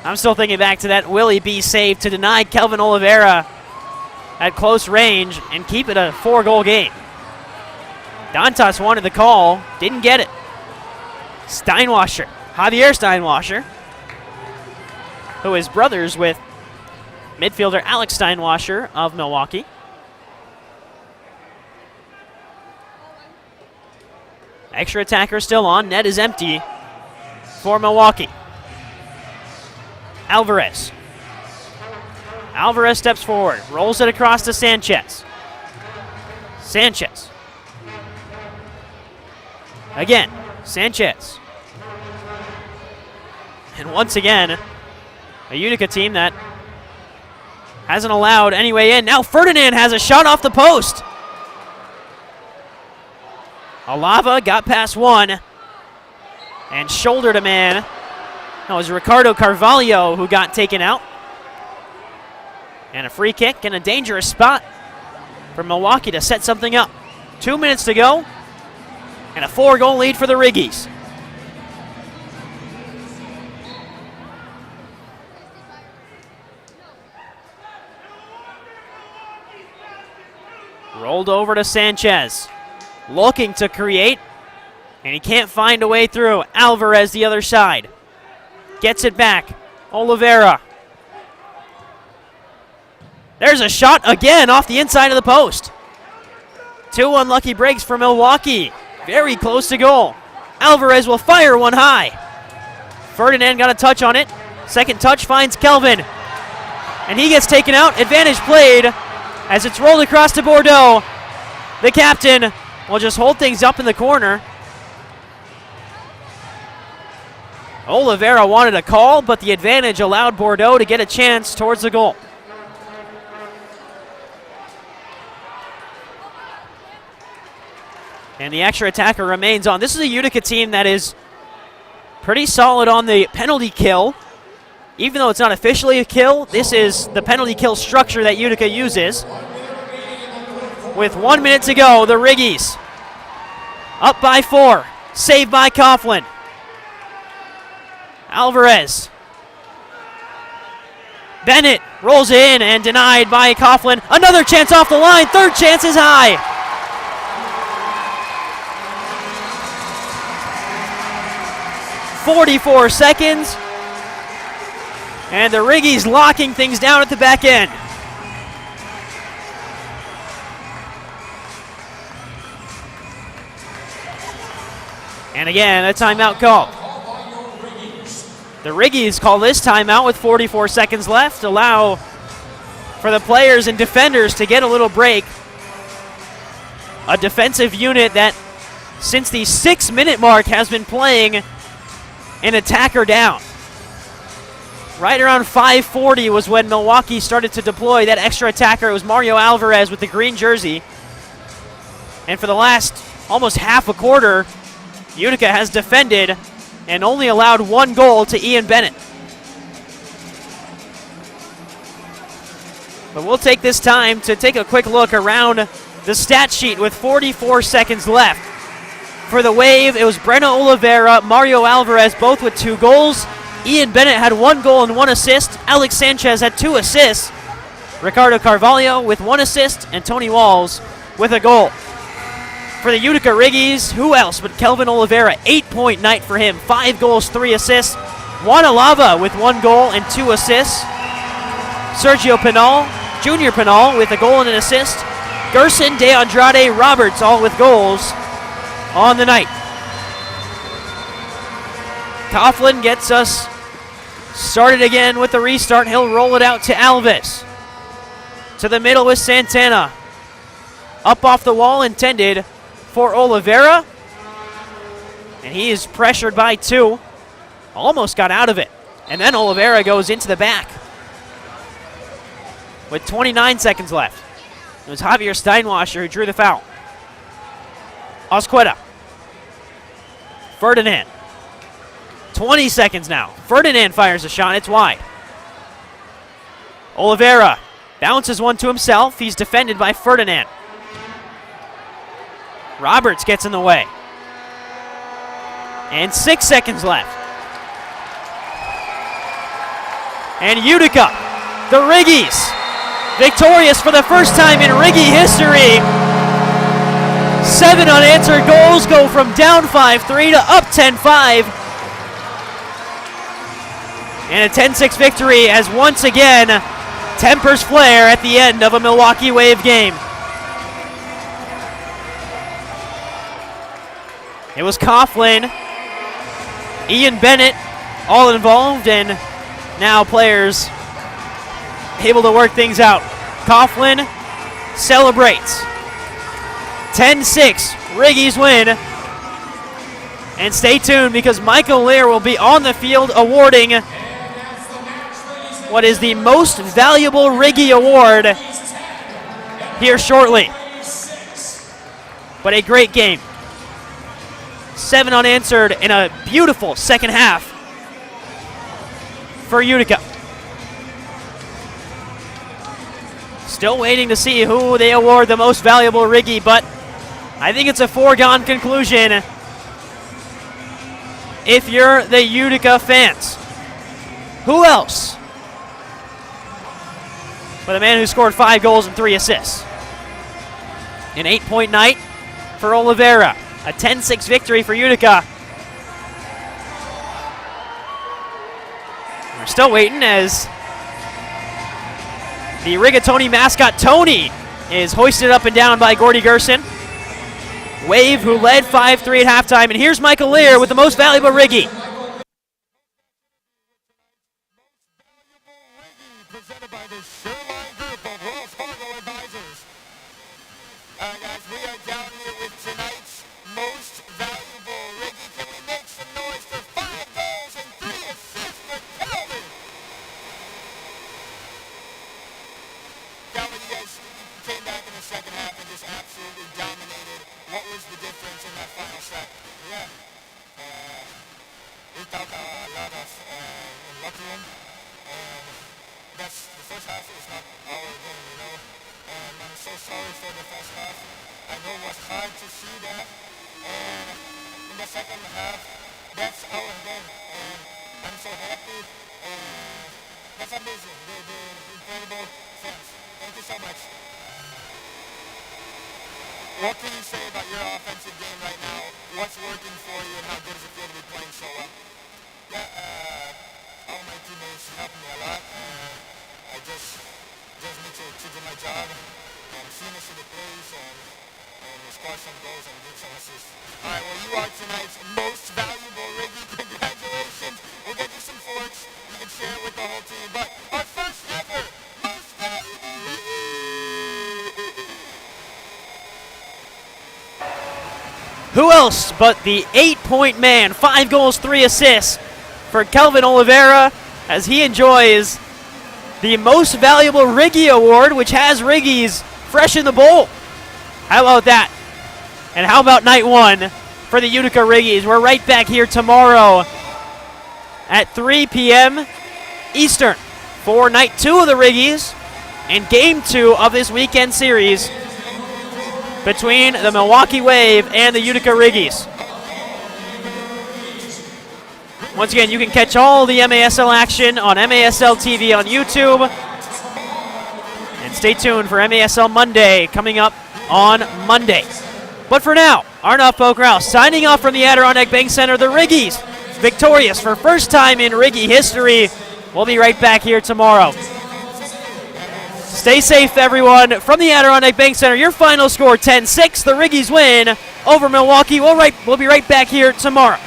I'm still thinking back to that Willie B save to deny Kelvin Oliveira at close range and keep it a 4-goal game. Dantas wanted the call, didn't get it. Steinwasser, Javier Steinwasser, who is brothers with midfielder Alex Steinwasser of Milwaukee. Extra attacker still on. Net is empty for Milwaukee. Alvarez. Alvarez steps forward, rolls it across to Sanchez. Sanchez. Again, Sanchez. And once again, a Utica team that hasn't allowed any way in. Now Ferdinand has a shot off the post. Oliva got past one and shouldered a man. That was Ricardo Carvalho who got taken out. And a free kick and a dangerous spot for Milwaukee to set something up. 2 minutes to go, and a 4-goal lead for the Riggies. Rolled over to Sanchez, looking to create, and he can't find a way through. Alvarez the other side, gets it back. Oliva. There's a shot again off the inside of the post. 2 unlucky breaks for Milwaukee. Very close to goal. Alvarez will fire one high. Ferdinand got a touch on it. Second touch finds Kelvin. And he gets taken out. Advantage played as it's rolled across to Bordeaux. The captain will just hold things up in the corner. Oliveira wanted a call, but the advantage allowed Bordeaux to get a chance towards the goal. And the extra attacker remains on. This is a Utica team that is pretty solid on the penalty kill. Even though it's not officially a kill, this is the penalty kill structure that Utica uses. With 1 minute to go, the Riggies up by 4. Saved by Coughlin. Alvarez. Bennett rolls in and denied by Coughlin. Another chance off the line. Third chance is high. .44 seconds. And the Riggies locking things down at the back end. And again, a timeout call. The Riggies call this timeout with 44 seconds left. Allow for the players and defenders to get a little break. A defensive unit that, since the 6-minute mark, has been playing an attacker down. Right around 5:40 was when Milwaukee started to deploy that extra attacker. It was Mario Alvarez with the green jersey. And for the last almost half a quarter, Utica has defended and only allowed 1 goal to Ian Bennett. But we'll take this time to take a quick look around the stat sheet with 44 seconds left. For the Wave, it was Breno Oliveira, Mario Alvarez, both with 2 goals. Ian Bennett had 1 goal and 1 assist. Alex Sanchez had 2 assists. Ricardo Carvalho with 1 assist, and Tony Walls with a goal. For the Utica Riggies, who else but Kelvin Oliveira? 8-point night for him. 5 goals, 3 assists. Juan Oliva with 1 goal and 2 assists. Sergio Penal, Junior Penal with a goal and an assist. Gerson, De Andrade, Roberts all with goals on the night. Coughlin gets us started again with the restart. He'll roll it out to Alves. To the middle with Santana. Up off the wall, intended for Oliveira. And he is pressured by 2. Almost got out of it. And then Oliveira goes into the back. With 29 seconds left. It was Javier Steinwasser who drew the foul. Osqueda. Ferdinand. 20 seconds now. Ferdinand fires a shot. It's wide. Oliveira bounces one to himself. He's defended by Ferdinand. Roberts gets in the way. And 6 seconds left. And Utica, the Riggies, victorious for the first time in Riggie history. 7 unanswered goals go from down 5-3 to up 10-5. And a 10-6 victory as once again tempers flair at the end of a Milwaukee Wave game. It was Coughlin, Ian Bennett all involved, and now players able to work things out. Coughlin celebrates. 10-6, Riggies win. And stay tuned because Michael Lear will be on the field awarding what is the most valuable Riggie award here shortly. But a great game. 7 unanswered in a beautiful second half for Utica. Still waiting to see who they award the most valuable Riggy, but I think it's a foregone conclusion if you're the Utica fans. Who else but a man who scored 5 goals and 3 assists? An 8-point night for Oliva. A 10-6 victory for Utica. We're still waiting as the Rigatoni mascot Tony is hoisted up and down by Gordy Gerson. Wave, who led 5-3 at halftime. And here's Michael Lear with the most valuable Riggy. Presented by the Sherline Group of Wells Fargo Advisors. Guys, we are down here with tonight's most valuable Riggy. Can we make some noise for 5 goals and 3 assists for Calvin? Calvin, you guys came back in the second half and just absolutely dominated. What was the difference in that final set? Yeah. We talked a lot of in locker room. The first half is not our game, you know. And I'm so sorry for the first half. I know it was hard to see that. And in the second half, that's our game. And I'm so happy. And that's amazing. The incredible fans. Thank you so much. What can you say about your offensive game right now? What's working for you and how good does it feel to be playing so well? Yeah, all my teammates help me a lot. I just need to do my job and finish the plays and score some goals and do some assists. All right, well, you are tonight's most valuable Riggy. Congratulations. We'll get you some forks. You can share it with the whole team. But our first ever most valuable Riggy. Who else but the 8-point man, 5 goals, 3 assists for Kelvin Oliva as he enjoys the Most Valuable Riggy Award, which has Riggies fresh in the bowl. How about that? And how about night 1 for the Utica Riggies? We're right back here tomorrow at 3 p.m. Eastern for night 2 of the Riggies and game 2 of this weekend series between the Milwaukee Wave and the Utica Riggies. Once again, you can catch all the MASL action on MASL TV on YouTube. And stay tuned for MASL Monday coming up on Monday. But for now, Arnav Pokraus signing off from the Adirondack Bank Center. The Riggies victorious for first time in Riggy history. We'll be right back here tomorrow. Stay safe, everyone. From the Adirondack Bank Center, your final score 10-6. The Riggies win over Milwaukee. We'll be right back here tomorrow.